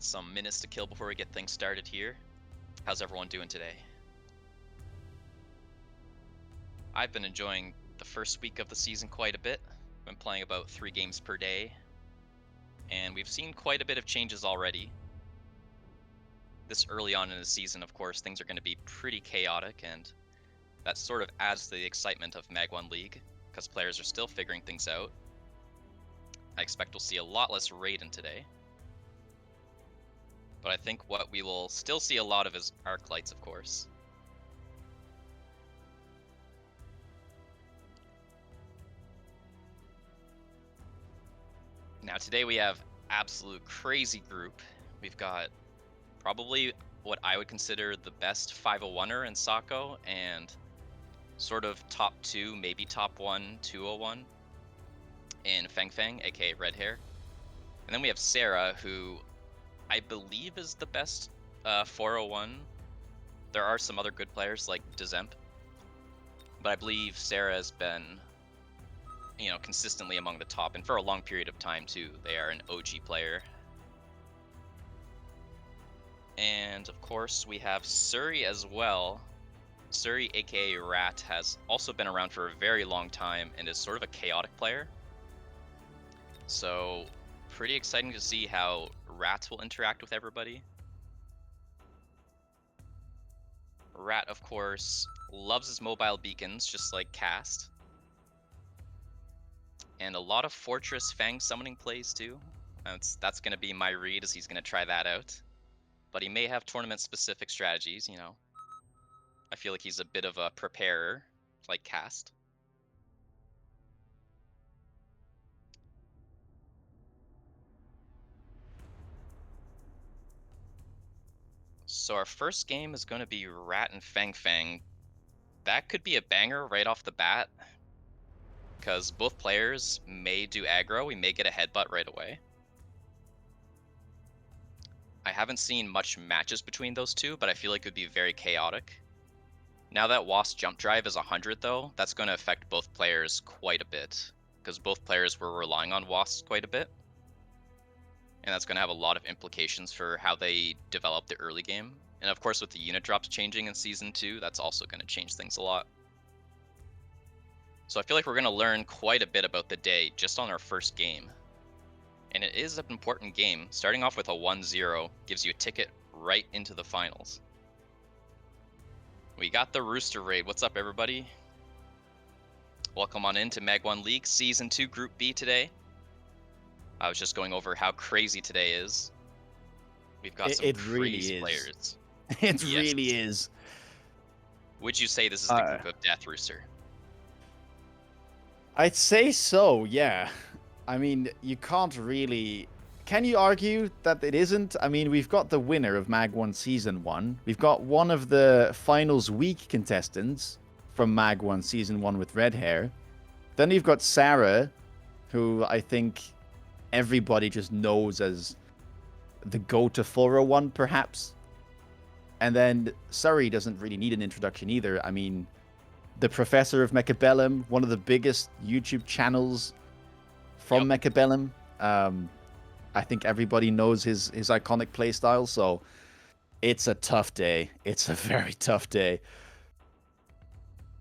Got some minutes to kill before we get things started here. How's everyone doing today? I've been enjoying the first week of the season quite a bit. Been playing about 3 games per day, and we've seen quite a bit of changes already. This early on in the season, of course, things are going to be pretty chaotic, and that sort of adds to the excitement of MAG1 League, because players are still figuring things out. I expect we'll see a lot less Raiden today. But I think what we will still see a lot of is arc lights, of course. Now today we have absolute crazy group. We've got probably what I would consider the best 501er in Sako, and sort of top 2, maybe top 1, 201 in Feng, aka Red Hair. And then we have Sarah, who I believe is the best 401. There are some other good players like decisive, but I believe Sarah has been, consistently among the top, and for a long period of time too. They are an OG player. And of course we have Suri as well. Suri, aka Rat, has also been around for a very long time and is sort of a chaotic player. So pretty exciting to see how Rat will interact with everybody. Rat, of course, loves his mobile beacons, just like Cast. And a lot of Fortress Fang summoning plays too. That's going to be my read, as he's going to try that out. But he may have tournament-specific strategies, I feel like he's a bit of a preparer, like Cast. So our first game is going to be Rat and Fang. That could be a banger right off the bat, because both players may do aggro. We may get a headbutt right away. I haven't seen much matches between those two, but I feel like it would be very chaotic. Now that Wasp jump drive is 100 though, that's going to affect both players quite a bit, because both players were relying on Wasp quite a bit. And that's going to have a lot of implications for how they develop the early game. And of course with the unit drops changing in Season 2, that's also going to change things a lot. So I feel like we're going to learn quite a bit about the day just on our first game. And it is an important game. Starting off with a 1-0 gives you a ticket right into the finals. We got the Rooster Raid. What's up, everybody? Welcome on into MAG1 League Season 2 Group B today. I was just going over how crazy today is. We've got some crazy players. It really is. Would you say this is the group of Death Rooster? I'd say so, yeah. I mean, you can't really... Can you argue that it isn't? I mean, we've got the winner of MAG1 Season 1. We've got one of the finals week contestants from MAG1 Season 1 with red hair. Then you've got Sarah, who I think everybody just knows as the go-to 401, perhaps. And then Suri doesn't really need an introduction either. I mean, the Professor of Mechabellum, one of the biggest YouTube channels from Mechabellum. I think everybody knows his iconic playstyle, so it's a tough day. It's a very tough day.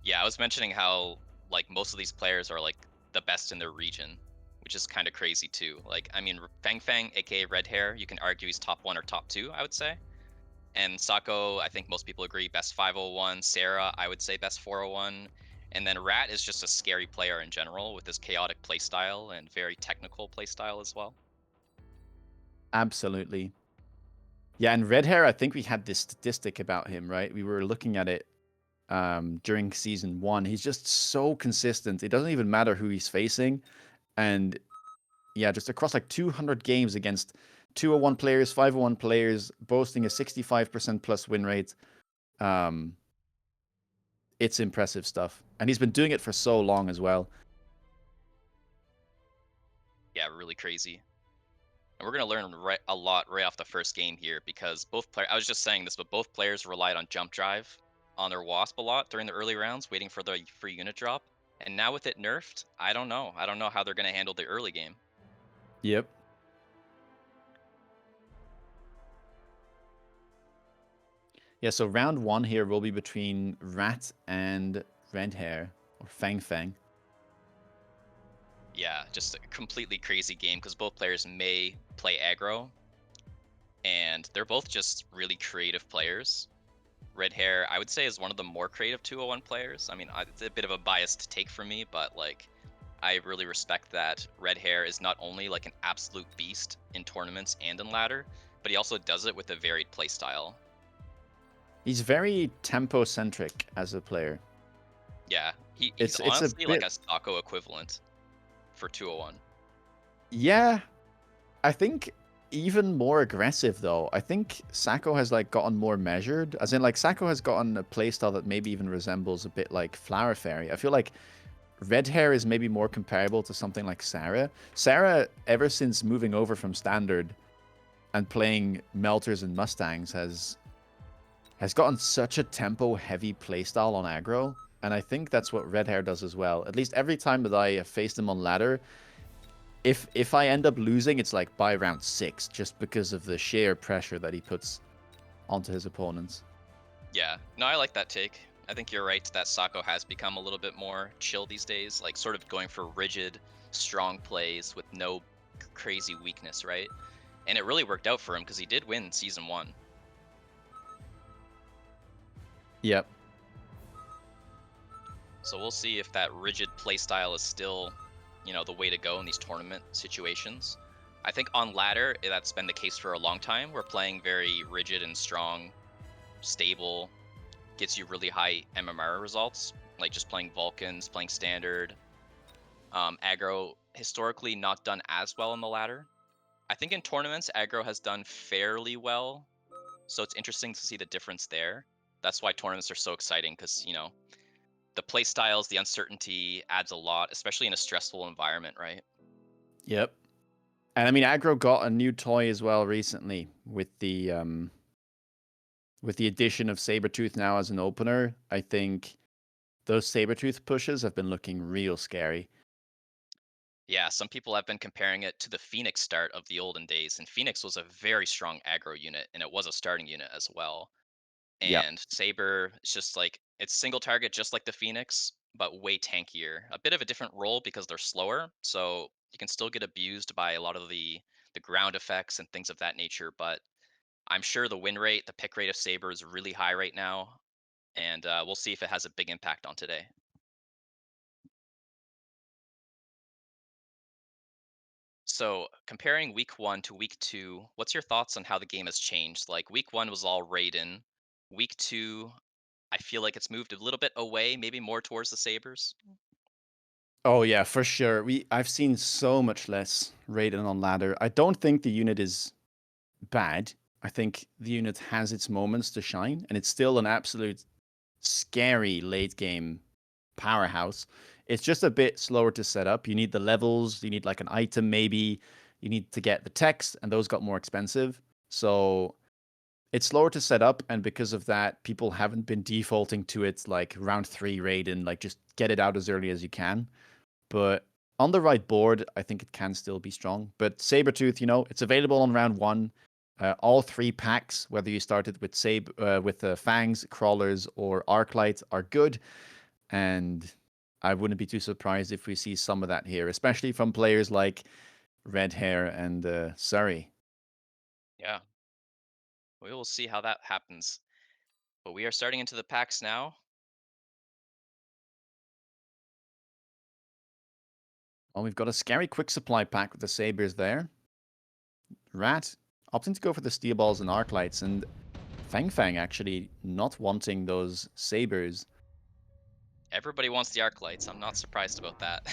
Yeah, I was mentioning how like most of these players are like the best in their region, which is kind of crazy too. Like, I mean, Fang, aka Red Hair, you can argue he's top 1 or top 2, I would say. And Sako, I think most people agree, best 501. Sarah, I would say best 401. And then Rat is just a scary player in general with his chaotic playstyle and very technical playstyle as well. Absolutely. Yeah, and red hair, I think we had this statistic about him, right? We were looking at it during Season 1. He's just so consistent. It doesn't even matter who he's facing. And yeah, just across like 200 games against 201 players, 501 players, boasting a 65% plus win rate. It's impressive stuff. And he's been doing it for so long as well. Yeah, really crazy. And we're going to learn a lot right off the first game here, because both players, I was just saying this, but both players relied on jump drive on their Wasp a lot during the early rounds, waiting for the free unit drop. And now with it nerfed, I don't know. I don't know how they're going to handle the early game. Yep. Yeah, so round 1 here will be between Rat and Red Hair, or Fang Fang. Yeah, just a completely crazy game because both players may play aggro, and they're both just really creative players. Red Hair, I would say, is one of the more creative 201 players. I mean, it's a bit of a biased take for me, but like, I really respect that Red Hair is not only like an absolute beast in tournaments and in ladder, but he also does it with a varied playstyle. He's very tempo-centric as a player. Yeah, he's It's a honestly like bit... a Sako equivalent for 201. Yeah, I think even more aggressive though. I think Sako has like gotten more measured. As in like Sako has gotten a playstyle that maybe even resembles a bit like Flower Fairy. I feel like Red Hair is maybe more comparable to something like Sarah. Sarah, ever since moving over from Standard and playing Melters and Mustangs, has gotten such a tempo-heavy playstyle on aggro, and I think that's what Red Hair does as well. At least every time that I faced him on ladder, if I end up losing, it's like by round 6, just because of the sheer pressure that he puts onto his opponents. Yeah, no, I like that take. I think you're right that Sako has become a little bit more chill these days, like sort of going for rigid, strong plays with no crazy weakness, right? And it really worked out for him because he did win season 1. Yep. So we'll see if that rigid playstyle is still, the way to go in these tournament situations. I think on ladder, that's been the case for a long time. We're playing very rigid and strong, stable, gets you really high MMR results, like just playing Vulcans, playing standard. Aggro historically not done as well on the ladder. I think in tournaments, aggro has done fairly well, so it's interesting to see the difference there. That's why tournaments are so exciting because the play styles, the uncertainty adds a lot, especially in a stressful environment, right? Yep. And I mean, aggro got a new toy as well recently with the addition of Sabretooth now as an opener. I think those Sabretooth pushes have been looking real scary. Yeah, some people have been comparing it to the Phoenix start of the olden days, and Phoenix was a very strong aggro unit, and it was a starting unit as well. Yep. And Saber is just like it's single target just like the Phoenix, but way tankier. A bit of a different role because they're slower, so you can still get abused by a lot of the ground effects and things of that nature, but I'm sure the win rate, the pick rate of Saber is really high right now, and we'll see if it has a big impact on today. So, comparing week 1 to week 2, what's your thoughts on how the game has changed? Like week 1 was all Raiden. Week 2, I feel like it's moved a little bit away, maybe more towards the Sabers. Oh yeah, for sure. I've seen so much less Raiden on ladder. I don't think the unit is bad. I think the unit has its moments to shine, and it's still an absolute scary late game powerhouse. It's just a bit slower to set up. You need the levels, you need like an item maybe, you need to get the text, and those got more expensive. So it's slower to set up, and because of that, people haven't been defaulting to it like round 3 Raiden, like just get it out as early as you can. But on the right board, I think it can still be strong. But Sabretooth, it's available on round 1. All 3 packs, whether you started with Fangs, Crawlers, or Arclight, are good. And I wouldn't be too surprised if we see some of that here, especially from players like Red Hair and Surrey. Yeah, we will see how that happens. But we are starting into the packs now. Well, we've got a scary quick supply pack with the Sabers there. Rat opting to go for the Steel Balls and Arclights, and Fang Fang actually not wanting those Sabers. Everybody wants the arc lights. I'm not surprised about that.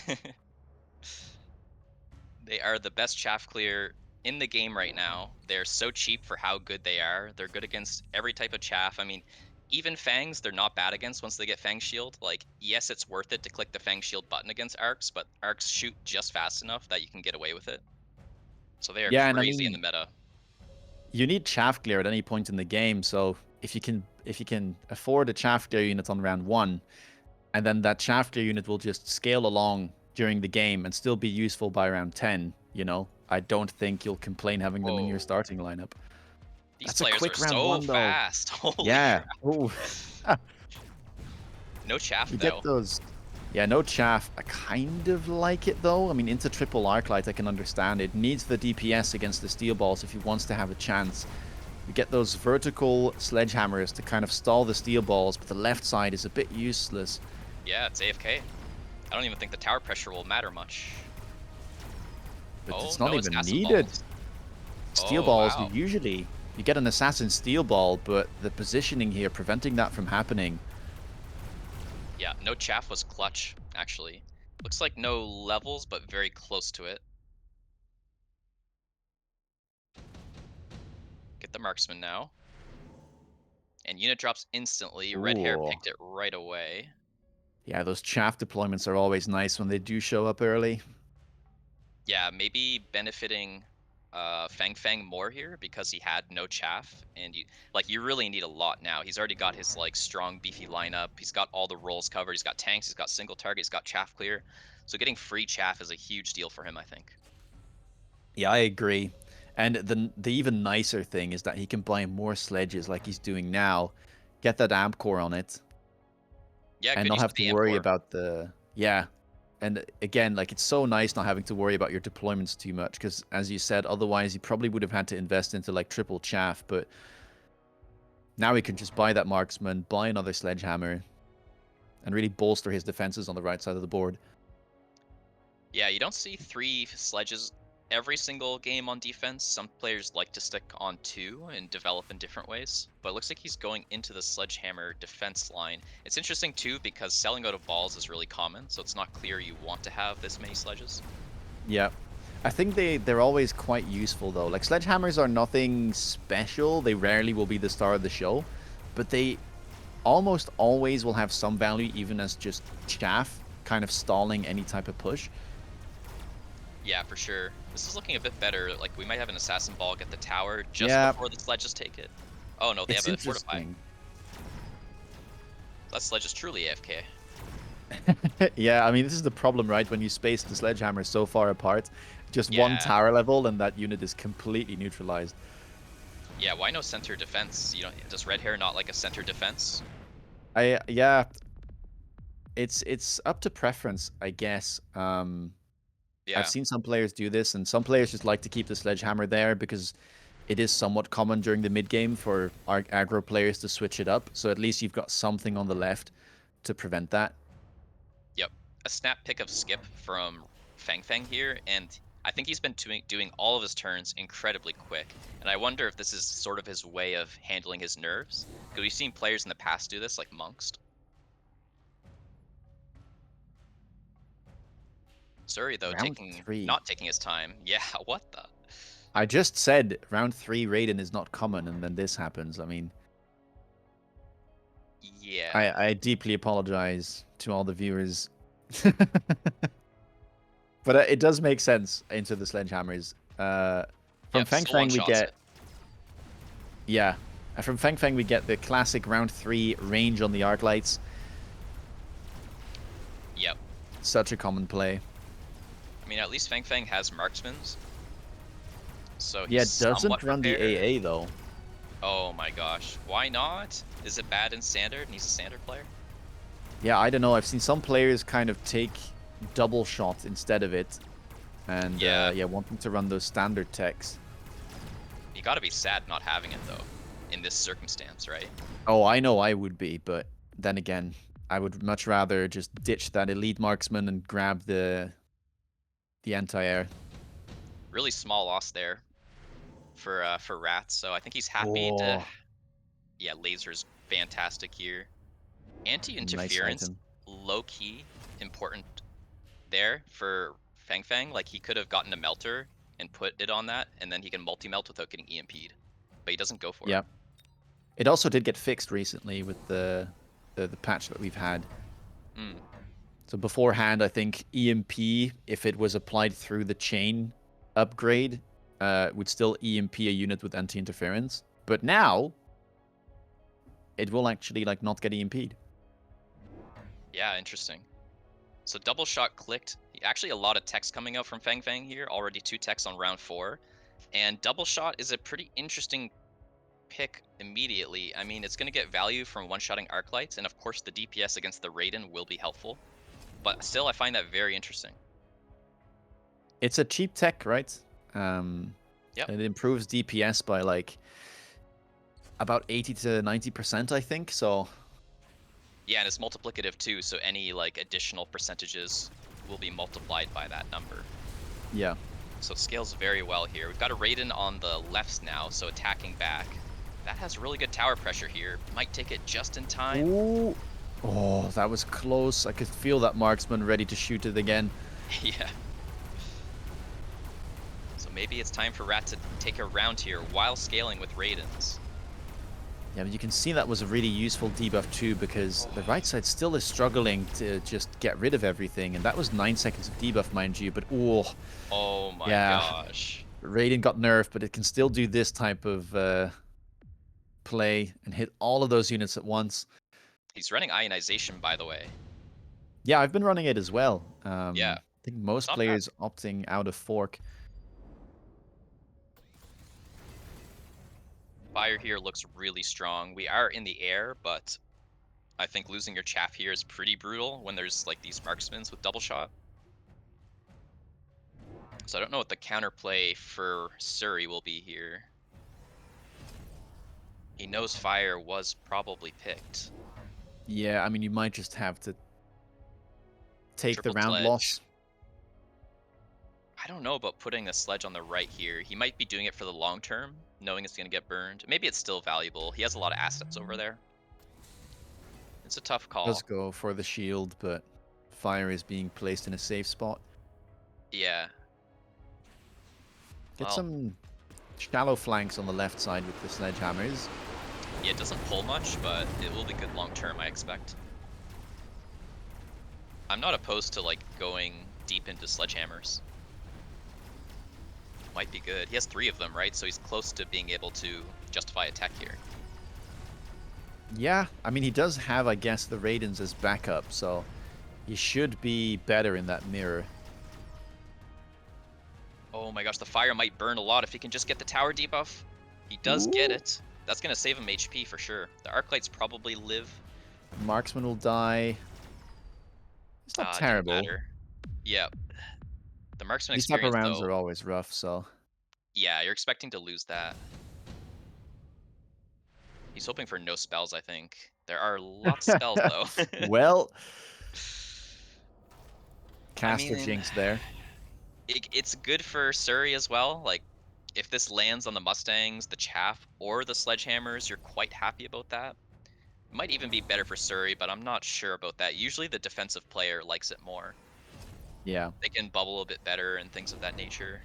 They are the best chaff clear in the game right now. They're so cheap for how good they are. They're good against every type of chaff. I mean, even Fangs, they're not bad against once they get Fang Shield. Like, yes, it's worth it to click the Fang Shield button against arcs, but arcs shoot just fast enough that you can get away with it. So they are Yeah, and I crazy in the mean, meta. you need chaff clear at any point in the game. So if you can afford a chaff clear unit on round 1, and then that chaff clear unit will just scale along during the game and still be useful by round 10, I don't think you'll complain having them in your Whoa. starting lineup. These That's a players are quick round so one, though. fast. Holy Yeah. crap. Ooh. No chaff You get though. those. Yeah, no chaff. I kind of like it though. I mean, into triple arclight, I can understand. It needs the DPS against the steel balls if he wants to have a chance. You get those vertical sledgehammers to kind of stall the steel balls, but the left side is a bit useless. Yeah, it's AFK. I don't even think the tower pressure will matter much. But Oh, it's not no even assassin needed. balls. Steel Oh, balls, wow. you get an assassin steel ball, but the positioning here preventing that from happening. Yeah, no chaff was clutch, actually. Looks like no levels, but very close to it. Get the marksman now. And unit drops instantly. Red hair Ooh. picked it right away. Yeah, those chaff deployments are always nice when they do show up early. Yeah, maybe benefiting Fang Fang more here because he had no chaff, and you really need a lot now. He's already got his like strong beefy lineup. He's got all the roles covered. He's got tanks. He's got single target. He's got chaff clear. So getting free chaff is a huge deal for him, I think. Yeah, I agree. And the even nicer thing is that he can buy more sledges like he's doing now, get that amp core on it, Yeah, and good not use have of to the amp worry core. about the yeah. And again, like it's so nice not having to worry about your deployments too much because, as you said, otherwise he probably would have had to invest into like triple chaff. But now he can just buy that marksman, buy another sledgehammer, and really bolster his defenses on the right side of the board. Yeah, you don't see 3 sledges every single game on defense. Some players like to stick on 2 and develop in different ways. But it looks like he's going into the sledgehammer defense line. It's interesting too because selling out of balls is really common, so it's not clear you want to have this many sledges. Yeah. I think they're always quite useful though. Like sledgehammers are nothing special. They rarely will be the star of the show, but they almost always will have some value even as just chaff, kind of stalling any type of push. Yeah, for sure. This is looking a bit better. Like we might have an assassin ball get the tower just Yeah, before the sledges take it. Oh no, they have it's a fortify. interesting. That sledge is truly AFK. Yeah, I mean this is the problem, right? When you space the sledgehammer so far apart, just one Yeah. tower level and that unit is completely neutralized. Yeah, why no center defense? You know, does red hair not like a center defense? Yeah, it's up to preference, I guess. I've Yeah. seen some players do this, and some players just like to keep the sledgehammer there because it is somewhat common during the mid game for aggro players to switch it up. So at least you've got something on the left to prevent that. Yep. A snap pick of skip from Fang Fang here, and I think he's been doing all of his turns incredibly quick. And I wonder if this is sort of his way of handling his nerves. Because we've seen players in the past do this, like Monks. Surrey, though, Round three. not taking his time. Yeah, what the? I just said round three Raiden is not common, and then this happens. I mean, Yeah. I deeply apologize to all the viewers. But it does make sense into the sledgehammers. From Yep, Fang still Fang we one-shots get it. yeah. From Fang Fang we get the classic round three range on the arc lights. Yep. Such a common play. I mean, at least Fang Fang has marksmans, so Yeah, he's it doesn't somewhat run the prepared. AA though. Oh my gosh. Why not? Is it bad in standard and he's a standard player? Yeah, I don't know. I've seen some players kind of take double shot instead of it, and Yeah. yeah, wanting to run those standard techs. You gotta be sad not having it, though, in this circumstance, right? Oh, I know I would be, but then again, I would much rather just ditch that elite marksman and grab the anti-air. Really small loss there for Rats, so I think he's happy to... Oh, Yeah, laser's fantastic here. nice Anti-interference, item. low-key important there for Fang Fang. Like, he could have gotten a melter and put it on that, and then he can multi-melt without getting EMP'd. But he doesn't go for it. Yeah. It also did get fixed recently with the patch that we've had. Mm. So beforehand, I think EMP, if it was applied through the chain upgrade, would still EMP a unit with anti-interference. But now, it will actually like not get EMP'd. Yeah, interesting. So double shot clicked. Actually, a lot of text coming out from Fang Fang here. Already 2 texts on round 4. And double shot is a pretty interesting pick immediately. I mean, it's going to get value from one-shotting arc lights, and of course the DPS against the Raiden will be helpful. But still, I find that very interesting. It's a cheap tech, right? Um, Yep. and it improves DPS by like about 80 to 90%, I think. So Yeah, and it's multiplicative too, so any like additional percentages will be multiplied by that number. yeah. So it scales very well here. We've got a Raiden on the lefts now, so attacking back. That has really good tower pressure here. Might take it just in time. Ooh. Oh, that was close. I could feel that marksman ready to shoot it again. Yeah. So maybe it's time for Rat to take a round here while scaling with Raidens. Yeah, but you can see that was a really useful debuff too, because the right side still is struggling to just get rid of everything, and that was 9 seconds of debuff, mind you. But Oh my yeah, gosh. Raiden got nerfed, but it can still do this type of play and hit all of those units at once. He's running ionization, by the way. Yeah, I've been running it as well. Yeah, I think it's most not bad. players opting out of fork. Fire here looks really strong. We are in the air, but I think losing your chaff here is pretty brutal when there's like these marksmans with double shot. So I don't know what the counterplay for Suri will be here. He knows fire was probably picked. Yeah, I mean, you might just have to take the Triple round sledge. loss. I don't know about putting the sledge on the right here. He might be doing it for the long term, knowing it's going to get burned. Maybe it's still valuable. He has a lot of assets over there. It's a tough Does call. go for the shield, but fire is being placed in a safe spot. Yeah. Get Well, some shallow flanks on the left side with the sledgehammers. yeah, it doesn't pull much, but it will be good long term, I expect. I'm not opposed to like going deep into sledgehammers. Might be good. He has 3 of them, right? So he's close to being able to justify a tech here. Yeah, I mean, he does have, I guess, the Raidens as backup, so he should be better in that mirror. Oh my gosh, the fire might burn a lot if he can just get the tower debuff. He does get Ooh. it. That's going to save him HP for sure. The arc lights probably live. Marksman will die. It's not Didn't terrible. matter. Yeah, the marksman These type of experience rounds though, are always rough, so... yeah, you're expecting to lose that. He's hoping for no spells, I think. There are lots of spells though. Well, I caster mean, jinx there. it's good for Suri as well. Like, if this lands on the Mustangs, the Chaff, or the Sledgehammers, you're quite happy about that. It might even be better for Suri, but I'm not sure about that. Usually the defensive player likes it more. Yeah. They can bubble a bit better and things of that nature.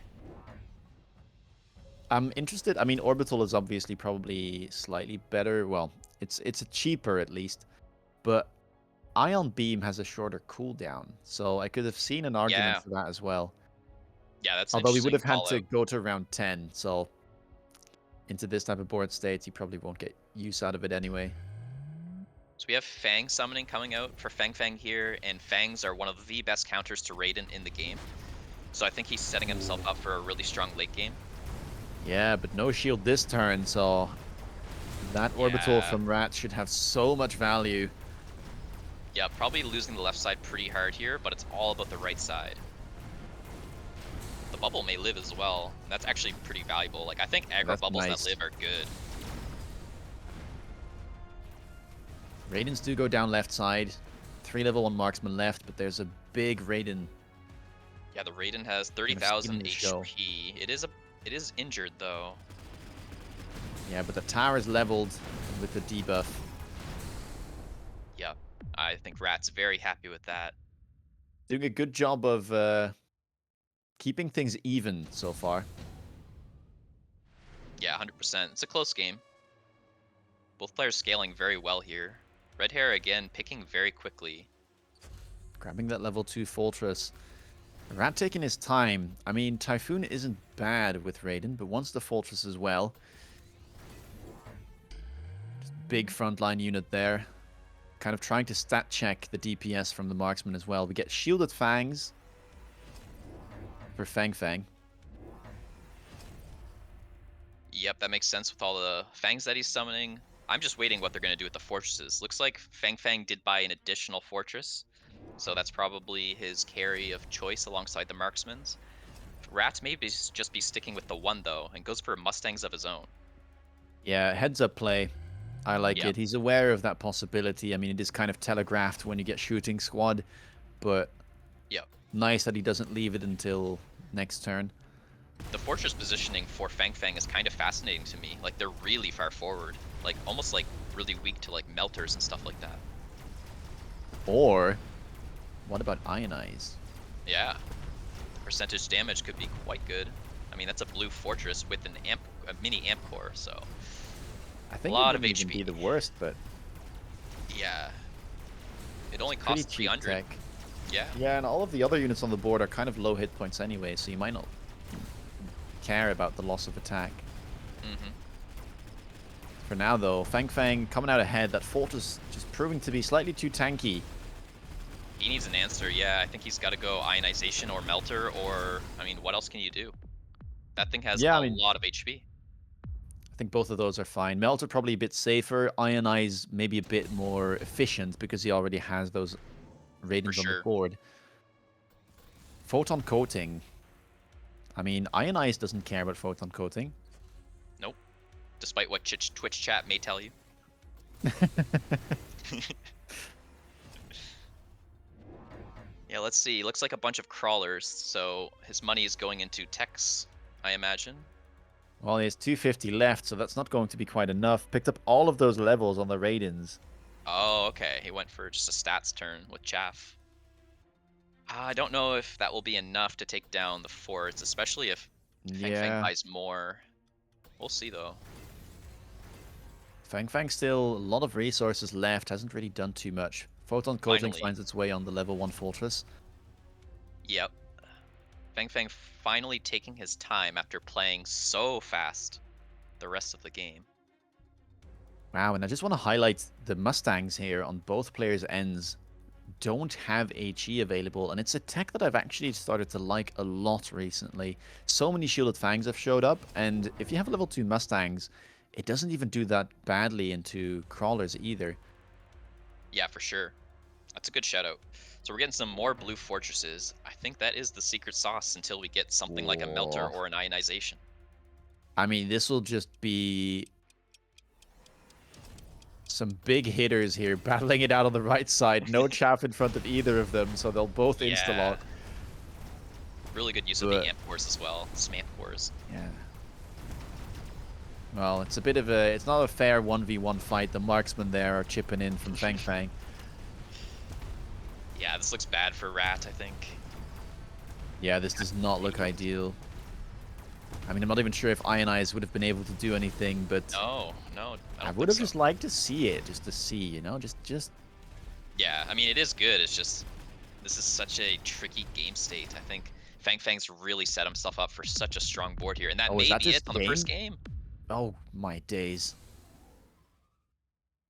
I'm interested. I mean, Orbital is obviously probably slightly better. Well, it's a cheaper at least, but Ion Beam has a shorter cooldown, so I could have seen an argument Yeah, for that as well. yeah, that's an Although we would interesting have had call to out. go to round 10, so into this type of board state, you probably won't get use out of it anyway. So we have Fang summoning coming out for Fang Fang here, and Fangs are one of the best counters to Raiden in the game. So I think he's setting himself Ooh. up for a really strong late game. Yeah, but no shield this turn, so that Orbital Yeah, from Rat should have so much value. yeah, probably losing the left side pretty hard here, but it's all about the right side. The bubble may live as well. That's actually pretty valuable. Like, I think aggro That's bubbles that nice. live are good. Raidens do go down left side. 3 level 1 marksman left, but there's a big Raiden Yeah, the Raiden has kind of 30,000 stealing the show. HP. It is injured though. Yeah, but the tower is leveled with the debuff. Yep. I think Rat's very happy with that. Doing a good job of keeping things even so far. Yeah, 100%. It's a close game. Both players scaling very well here. Red hair again picking very quickly. Grabbing that level 2 fortress. Rat taking his time. I mean, Typhoon isn't bad with Raiden, but wants the fortress as well. Just big frontline unit there. Kind of trying to stat check the DPS from the marksman as well. We get shielded fangs for Fang Fang. Yep, that makes sense with all the fangs that he's summoning. I'm just waiting what they're going to do with the fortresses. Looks like Fang Fang did buy an additional fortress, so that's probably his carry of choice alongside the marksman's. Rat may just be sticking with the one though, and goes for Mustangs of his own. Yeah, heads up play. I like Yep, it. He's aware of that possibility. I mean, it is kind of telegraphed when you get shooting squad, but yep. nice that he doesn't leave it until next turn. The fortress positioning for Fang Fang is kind of fascinating to me. Like they're really far forward, like almost like really weak to like melters and stuff like that. Or, what about Ionize? Yeah, percentage damage could be quite good. I mean, that's a blue fortress with a mini amp core, so I a think it lot of wouldn't even HP. be the worst, but Yeah, it it's only pretty costs cheap 300. tech. Yeah. Yeah, and all of the other units on the board are kind of low hit points anyway, so you might not care about the loss of attack. Hmm. For now, though, Fang Fang coming out ahead. That fortress just proving to be slightly too tanky. He needs an answer. Yeah, I think he's got to go ionization or melter, or I mean, what else can you do? That thing has Yeah, a I mean, lot of HP I think both of those are fine. Melter probably a bit safer. Ionize maybe a bit more efficient because he already has those for Raidens on the sure. board. Photon Coating. I mean, Ionize doesn't care about Photon Coating. Nope. Despite what Twitch chat may tell you. Yeah, let's see. Looks like a bunch of crawlers, so his money is going into techs, I imagine. Well, he has 250 left, so that's not going to be quite enough. Picked up all of those levels on the Raidens. Oh, okay. He went for just a stats turn with Chaff. I don't know if that will be enough to take down the forts, especially if Feng Feng Yeah. buys more. We'll see, though. Fang Fang still a lot of resources left. Hasn't really done too much. Photon Coating Finally. finds its way on the level 1 fortress. Yep. Feng Feng finally taking his time after playing so fast the rest of the game. Wow, and I just want to highlight the Mustangs here on both players' ends don't have HE available, and it's a tech that I've actually started to like a lot recently. So many Shielded Fangs have showed up, and if you have level 2 Mustangs, it doesn't even do that badly into crawlers either. Yeah, for sure. That's a good shout out. So we're getting some more blue fortresses. I think that is the secret sauce until we get something like a melter Oh. or an ionization. I mean, this will just be some big hitters here battling it out on the right side. No chaff in front of either of them, so they'll both Yeah. insta-lock. Really good use of the But, amp cores as well, smamp cores. yeah. Well, it's a bit of a... It's not a fair 1v1 fight. The marksmen there are chipping in from Fang Fang. Yeah, this looks bad for Rat, I think. Yeah, this does not look ideal. I mean, I'm not even sure if Ionize would have been able to do anything, but No, no, I I don't would think have so. just liked to see it, just to see, you know? Just... Yeah, I mean, it is good. It's just, this is such a tricky game state. I think Fang Fang's really set himself up for such a strong board here, and that Oh, is may that be his it on the first game? game. Oh, my days.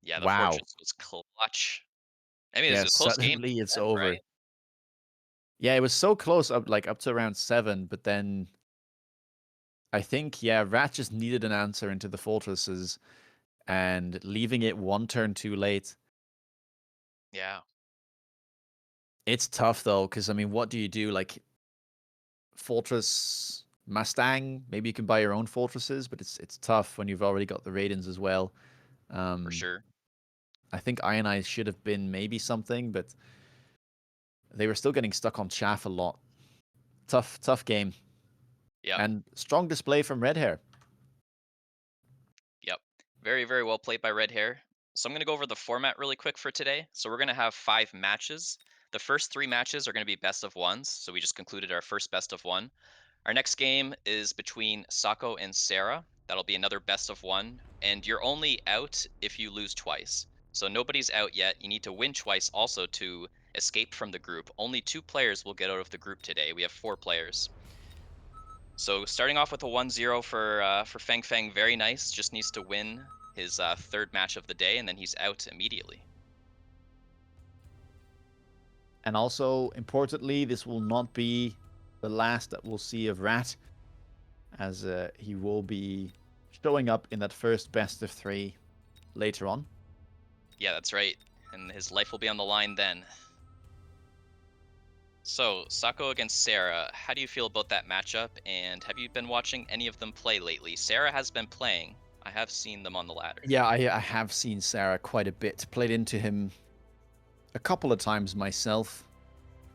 Yeah, the Wow. Fortress was clutch. I mean, it was Yeah, a close game to suddenly it's the end, over. right? Yeah, it was so close up, like, up to around 7, but then I think, yeah, Rat just needed an answer into the fortresses, and leaving it one turn too late. Yeah, It's tough, though, because, I mean, what do you do? Like, Fortress Mustang, maybe you can buy your own fortresses, but it's tough when you've already got the Raidens as well. for Um, sure. I think Ionize should have been maybe something, but they were still getting stuck on chaff a lot. Tough game. Yep, And strong display from Red Hair. yep. Very, very well played by Red Hair. So I'm going to go over the format really quick for today. So we're going to have 5 matches. The first 3 matches are going to be best of ones. So we just concluded our first best of one. Our next game is between Sako and Sarah. That'll be another best of one. And you're only out if you lose twice. So nobody's out yet. You need to win twice also to escape from the group. Only 2 players will get out of the group today. We have 4 players. So starting off with a 1-0 for Feng Feng, very nice. Just needs to win his third match of the day, and then he's out immediately. And also, importantly, this will not be the last that we'll see of Rat, as he will be showing up in that first best of 3 later on. Yeah, that's right. And his life will be on the line then. So, Sako against Sarah, how do you feel about that matchup? And have you been watching any of them play lately? Sarah has been playing. I have seen them on the ladder. Yeah, I have seen Sarah quite a bit. Played into him a couple of times myself,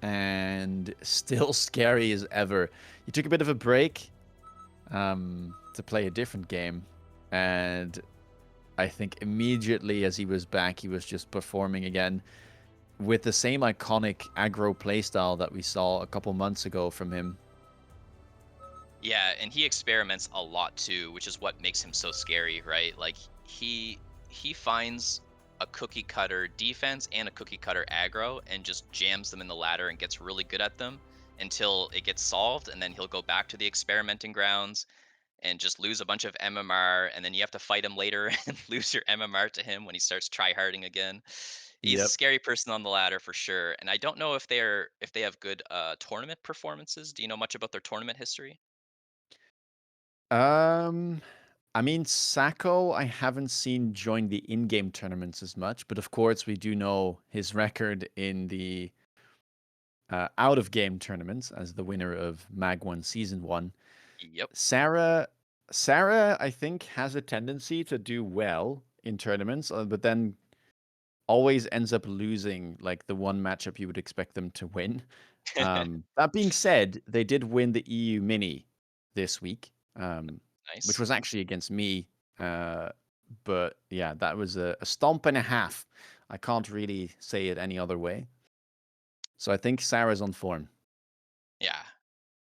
and still scary as ever. He took a bit of a break to play a different game, and I think immediately as he was back, he was just performing again with the same iconic aggro playstyle that we saw a couple months ago from him. Yeah, and he experiments a lot too, which is what makes him so scary, right? Like he finds a cookie cutter defense and a cookie cutter aggro and just jams them in the ladder and gets really good at them until it gets solved, and then he'll go back to the experimenting grounds and just lose a bunch of MMR, and then you have to fight him later and lose your MMR to him when he starts tryharding again. He's a Yep. scary person on the ladder for sure, and I don't know if they have good tournament performances. Do you know much about their tournament history? Um, I mean, Sako, I haven't seen join the in-game tournaments as much, but of course we do know his record in the out-of-game tournaments as the winner of MAG1 Season 1. Yep. Sarah, Sarah, I think, has a tendency to do well in tournaments, but then always ends up losing like the one matchup you would expect them to win. That being said, they did win the EU Mini this week, which Nice. was actually against me. But yeah, that was a stomp and a half. I can't really say it any other way. So I think Sarah's on form. Yeah.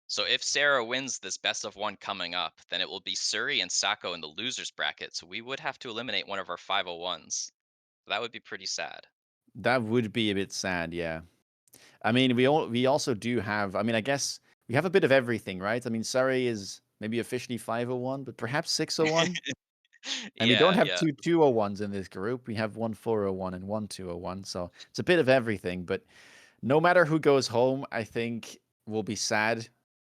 So if Sarah wins this best of one coming up, then it will be Suri and Sako in the losers bracket. So we would have to eliminate one of our 501s. That would be pretty sad. That would be a bit sad, yeah. I mean, we also do have. I mean, I guess we have a bit of everything, right? I mean, Surrey is maybe officially 501, but perhaps 601. And we don't Yeah, have yeah. two 201s in this group. We have one 401 and one 201. So it's a bit of everything. But no matter who goes home, I think we'll be sad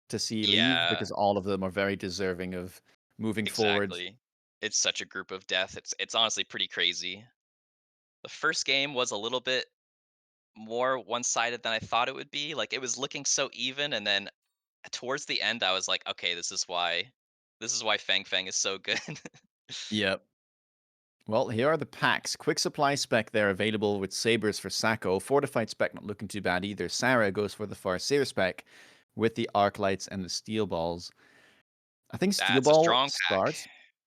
to see leave Yeah, because all of them are very deserving of moving forward. exactly. It's such a group of death. It's honestly pretty crazy. The first game was a little bit more one-sided than I thought it would be. Like it was looking so even, and then towards the end I was like, okay, this is why Fang Fang is so good. Yep. Well, here are the packs. Quick supply spec there available with sabers for Sako. Fortified spec not looking too bad either. Sarah goes for the Farseer spec with the arc lights and the steel balls. I think steel That's a ball strong pack. starts.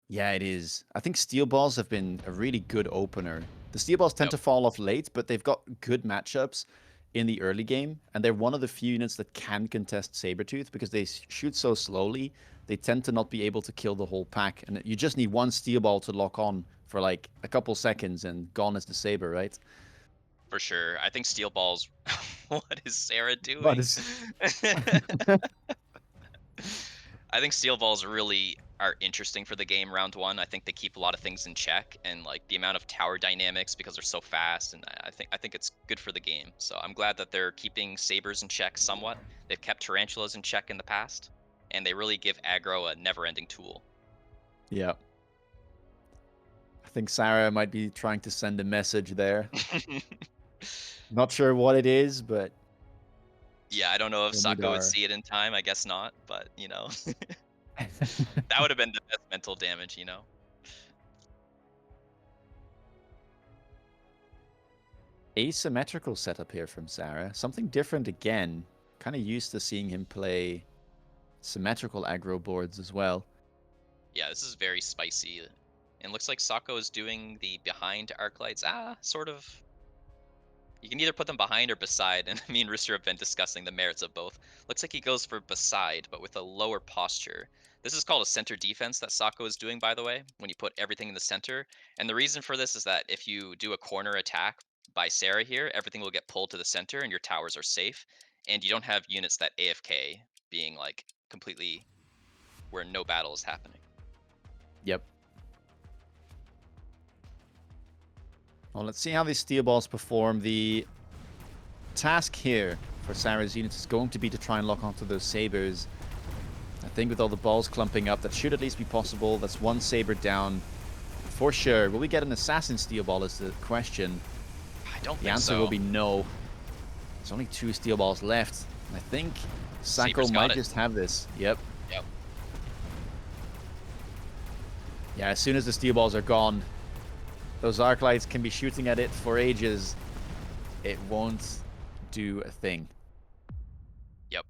Yeah, it is. I think steel balls have been a really good opener. The steel balls tend Yep, to fall off late, but they've got good matchups in the early game, and they're one of the few units that can contest Sabretooth because they shoot so slowly. They tend to not be able to kill the whole pack, and you just need one steel ball to lock on for like a couple seconds, and gone is the Saber, right? for sure. I think Steel Balls. What is Sarah But doing? it's I think Steel Balls really are interesting for the game round one. I think they keep a lot of things in check, and like the amount of tower dynamics because they're so fast, and I think it's good for the game. So I'm glad that they're keeping sabers in check somewhat. They've kept tarantulas in check in the past, and they really give aggro a never-ending tool. yeah. I think Sarah might be trying to send a message there. Not sure what it is, but Yeah, I don't know if we'll need Sako would our see it in time. I guess not, but that would have been the best mental damage. asymmetrical setup here from Sarah. Something different again. Kind of used to seeing him play symmetrical aggro boards as well. Yeah, this is very spicy. And looks like Sako is doing the behind arc lights. Sort of. You can either put them behind or beside, and me and Rooster have been discussing the merits of both. Looks like he goes for beside, but with a lower posture. This is called a center defense that Sako is doing, by the way, when you put everything in the center. And the reason for this is that if you do a corner attack by Sarah here, everything will get pulled to the center and your towers are safe. And you don't have units that AFK, being like completely where no battle is happening. Yep. Well, let's see how these steel balls perform. The task here for Sarah's units is going to be to try and lock onto those sabers. I think with all the balls clumping up, that should at least be possible. That's one saber down for sure. Will we get an assassin steel ball is the question. I don't The think answer will so. be no. There's only 2 steel balls left. I think Sako Saber's got might it. just have this. Yep. Yep. Yeah, as soon as the steel balls are gone, those arc lights can be shooting at it for ages. It won't do a thing. Yep.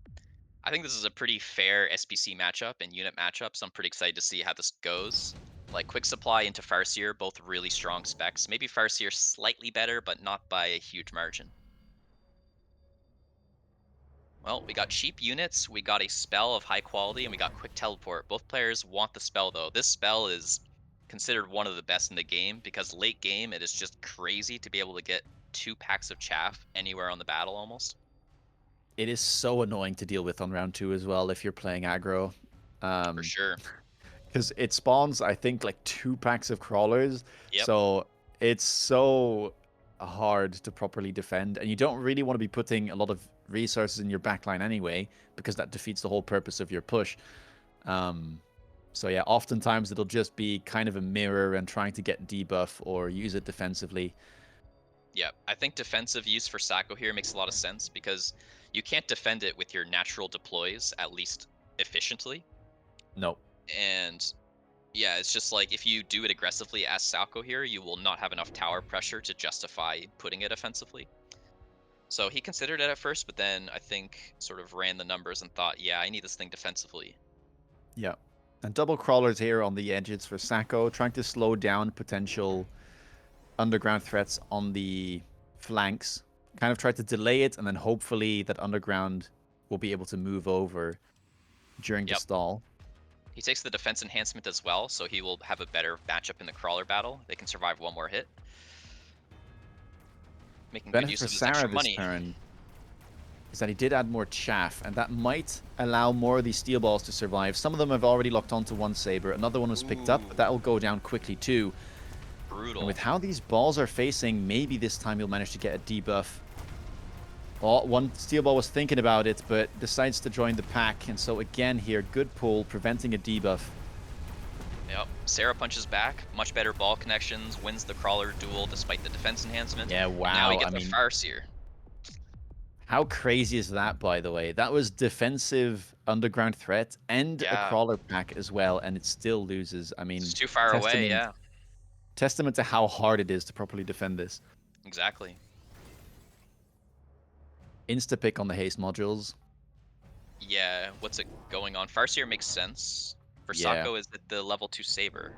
I think this is a pretty fair SPC matchup and unit matchup, so I'm pretty excited to see how this goes. Like Quick Supply into Farseer, both really strong specs. Maybe Farseer slightly better, but not by a huge margin. Well, we got cheap units, we got a spell of high quality, and we got quick teleport. Both players want the spell though. This spell is considered one of the best in the game because late game it is just crazy to be able to get 2 packs of chaff anywhere on the battle almost. It is so annoying to deal with on round 2 as well if you're playing aggro. For sure. Because it spawns, I think, like 2 packs of crawlers. Yep. So it's so hard to properly defend. And you don't really want to be putting a lot of resources in your backline anyway, because that defeats the whole purpose of your push. So yeah, oftentimes it'll just be kind of a mirror and trying to get debuff or use it defensively. Yeah, I think defensive use for Sako here makes a lot of sense because you can't defend it with your natural deploys, at least efficiently. No. And yeah, it's just like if you do it aggressively as Sako here, you will not have enough tower pressure to justify putting it offensively. So he considered it at first, but then I think sort of ran the numbers and thought, yeah, I need this thing defensively. Yeah. And double crawlers here on the edges for Sako, trying to slow down potential underground threats on the flanks. Kind of try to delay it, and then hopefully that underground will be able to move over during the Yep. stall. He takes the defense enhancement as well, so he will have a better matchup in the crawler battle. They can survive one more hit. Making good Benefit use for of his extra Sarah this money. turn is that he did add more chaff, and that might allow more of these steel balls to survive. Some of them have already locked onto one saber. Another one was picked up, but Ooh, that will go down quickly too. And with brutal. how these balls are facing, maybe this time he'll manage to get a debuff. Oh, one steel ball was thinking about it, but decides to join the pack. And so again here, good pull, preventing a debuff. Yep. Sarah punches back, much better ball connections, wins the crawler duel despite the defense enhancement. Yeah, And now he wow. I gets a mean, Farseer. how crazy is that, by the way? That was defensive underground threat and a Yeah, crawler pack as well, and it still loses. I it's mean, too far away. testament Yeah, testament to how hard it is to properly defend this. exactly. Insta pick on the haste modules. Yeah, what's it going on? Farseer makes sense. For Yeah. Sako, is it the level 2 Saber?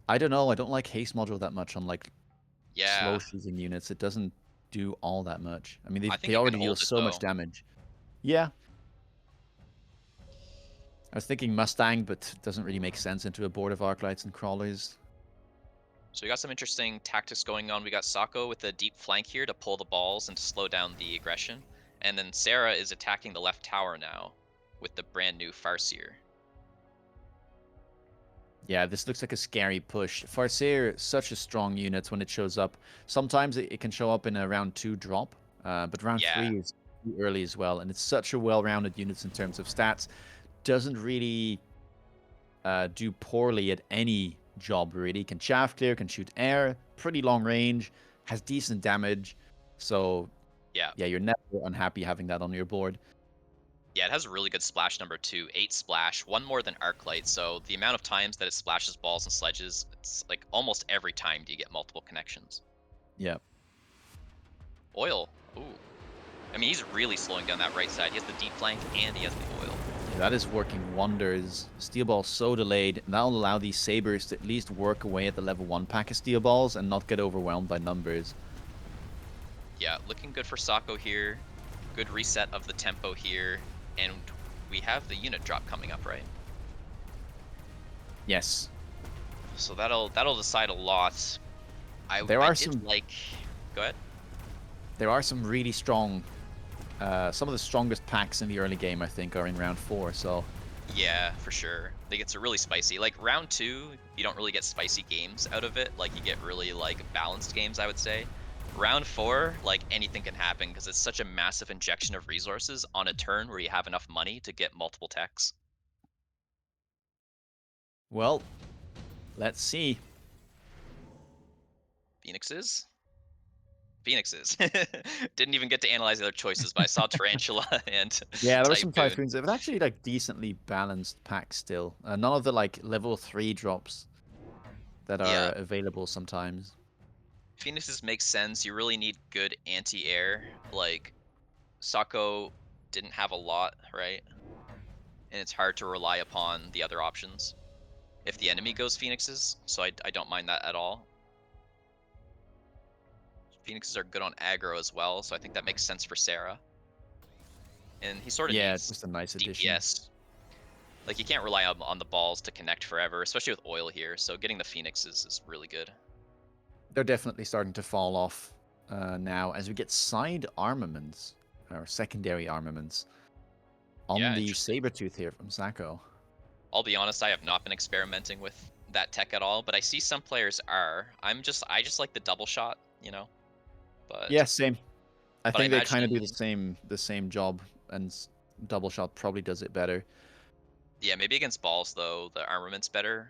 I don't know. I don't like haste module that much on like slow Yeah, shooting units. It doesn't do all that much. I mean, I they think it can already deal hold it so much though. damage. Yeah. I was thinking Mustang, but it doesn't really make sense into a board of arc lights and crawlers. So we got some interesting tactics going on. We got Sako with a deep flank here to pull the balls and to slow down the aggression. And then Sarah is attacking the left tower now with the brand new Farseer. Yeah, this looks like a scary push. Farseer, such a strong unit when it shows up. Sometimes it can show up in a round 2 drop, but round Yeah, 3 is too early as well. And it's such a well-rounded unit in terms of stats. Doesn't really do poorly at any job, really. Can chaff clear, can shoot air, pretty long range, has decent damage. So, yeah. yeah, you're never unhappy having that on your board. Yeah, it has a really good splash number too. 8 splash, one more than Arclight. So the amount of times that it splashes balls and sledges, it's like almost every time do you get multiple connections. Yeah. Oil. Ooh. I mean, he's really slowing down that right side. He has the deep flank and he has the oil. That is working wonders. Steel Ball's so delayed. That'll allow these Sabers to at least work away at the level 1 pack of Steel Balls and not get overwhelmed by numbers. Yeah, looking good for Sako here. Good reset of the tempo here. And we have the unit drop coming up, right? Yes. So that'll decide a lot. There I are did some like. Go ahead. there are some really strong some of the strongest packs in the early game, I think, are in round 4, so Yeah, for sure. They get really spicy. Like round 2, you don't really get spicy games out of it. Like you get really like balanced games, I would say. Round 4, like anything can happen because it's such a massive injection of resources on a turn where you have enough money to get multiple techs. Well, let's see. Phoenixes? Phoenixes. Didn't even get to analyze the other choices, but I saw Tarantula and Yeah, there were some Typhoon. typhoons. It was actually like decently balanced pack still. None of the like level 3 drops that are Yeah, available sometimes. Phoenixes make sense. You really need good anti-air. Like, Sako didn't have a lot, right? And it's hard to rely upon the other options if the enemy goes Phoenixes, so I don't mind that at all. Phoenixes are good on aggro as well, so I think that makes sense for Sarah. And he sort of Yeah, needs just a nice addition. DPS. Like, you can't rely on the balls to connect forever, especially with oil here, so getting the Phoenixes is really good. They're definitely starting to fall off now as we get side armaments, or secondary armaments, on Yeah, the interesting. Sabretooth here from Sako. I'll be honest, I have not been experimenting with that tech at all, but I see some players are. I just like the double shot, you know? But Yeah, same. I I think they kind of do imagine, the same job, and double shot probably does it better. yeah, maybe against balls though, the armament's better.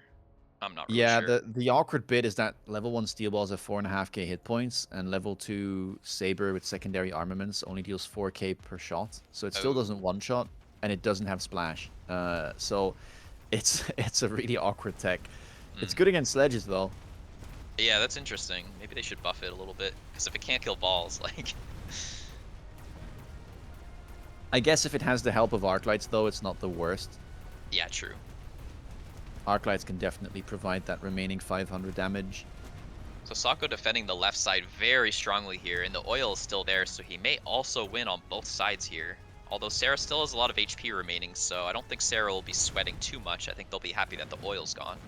I'm not really Yeah, sure. the awkward bit is that level 1 steel balls have 4.5k hit points, and level 2 saber with secondary armaments only deals 4k per shot. So it still doesn't Oh, one shot, and it doesn't have splash. So it's it's a really awkward tech. It's hmm. good against sledges though. Yeah, that's interesting. Maybe they should buff it a little bit, because if it can't kill balls, like, I guess if it has the help of arclights though, it's not the worst. yeah, true. Arclights can definitely provide that remaining 500 damage. So Sako defending the left side very strongly here, and the oil is still there, so he may also win on both sides here. Although Sarah still has a lot of HP remaining, so I don't think Sarah will be sweating too much. I think they'll be happy that the oil's gone.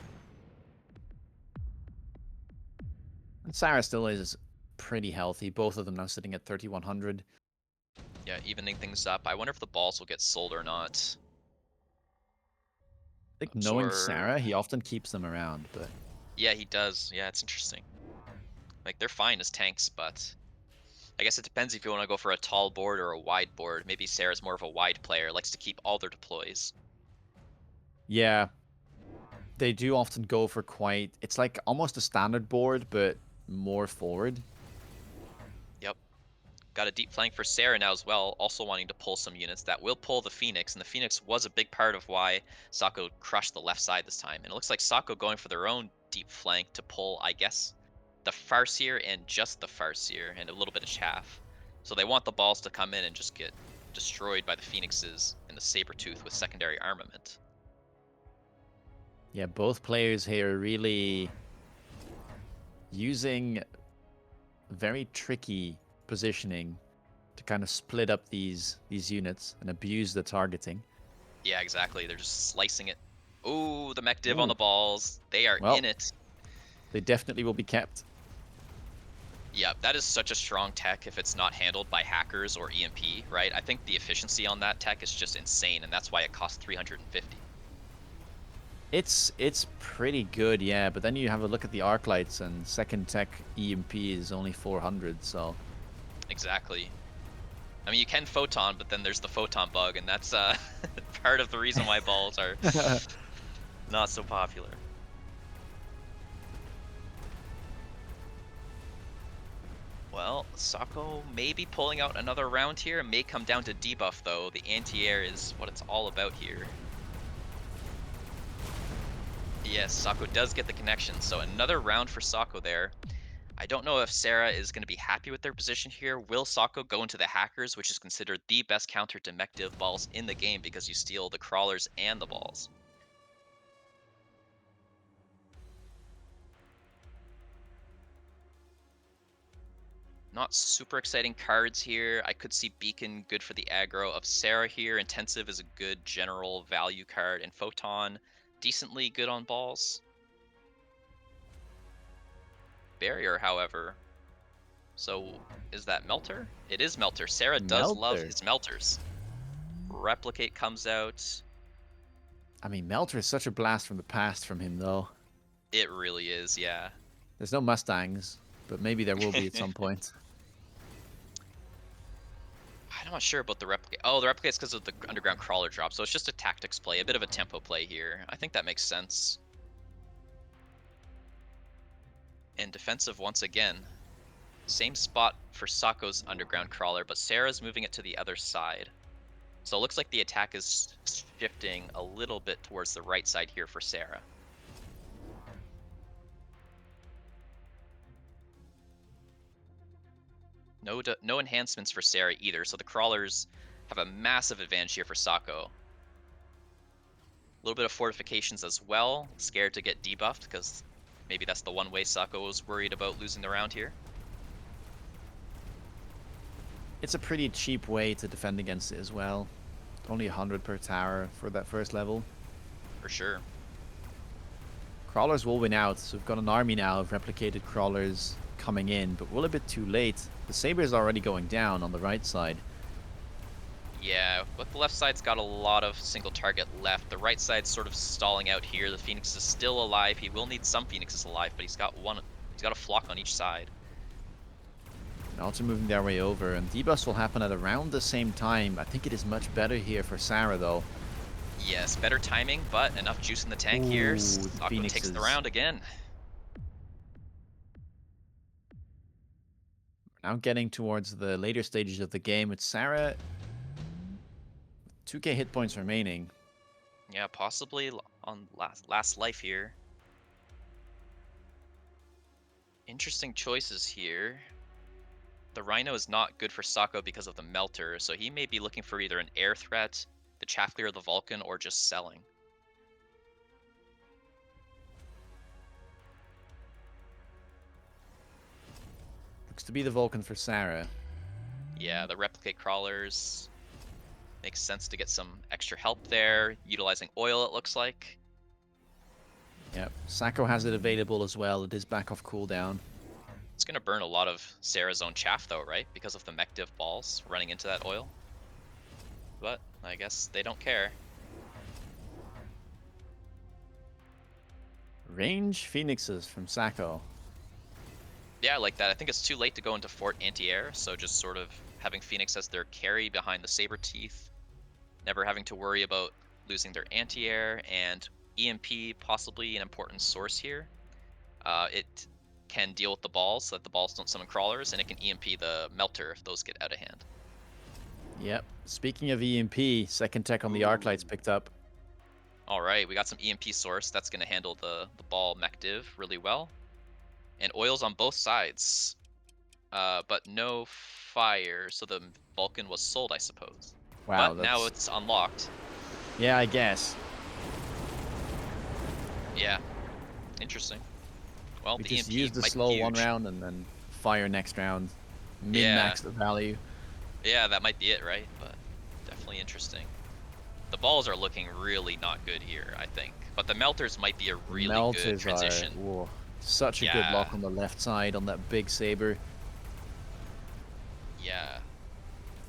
And Sarah still is pretty healthy. Both of them now sitting at 3100. Yeah, evening things up. I wonder if the balls will get sold or not. I think knowing Absorb. Sarah, he often keeps them around, but Yeah, he does. Yeah, it's interesting. Like, they're fine as tanks, but I guess it depends if you want to go for a tall board or a wide board. Maybe Sarah's more of a wide player, likes to keep all their deploys. yeah, they do often go for quite. It's like almost a standard board, but more forward. Yep. Got a deep flank for Sarah now as well, also wanting to pull some units that will pull the Phoenix, and the Phoenix was a big part of why Sako crushed the left side this time. And it looks like Sako going for their own deep flank to pull, I guess, the Farseer and just the Farseer and a little bit of Chaff. So they want the balls to come in and just get destroyed by the Phoenixes and the Sabretooth with secondary armament. Yeah, both players here really using very tricky positioning to kind of split up these units and abuse the targeting. Yeah, exactly. They're just slicing it. Ooh, the mech div on Ooh, the balls. They are well, in it. they definitely will be kept. Yeah, that is such a strong tech if it's not handled by hackers or EMP, right? I think the efficiency on that tech is just insane, and that's why it costs 350. It's pretty good, yeah. But then you have a look at the arc lights, and second tech EMP is only 400. So Exactly. I mean, you can photon, but then there's the photon bug, and that's part of the reason why balls are not so popular. Well, Sako may be pulling out another round here. It may come down to debuff, though. The anti-air is what it's all about here. Yes, Sako does get the connection, so another round for Sako there. I don't know if Sarah is going to be happy with their position here. Will Sako go into the hackers, which is considered the best counter to mech div balls in the game because you steal the crawlers and the balls? Not super exciting cards here. I could see Beacon good for the aggro of Sarah here. Intensive is a good general value card, and Photon decently good on balls. Barrier, however. So is that Melter? It is Melter. Sarah does love Melter. his Melters. Replicate comes out. I mean, Melter is such a blast from the past from him, though. It really is, yeah. There's no Mustangs, but maybe there will be at some point. I'm not sure about the replicate. Oh, the replicate's because of the underground crawler drop, so it's just a tactics play, a bit of a tempo play here. I think that makes sense. And defensive once again. Same spot for Sako's underground crawler, but Sarah's moving it to the other side. So it looks like the attack is shifting a little bit towards the right side here for Sarah. No enhancements for Sarah either, so the crawlers have a massive advantage here for Sako. A little bit of fortifications as well. Scared to get debuffed because maybe that's the one way Sako was worried about losing the round here. It's a pretty cheap way to defend against it as well. Only 100 per tower for that first level. For sure. Crawlers will win out, so we've got an army now of replicated crawlers coming in, but we're a bit too late. The saber is already going down on the right side. Yeah, but the left side's got a lot of single target left. The right side's sort of stalling out here. The Phoenix is still alive. He will need some Phoenixes alive, but he's got a flock on each side. And also moving their way over, and debuffs will happen at around the same time. I think it is much better here for Sarah though. Yes, better timing, but enough juice in the tank here. Ooh, Sako takes the round again. Now getting towards the later stages of the game with Sarah. 2k hit points remaining. Yeah, possibly on last life here. Interesting choices here. The Rhino is not good for Sako because of the Melter, so he may be looking for either an air threat, the Chaff Clear of the Vulcan, or just selling. Looks to be the Vulcan for Sarah. Yeah, the Replicate Crawlers. Makes sense to get some extra help there, utilizing oil it looks like. Yep, Sako has it available as well. It is back off cooldown. It's going to burn a lot of Sarah's own chaff though, right? Because of the mech div balls running into that oil. But I guess they don't care. Range Phoenixes from Sako. Yeah, I like that. I think it's too late to go into Fort Anti-Air, so just sort of having Phoenix as their carry behind the Saber Teeth. Never having to worry about losing their Anti-Air, and EMP possibly an important source here. It can deal with the balls so that the balls don't summon crawlers, and it can EMP the Melter if those get out of hand. Yep. Speaking of EMP, second tech on the arc lights picked up. Alright, we got some EMP source. That's going to handle the ball mech div really well. And oils on both sides. But no fire, so the Vulcan was sold, I suppose. Wow, But now it's unlocked. Yeah, I guess. Yeah. Interesting. Well, We the just EMP use the might be slow one huge. round and then fire next round. Min-max the value. Yeah, that might be it, right? But definitely interesting. The balls are looking really not good here, I think. But the melters might be a really good transition. Whoa, such a good lock on the left side on that big saber. Yeah.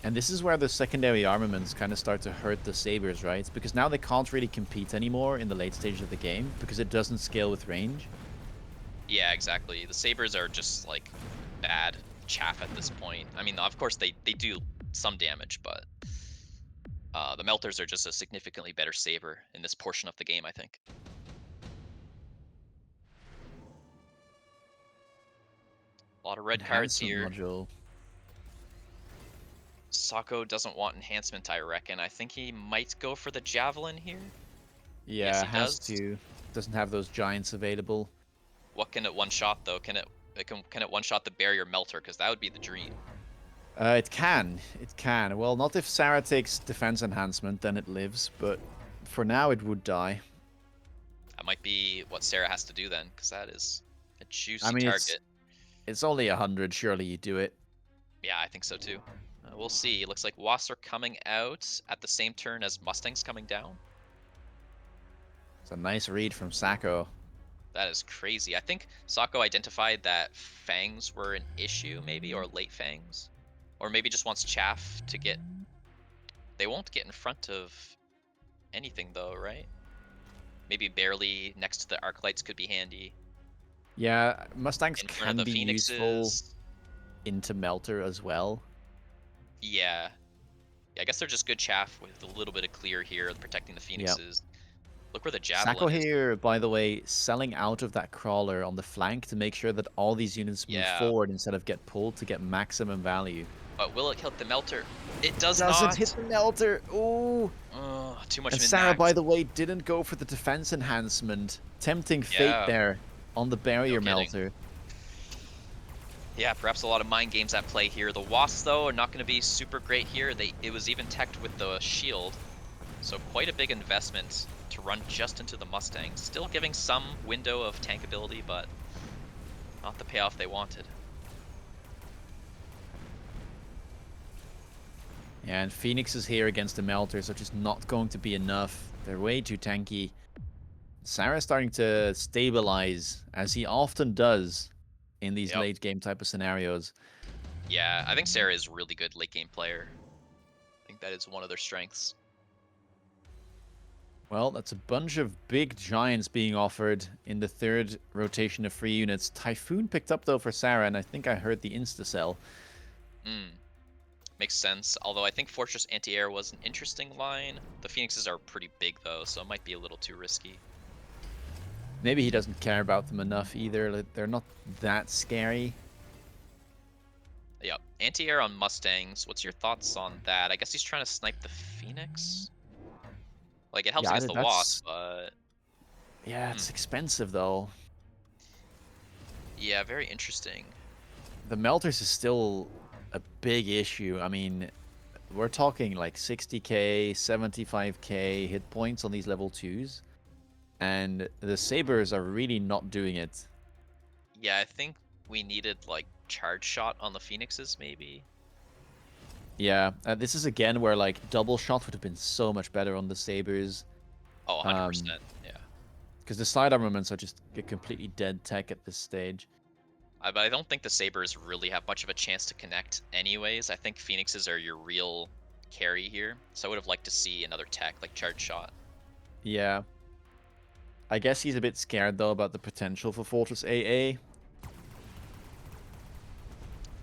And this is where the secondary armaments kind of start to hurt the sabers, right? Because now they can't really compete anymore in the late stage of the game because it doesn't scale with range. Yeah, exactly. The sabers are just like bad chaff at this point. I mean, of course they do some damage, but the melters are just a significantly better saber in this portion of the game, I think. A lot of red cards here. Module. Sako doesn't want enhancement, I reckon. I think he might go for the javelin here. Yeah, Yes, he has does. to. Doesn't have those giants available. What can it one shot though? Can it one shot the barrier melter? Because that would be the dream. It can. It can. Well, not if Sarah takes defense enhancement, then it lives. But for now, it would die. That might be what Sarah has to do then, because that is a juicy I mean, target. it's only 100. Surely you do it. Yeah, I think so too. We'll see. It looks like Wasps are coming out at the same turn as Mustangs coming down. It's a nice read from Sako. That is crazy. I think Sako identified that fangs were an issue, maybe, or late fangs. Or maybe just wants chaff to get... They won't get in front of anything, though, right? Maybe barely next to the arc lights could be handy. Yeah, Mustangs In front can of the be useful Phoenixes. into Melter as well. Yeah. I guess they're just good chaff with a little bit of clear here, protecting the Phoenixes. Look where the Sako javelin is. here, by the way, selling out of that crawler on the flank to make sure that all these units move Yeah, forward instead of get pulled to get maximum value. but will it hit the melter? It does Doesn't not. hit the melter. Ooh. Oh, too much And Sarah, min-max. by the way, didn't go for the defense enhancement. Tempting fate Yeah, there on the no barrier kidding. melter. Yeah, perhaps a lot of mind games at play here. The Wasps, though, are not going to be super great here. It was even teched with the shield, so quite a big investment to run just into the Mustang. Still giving some window of tankability, but not the payoff they wanted. Yeah, and Phoenix is here against the melters, which is not going to be enough. They're way too tanky. Sarah's starting to stabilize, as he often does in these Yep. late game type of scenarios. Yeah, I think Sarah is a really good late game player. I think that is one of their strengths. Well, that's a bunch of big giants being offered in the third rotation of free units. Typhoon picked up, though, for Sarah, and I think I heard the insta-cell. Hmm. Makes sense, although I think Fortress Anti-Air was an interesting line. The Phoenixes are pretty big, though, so it might be a little too risky. Maybe he doesn't care about them enough either. Like, they're not that scary. Yep. Anti-Air on Mustangs. What's your thoughts on that? I guess he's trying to snipe the Phoenix? Like, it helps Yeah, against the Wasp, that's... but... Yeah, Hmm. it's expensive, though. Yeah, very interesting. The melters is still a big issue. I mean, we're talking like 60k, 75k hit points on these level 2s. And the sabers are really not doing it. Yeah, I think we needed, like, charge shot on the Phoenixes, maybe? Yeah, this is again where like double shot would have been so much better on the sabers. Oh, 100%. Yeah. Because the side armaments are just a completely dead tech at this stage. But I don't think the Sabers really have much of a chance to connect anyways. I think Phoenixes are your real carry here. So I would have liked to see another tech, like charge shot. Yeah. I guess he's a bit scared though about the potential for Fortress AA.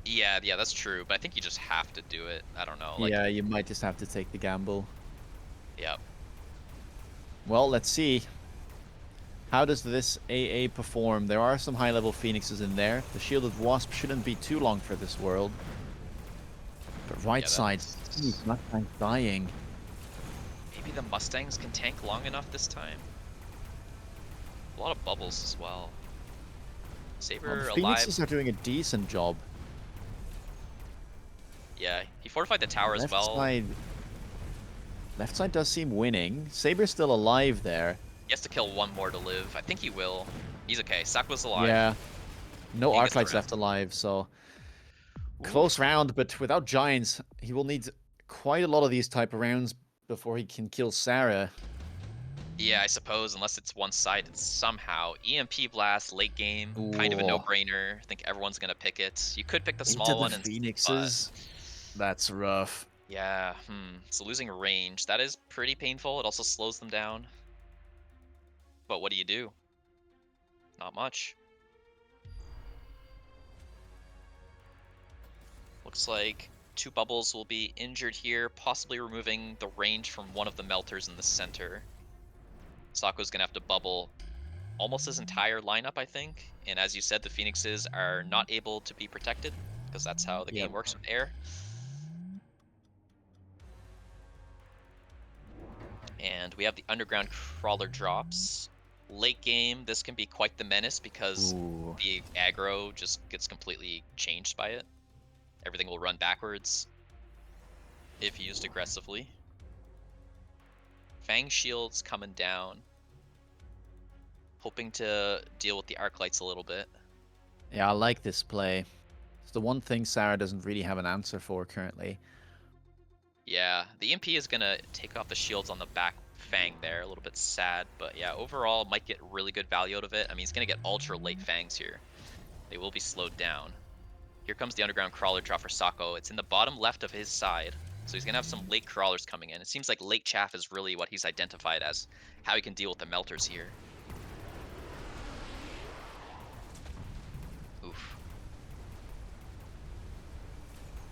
Yeah, that's true. But I think you just have to do it. I don't know. Like, Yeah, you might just have to take the gamble. yeah. Well, let's see. How does this AA perform? There are some high-level Phoenixes in there. The Shielded Wasp shouldn't be too long for this world. But right Yeah, side, that's... Mustang dying. Maybe the Mustangs can tank long enough this time. A lot of bubbles as well. Well, Saber the alive. Phoenixes are doing a decent job. Yeah, he fortified the tower as well. Left side does seem winning. Saber's still alive there. He has to kill one more to live. I think he will. He's okay. Sako's alive. Yeah. No He gets the Arclights round. left alive, so close Oof. round, but without Giants, he will need quite a lot of these type of rounds before he can kill Sarah. Yeah, I suppose, unless it's one-sided somehow. EMP Blast, late game, kind of a Ooh. no-brainer. I think everyone's gonna pick it. You could pick the Into small the one, but Phoenixes. That's rough. yeah, so losing range, that is pretty painful. It also slows them down. But what do you do? Not much. Looks like two bubbles will be injured here, possibly removing the range from one of the melters in the center. Sako's gonna have to bubble almost his entire lineup, I think. And as you said, the Phoenixes are not able to be protected because that's how the Yep. game works with air. And we have the underground crawler drops. Late game, this can be quite the menace because Ooh. the aggro just gets completely changed by it. Everything will run backwards if used aggressively. Fang Shield's coming down. Hoping to deal with the arc lights a little bit. Yeah, I like this play. It's the one thing Sarah doesn't really have an answer for currently. Yeah, the EMP is gonna take off the shields on the back Fang there. A little bit sad, but yeah, overall might get really good value out of it. I mean, he's gonna get ultra late Fangs here. They will be slowed down. Here comes the underground crawler drop for Sako. It's in the bottom left of his side, so he's gonna have some late crawlers coming in. It seems like late chaff is really what he's identified as how he can deal with the melters here. Oof.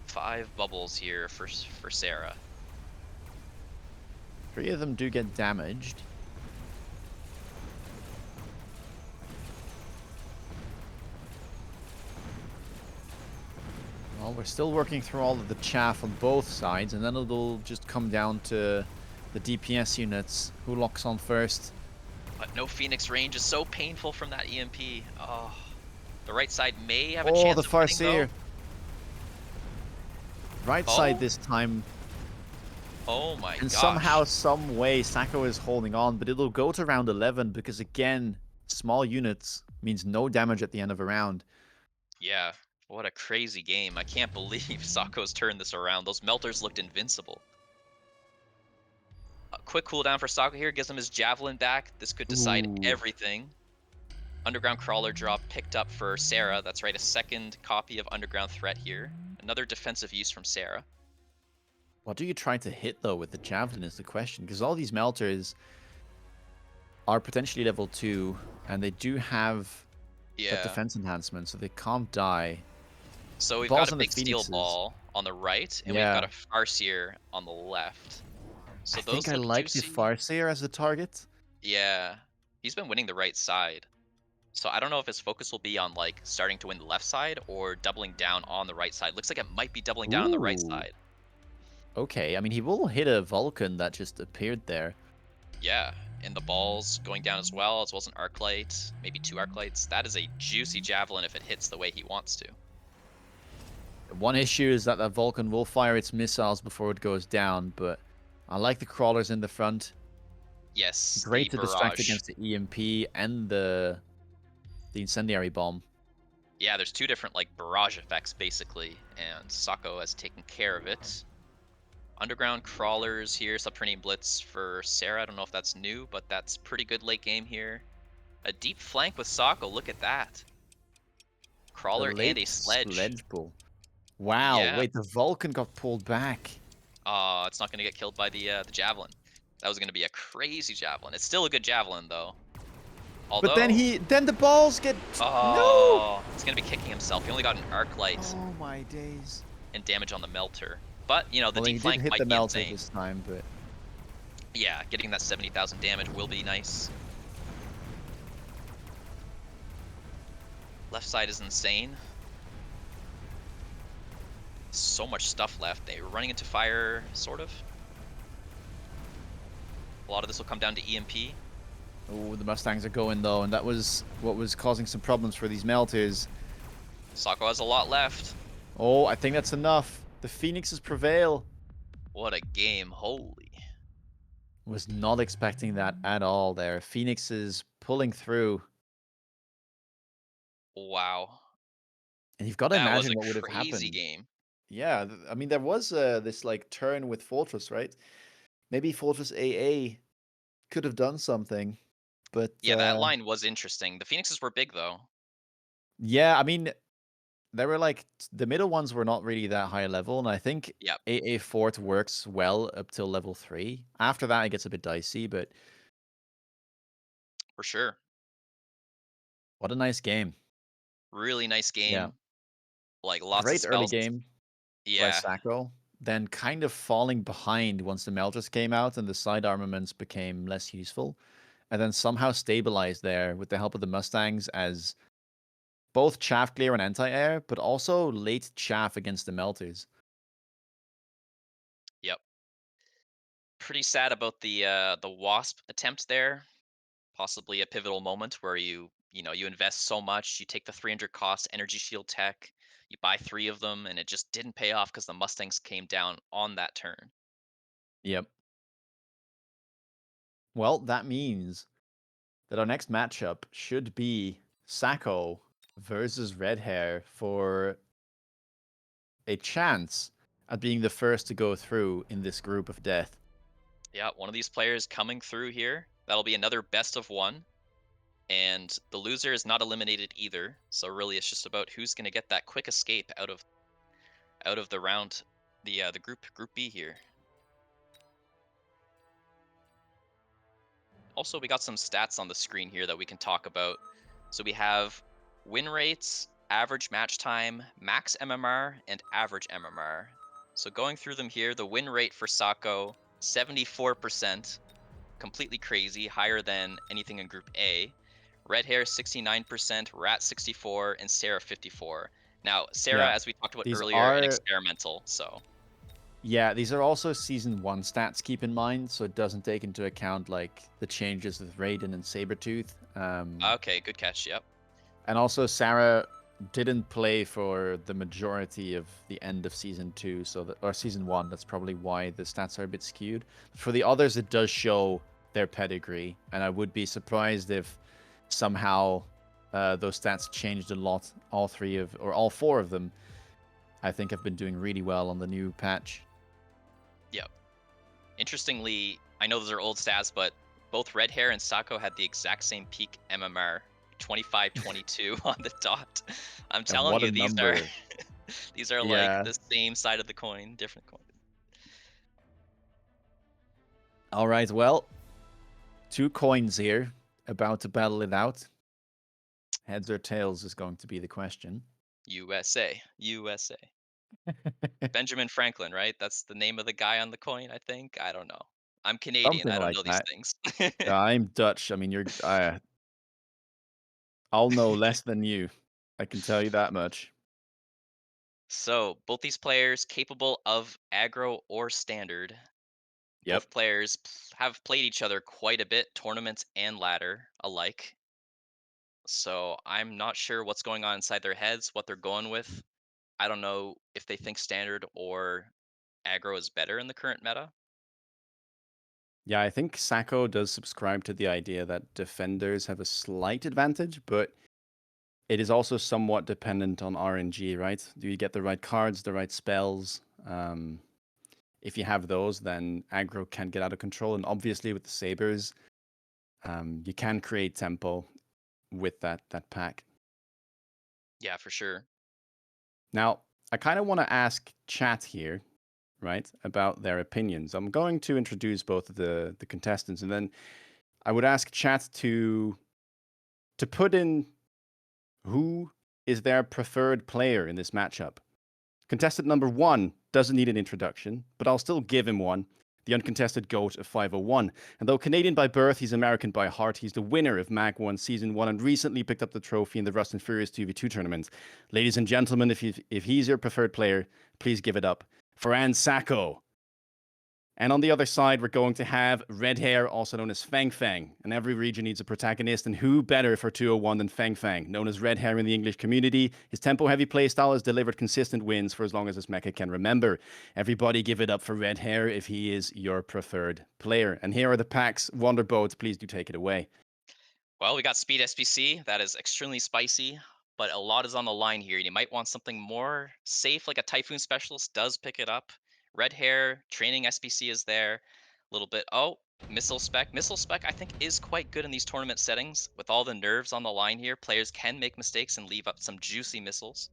5 bubbles here for Sarah. 3 of them do get damaged. Well, we're still working through all of the chaff on both sides, and then it'll just come down to the DPS units. Who locks on first? But no Phoenix range is so painful from that EMP. Oh, the right side may have a Oh, the chance of winning though. Farseer. Right side Oh, this time. oh my And gosh. somehow, some way, Sako is holding on, but it'll go to round 11 because, again, small units means no damage at the end of a round. Yeah, what a crazy game. I can't believe Sako's turned this around. Those melters looked invincible. A quick cooldown for Sako here gives him his javelin back. This could decide Ooh. everything. Underground crawler drop picked up for Sarah. That's right, a second copy of Underground Threat here. Another defensive use from Sarah. What do you try to hit, though, with the Javelin is the question. Because all these Melters are potentially level 2, and they do have that Yeah. defense enhancement, so they can't die. So The we've got balls a on the big steel Phoenixes. ball on the right, and we've got Yeah. a Farseer on the left. I So think those I look like the juicy. Farseer as the target. Yeah. He's been winning the right side. So I don't know if his focus will be on like starting to win the left side or doubling down on the right side. Looks like it might be doubling down on the right Ooh. side. Okay, I mean, he will hit a Vulcan that just appeared there. Yeah. And the balls going down as well as an arc light, maybe 2 arc lights. That is a juicy javelin if it hits the way he wants to. One issue is that Vulcan will fire its missiles before it goes down, but I like the crawlers in the front. Yes, the Great to distract barrage. against the EMP and the incendiary bomb. Yeah, there's 2 different like barrage effects basically, and Sako has taken care of it. Underground crawlers here, subterranean blitz for Sarah. I don't know if that's new, but that's pretty good late game here. A deep flank with Sako, look at that. The Crawler and late a sledge. sledge pull. Wow, Yeah. wait, the Vulcan got pulled back. It's not gonna get killed by the javelin. That was gonna be a crazy javelin. It's still a good javelin though. But then Although, the balls get no. it's gonna be kicking himself. He only got an arc light Oh my days. and damage on the melter. But you know the Well, he deep did flank hit the might be melter insane. this time, but Yeah, getting that 70,000 damage will be nice. Left side is insane. So much stuff left. They were running into fire, sort of. A lot of this will come down to EMP. oh, the Mustangs are going though, and that was what was causing some problems for these melters. Sako has a lot left. Oh, I think that's enough. The Phoenixes prevail. What a game. Holy. Was not expecting that at all there. Phoenixes pulling through. Wow. And you've got to That was imagine a what would have crazy happened. game. Yeah, I mean, there was this like turn with Fortress, right? Maybe Fortress AA could have done something, but Yeah, that line was interesting. The Phoenixes were big, though. yeah, I mean, there were like the middle ones were not really that high level, and I think Yep, AA Fort works well up till level 3. After that, it gets a bit dicey, but for sure. what a nice game. Really nice Yeah, game. Like, lots of great early spells. game by Yeah, Sako, then kind of falling behind once the melters came out and the side armaments became less useful, and then somehow stabilized there with the help of the Mustangs as both chaff clear and anti-air, but also late chaff against the melters. yep. Pretty sad about the Wasp attempt there. Possibly a pivotal moment where you invest so much, you take the 300 cost energy shield tech, you buy 3 of them, and it just didn't pay off because the Mustangs came down on that turn. Yep. Well, that means that our next matchup should be Sako versus Red Hair for a chance at being the first to go through in this group of death. Yeah, one of these players coming through here. That'll be another best of 1. And the loser is not eliminated either. So really, it's just about who's going to get that quick escape out of the round, the group B here. Also, we got some stats on the screen here that we can talk about. So we have win rates, average match time, max MMR, and average MMR. So going through them here, the win rate for Sako 74%, completely crazy, higher than anything in Group A. Red Hair 69%, Rat 64, and Sarah 54. Now, Sarah, Yeah. as we talked about These earlier, an are experimental, so Yeah, these are also Season 1 stats, keep in mind, so it doesn't take into account, like, the changes with Raiden and Sabretooth. okay, good catch. Yep. And also, Sarah didn't play for the majority of the end of Season 2, or Season 1, that's probably why the stats are a bit skewed. For the others, it does show their pedigree, and I would be surprised if somehow those stats changed a lot. All four of them, I think, have been doing really well on the new patch. Yep. Interestingly, I know those are old stats, but both Red Hair and Sako had the exact same peak MMR, 25-22 on the dot. I'm And telling what a you, these are number. these are like Yeah. the same side of the coin, different coin. All right, well, 2 coins here, about to battle it out. Heads or tails is going to be the question. USA, USA. Benjamin Franklin, right? That's the name of the guy on the coin, I think. I don't know. I'm Canadian. Something I don't like know these that. things. I'm Dutch. I mean, I'll know less than you. I can tell you that much. So, both these players capable of aggro or standard. Yep. Both players have played each other quite a bit, tournaments and ladder alike. So, I'm not sure what's going on inside their heads, what they're going with. I don't know if they think standard or aggro is better in the current meta. Yeah, I think Sako does subscribe to the idea that defenders have a slight advantage, but it is also somewhat dependent on RNG, right? Do you get the right cards, the right spells? If you have those, then aggro can get out of control. And obviously, with the sabers, you can create tempo with that pack. Yeah, for sure. Now, I kind of want to ask chat here, right, about their opinions. I'm going to introduce both of the contestants, and then I would ask chat to put in who is their preferred player in this matchup. Contestant number 1 doesn't need an introduction, but I'll still give him one. The uncontested GOAT of 501. And though Canadian by birth, he's American by heart. He's the winner of MAG1 Season 1 and recently picked up the trophy in the Rust and Furious 2v2 tournament. Ladies and gentlemen, if he's your preferred player, please give it up for Sako. And on the other side, we're going to have Red Hair, also known as Fang Fang. And every region needs a protagonist, and who better for 201 than Fang Fang? Known as Red Hair in the English community, his tempo-heavy playstyle has delivered consistent wins for as long as this mecha can remember. Everybody give it up for Red Hair if he is your preferred player. And here are the packs. Wonderboat, please do take it away. Well, we got Speed SPC. That is extremely spicy, but a lot is on the line here. You might want something more safe, like a Typhoon Specialist does pick it up. Red Hair, Training SPC is there. A little bit. Oh, Missile Spec. Missile Spec, I think, is quite good in these tournament settings. With all the nerves on the line here, players can make mistakes and leave up some juicy missiles.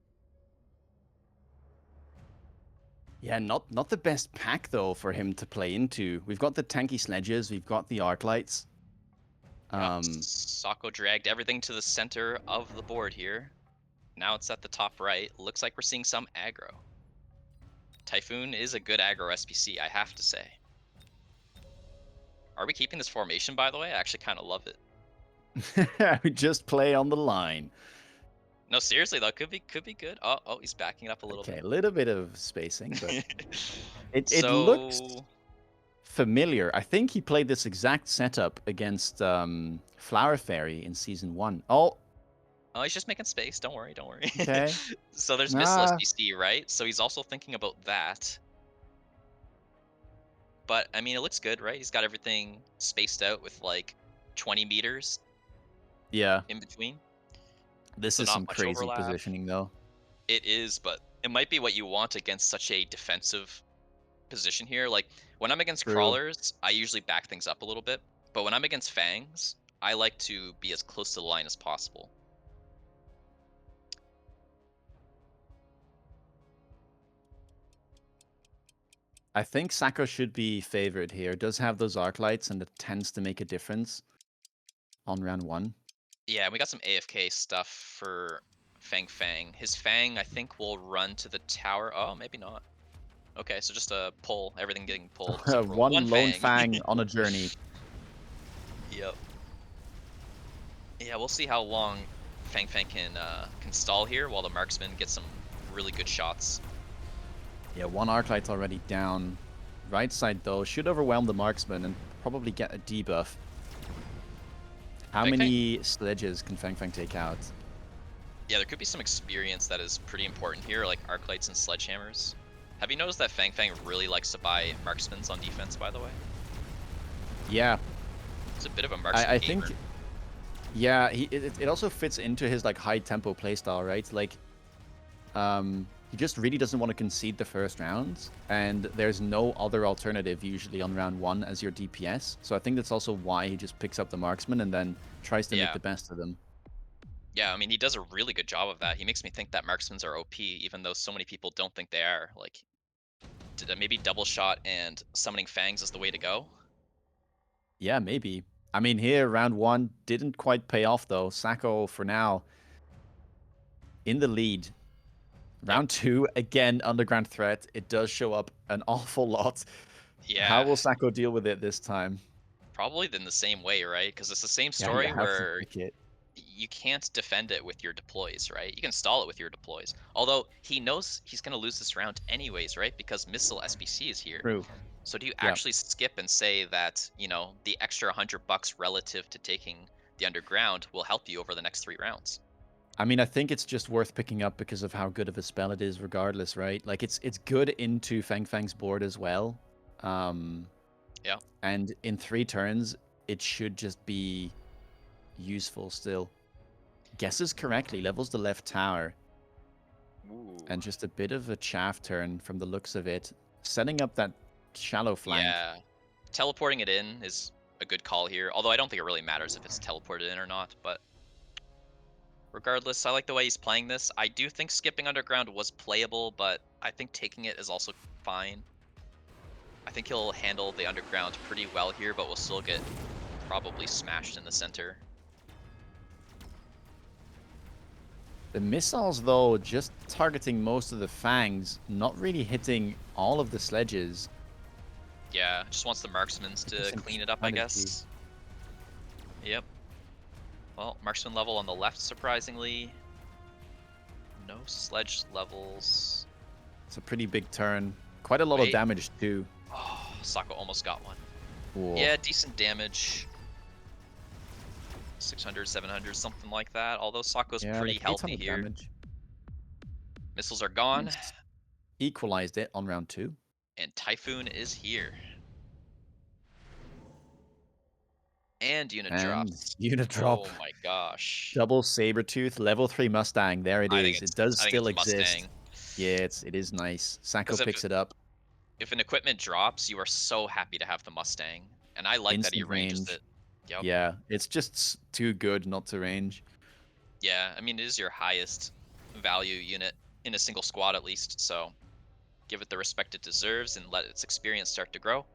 Yeah, not the best pack, though, for him to play into. We've got the tanky sledges, we've got the arc lights. Yep, Sako dragged everything to the center of the board here. Now it's at the top right. Looks like we're seeing some aggro. Typhoon is a good aggro SPC, I have to say. Are we keeping this formation, by the way? I actually kind of love it. We just play on the line. No, seriously though, could be good. Oh, he's backing it up a little Okay, a little bit of spacing, but it looks So, familiar. I think he played this exact setup against Flower Fairy in Season 1. Oh, oh, he's just making space. Don't worry, don't worry. okay. So there's Missile Ah, SPC, right? So he's also thinking about that. But I mean, it looks good, right? He's got everything spaced out with like 20 meters yeah. in between. This So is not some much crazy overlap. positioning, though. It is, but it might be what you want against such a defensive position here. Like when I'm against True. crawlers, I usually back things up a little bit. But when I'm against fangs, I like to be as close to the line as possible. I think Sako should be favored here. Does have those arc lights, and it tends to make a difference on round 1. Yeah, we got some AFK stuff for Fang Fang. His Fang, I think, will run to the tower. Oh, maybe not. Okay, so just a pull, everything getting pulled except for One one lone Fang. Fang on a journey. Yep. Yeah, we'll see how long Fang Fang can stall here while the marksman gets some really good shots. Yeah, one Arclight's already down. Right side, though, should overwhelm the marksman and probably get a debuff. How Fang Fang, many sledges can Fang Fang take out? yeah, there could be some experience that is pretty important here, like Arclights and Sledgehammers. Have you noticed that Fang Fang really likes to buy marksmans on defense, by the way? Yeah, He's a bit of a marksman I gamer. think, yeah, it also fits into his like high tempo playstyle, right? Like, he just really doesn't want to concede the first round, and there's no other alternative usually on round 1 as your DPS. So I think that's also why he just picks up the marksman and then tries to make Yeah. the best of them. Yeah, I mean, he does a really good job of that. He makes me think that marksmans are OP, even though so many people don't think they are. Like, maybe double shot and summoning fangs is the way to go. Yeah, maybe. I mean, here round 1 didn't quite pay off though. Sako for now in the lead. Yep. Round 2 again underground threat. It does show up an awful lot. How Yeah, will Sako deal with it this time? probably in the same way, right? Because it's the same Yeah, you story have to where pick it. you can't defend it with your deploys, right? You can stall it with your deploys. Although he knows he's going to lose this round anyways, right? Because missile SBC is here. True. So do you Yeah. actually skip and say that, the extra $100 relative to taking the underground will help you over the next 3 rounds? I mean, I think it's just worth picking up because of how good of a spell it is, regardless, right? Like it's good into Fang Fang's board as well. Um, Yeah. and in 3 turns, it should just be useful still. Guesses correctly, levels the left tower, Ooh. and just a bit of a chaff turn from the looks of it, setting up that shallow flank. Yeah. Teleporting it in is a good call here. Although I don't think it really matters if it's teleported in or not, but regardless, I like the way he's playing this. I do think skipping underground was playable, but I think taking it is also fine. I think he'll handle the underground pretty well here, but will still get probably smashed in the center. The missiles, though, just targeting most of the fangs, not really hitting all of the sledges. Yeah, just wants the marksmans to Interesting clean it up, I strategy. guess. Yep. Well, marksman level on the left, surprisingly. No sledge levels. It's a pretty big turn. Quite a lot of Wait. damage, too. Oh, Sako almost got one. Whoa. Yeah, decent damage. 600, 700, something like that. Although Sako's Yeah, pretty like healthy 800 here. damage. Missiles are gone, Nice. Equalized it on round 2. and Typhoon is here. And unit And drops. unit drop. Oh my gosh. Double Sabertooth, level 3 Mustang. There it I think is. It it's does I think still it's exist. Mustang. Yeah, it is nice. Sako Because picks it up. if an equipment drops, you are so happy to have the Mustang. And I like that he Instant ranges range. it. Yep. Yeah, it's just too good not to range. Yeah, I mean it is your highest value unit in a single squad at least, so give it the respect it deserves and let its experience start to grow.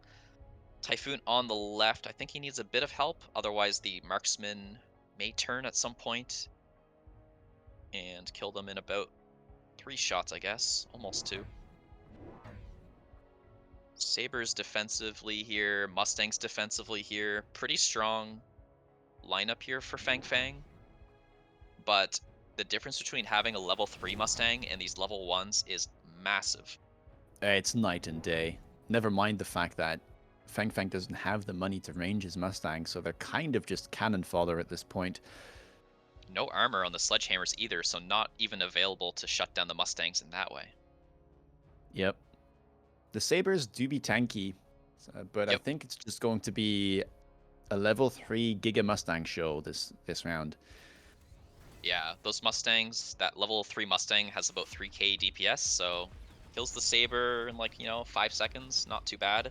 Typhoon on the left, I think he needs a bit of help, otherwise the marksman may turn at some point and kill them in about 3 shots, I guess. Almost 2. Sabers defensively here, Mustangs defensively here. Pretty strong lineup here for Fang Fang, but the difference between having a level 3 Mustang and these level 1s is massive. It's night and day. Never mind the fact that Fang Fang doesn't have the money to range his Mustang, so they're kind of just cannon fodder at this point. No armor on the Sledgehammers either, so not even available to shut down the Mustangs in that way. Yep. The Sabers do be tanky, but I Yep. think it's just going to be a level 3 Giga Mustang show this round. Yeah, those Mustangs, that level 3 Mustang has about 3k DPS, so kills the Saber in 5 seconds. Not too bad.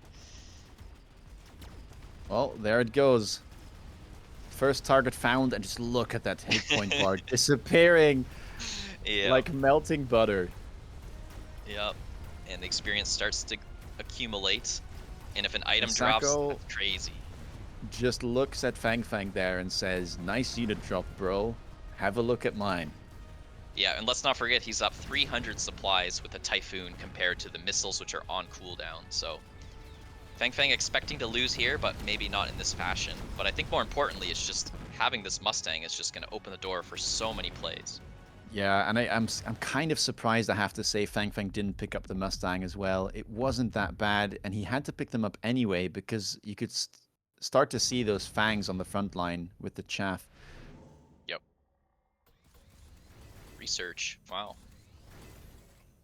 Well, there it goes. First target found, and just look at that hit point bar disappearing Yeah. like melting butter. Yep. And the experience starts to accumulate. And if an item Sako drops, that's crazy. just looks at Fang Fang there and says, "Nice unit drop, bro. Have a look at mine." Yeah, and let's not forget he's up 300 supplies with a Typhoon compared to the missiles which are on cooldown. So Fang Fang expecting to lose here, but maybe not in this fashion. But I think more importantly, it's just having this Mustang is just going to open the door for so many plays. Yeah, and I'm kind of surprised, I have to say, Fang Fang didn't pick up the Mustang as well. It wasn't that bad, and he had to pick them up anyway because you could start to see those fangs on the front line with the chaff. Yep. Research. Wow.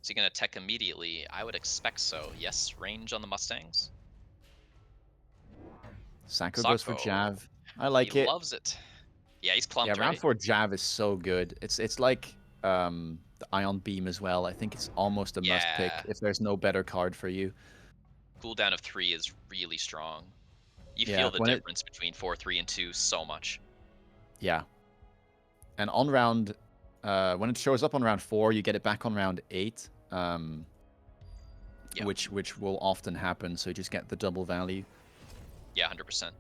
Is he going to tech immediately? I would expect so. Yes, range on the Mustangs. Sako goes for Sako. Jav. I He like it. loves it. Yeah, he's Yeah, clumped, round right? 4 Jav is so good. It's like the Ion Beam as well. I think it's almost a must pick Yeah. if there's no better card for you. Cooldown of 3 is really strong. You Yeah, feel the when it difference between 4, 3, and 2 so much. yeah. And on round when it shows up on round 4, you get it back on round 8. Yeah. Which will often happen, so you just get the double value. Yeah, 100%.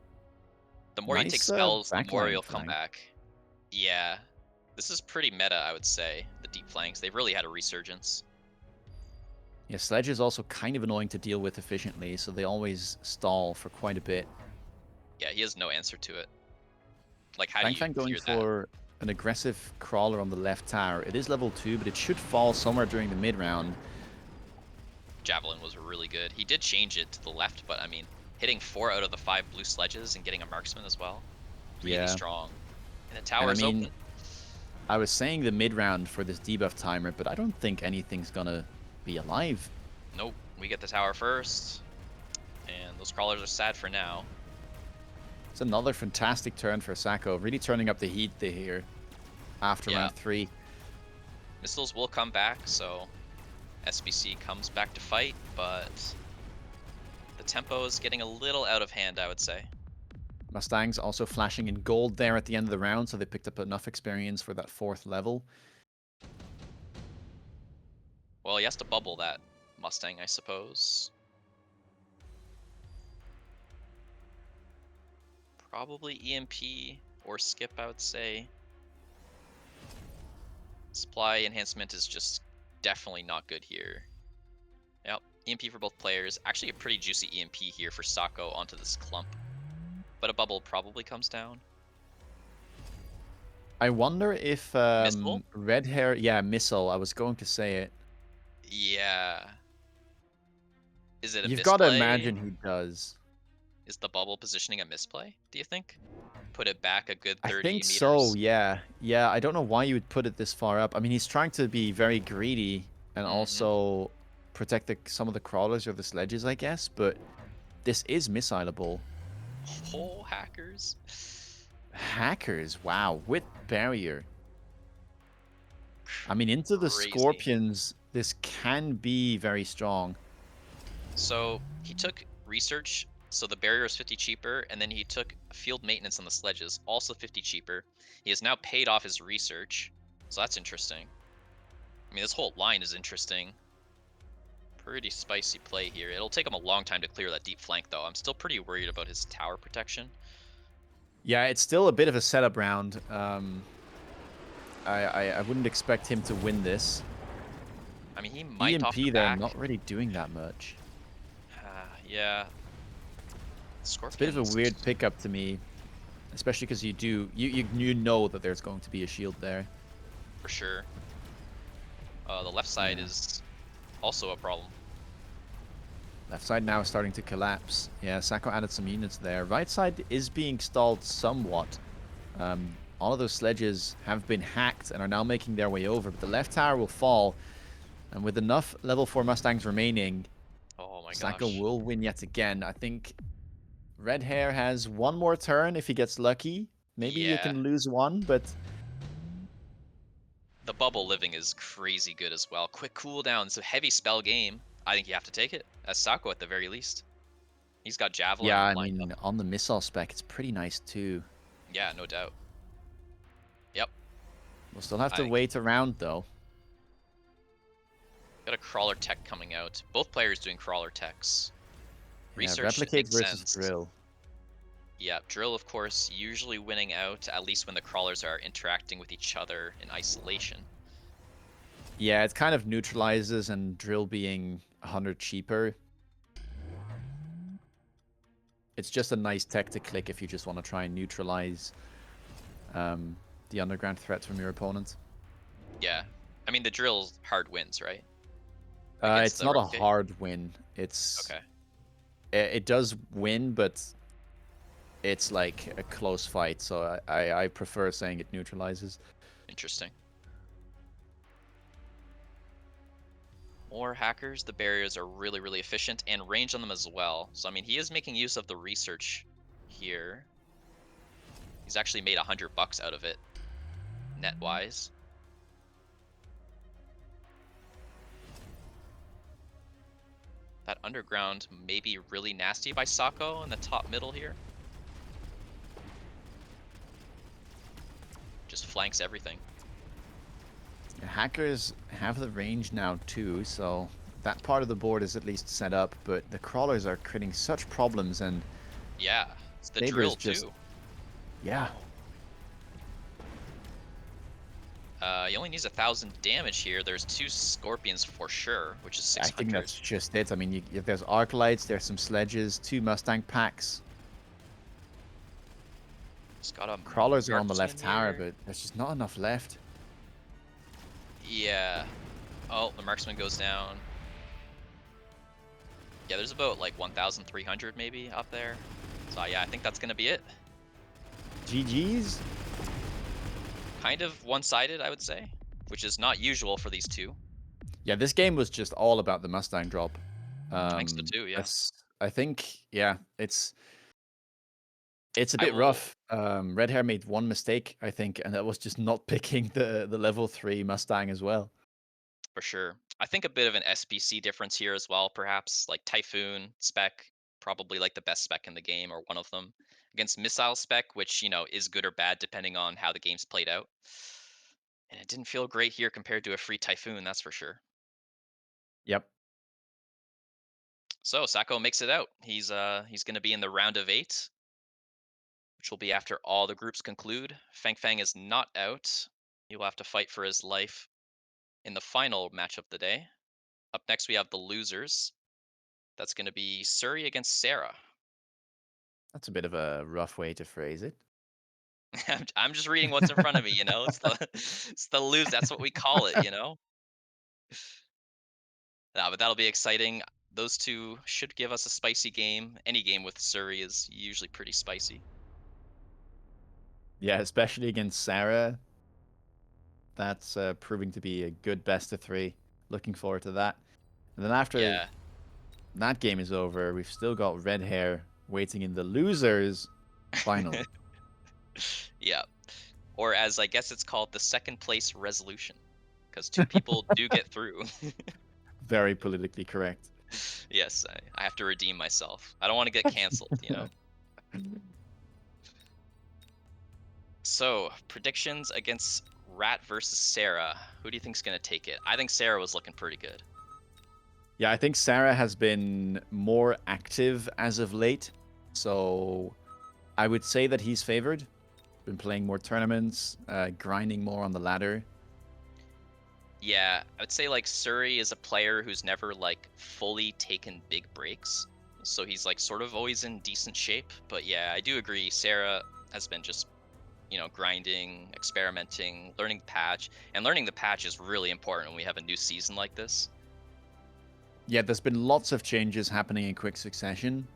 The more you take Nice spells, the more backline you'll come flank. back. Yeah. This is pretty meta, I would say, the deep flanks. They've really had a resurgence. Yeah, Sledge is also kind of annoying to deal with efficiently, so they always stall for quite a bit. Yeah, he has no answer to it. Like, how do Fang you Fang going clear that? for an aggressive crawler on the left tower. It is level 2, but it should fall somewhere during the mid round. Javelin was really good. He did change it to the left, but I mean, hitting 4 out of the 5 blue sledges and getting a marksman as well, really Yeah. strong. And the And I tower's mean, open. I was saying the mid round for this debuff timer, but I don't think anything's gonna be alive. Nope, we get the tower first. And those crawlers are sad for now. It's another fantastic turn for Sako, really turning up the heat here after Yeah, round 3. missiles will come back, so SBC comes back to fight, but the tempo is getting a little out of hand, I would say. Mustangs also flashing in gold there at the end of the round, so they picked up enough experience for that 4th level. Well, he has to bubble that Mustang, I suppose. Probably EMP or skip, I would say. Supply enhancement is just definitely not good here. Yep, EMP for both players. Actually a pretty juicy EMP here for Sako onto this clump. But a bubble probably comes down. I wonder if Missile? red hair, yeah, missile. I was going to say it. Yeah. Is it a You've got to misplay? imagine he does. Is the bubble positioning a misplay, do you think? Put it back a good I 30 think so. meters? Yeah, yeah. I don't know why you would put it this far up. I mean, he's trying to be very greedy and Mm-hmm. also protect some of the crawlers or the sledges, I guess. But this is missileable. Oh, hackers. Hackers, wow, with barrier. I mean, into the Crazy. scorpions, this can be very strong. So he took research, so the barrier is 50 cheaper, and then he took field maintenance on the sledges, also 50 cheaper. He has now paid off his research, so that's interesting. I mean, this whole line is interesting. Pretty spicy play here. It'll take him a long time to clear that deep flank, though. I'm still pretty worried about his tower protection. Yeah, it's still a bit of a setup round. I wouldn't expect him to win this. I mean, he might off the EMP, though, back. not really doing that much. Yeah, It's a bit of a Scorpions, weird pickup to me, especially because you know that there's going to be a shield there. for sure. The left side Yeah. is also a problem. Left side now is starting to collapse. Yeah, Sako added some units there. Right side is being stalled somewhat. All of those sledges have been hacked and are now making their way over, but the left tower will fall. And with enough level 4 Mustangs remaining, Oh my Sako gosh. will win yet again. I think Red Hair has one more turn if he gets lucky. Maybe you Yeah. can lose one, but The bubble living is crazy good as well. Quick cooldown. It's a heavy spell game. I think you have to take it. As Sako at the very least. He's got yeah, Javelin I lined up. mean, on the missile spec, it's pretty nice too. Yeah, no doubt. Yep. We'll still have I to think wait around though. got a crawler tech coming out. Both players doing crawler techs. Yeah, Research should replicate make versus sense. drill. Yeah, drill of course usually winning out, at least when the crawlers are interacting with each other in isolation. Yeah, it kind of neutralizes, and drill being 100 cheaper. It's just a nice tech to click if you just want to try and neutralize the underground threats from your opponent. Yeah. I mean, the drill's hard wins, right? Against It's the not a Renke? hard win. It's Okay. it does win, but it's like a close fight. So I prefer saying it neutralizes. Interesting. More hackers, the barriers are really, really efficient and range on them as well. So, I mean, he is making use of the research here. He's actually made $100 out of it, net-wise. That underground may be really nasty by Sako in the top middle here. Just flanks everything. Hackers have the range now too, so that part of the board is at least set up. But the crawlers are creating such problems, and Yeah, it's the Saber's drill just too. yeah. Oh. He only needs 1,000 damage here. There's 2 scorpions for sure, which is I think 600. that's just it. I mean, there's arc lights, there's some sledges, 2 Mustang packs. He's got a Crawlers are on the left marksman tower, here. but there's just not enough left. Yeah. Oh, the marksman goes down. Yeah, there's about like 1,300 maybe up there. So yeah, I think that's gonna be it. GG's. Kind of one-sided, I would say, which is not usual for these two. Yeah, this game was just all about the Mustang drop. I think so too, yeah. I think, yeah, it's a I bit will, rough. Red Hair made one mistake, I think, and that was just not picking the level 3 Mustang as well. for sure. I think a bit of an SBC difference here as well, perhaps. Like Typhoon spec, probably like the best spec in the game, or one of them. Against Missile spec, which, is good or bad depending on how the game's played out. And it didn't feel great here compared to a free Typhoon, that's for sure. Yep. So Sako makes it out. He's gonna be in the round of 8, which will be after all the groups conclude. Fang Fang is not out. He will have to fight for his life in the final match of the day. Up next, we have the losers. That's going to be Surrey against Sarah. That's a bit of a rough way to phrase it. I'm just reading what's in front of me. It's the it's the lose. That's what we call it. But that'll be exciting. Those two should give us a spicy game. Any game with Surrey is usually pretty spicy. Yeah, especially against Sarah. That's proving to be a good best of 3. Looking forward to that. And then after Yeah, that game is over, we've still got Red Hair waiting in the losers final. yeah. Or as I guess it's called, the second place resolution, because 2 people do get through. Very politically correct. Yes, I have to redeem myself. I don't want to get canceled. So, predictions against Rat versus Sarah. Who do you think's going to take it? I think Sarah was looking pretty good. Yeah, I think Sarah has been more active as of late. So I would say that he's favored. Been playing more tournaments, grinding more on the ladder. Yeah, I would say like Surrey is a player who's never like fully taken big breaks. So he's like sort of always in decent shape. But yeah, I do agree. Sarah has been just, grinding, experimenting, learning the patch. And learning the patch is really important when we have a new season like this. Yeah, there's been lots of changes happening in quick succession.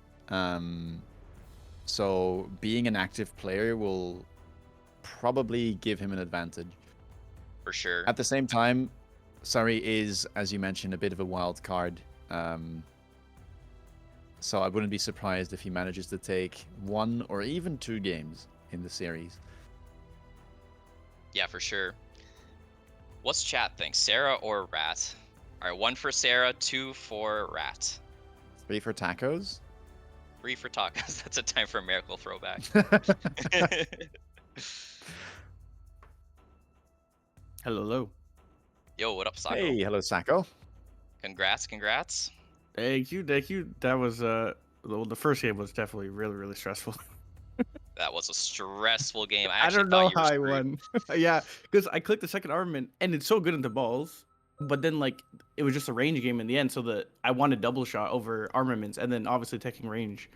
So being an active player will probably give him an advantage. For sure. At the same time, Surrey is, as you mentioned, a bit of a wild card. So I wouldn't be surprised if he manages to take 1 or even 2 games in the series. Yeah, for sure. What's chat think? Sarah or Rat? All right, 1 for Sarah, 2 for Rat. 3 for tacos. 3 for tacos. That's a time for a miracle throwback. Hello. Yo, what up, Sako? Hey, hello, Sako. Congrats. Thank you. That was well, the first game was definitely really, really stressful. That was a stressful game. I I actually don't thought know you were how I screwed. won. Yeah, because I clicked the second armament and it's so good into balls, but then like it was just a range game in the end, so that I wanted double shot over armaments, and then obviously taking range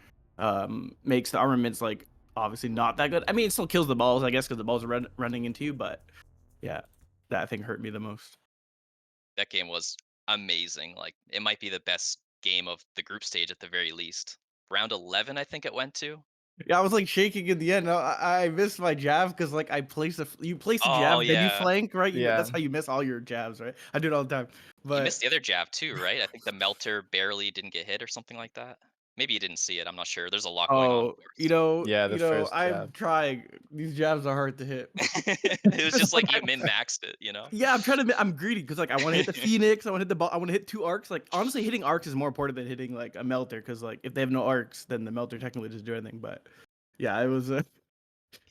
makes the armaments like obviously not that good. I mean, it still kills the balls, I guess, because the balls are running into you, but yeah. that thing hurt me the most. That game was amazing. Like, it might be the best game of the group stage at the very least. Round 11, I think it went to. Yeah, I was like shaking in the end. I missed my jab because like you place a Oh, jab, then you yeah. flank, right? Yeah. That's how you miss all your jabs, right? I do it all the time. You missed But the other jab too, right? I think the melter barely didn't get hit or something like that. Maybe you didn't see it, I'm not sure. There's a lot going on, of oh, course. Yeah, the first I'm jab. trying. These jabs are hard to hit. It was Just just like like you min-maxed it, you know? yeah, I'm greedy because like I want to hit the Phoenix, I want to hit the ball, I want to hit 2 arcs. Like honestly, hitting arcs is more important than hitting like a melter because like if they have no arcs, then the melter technically doesn't do anything. But yeah,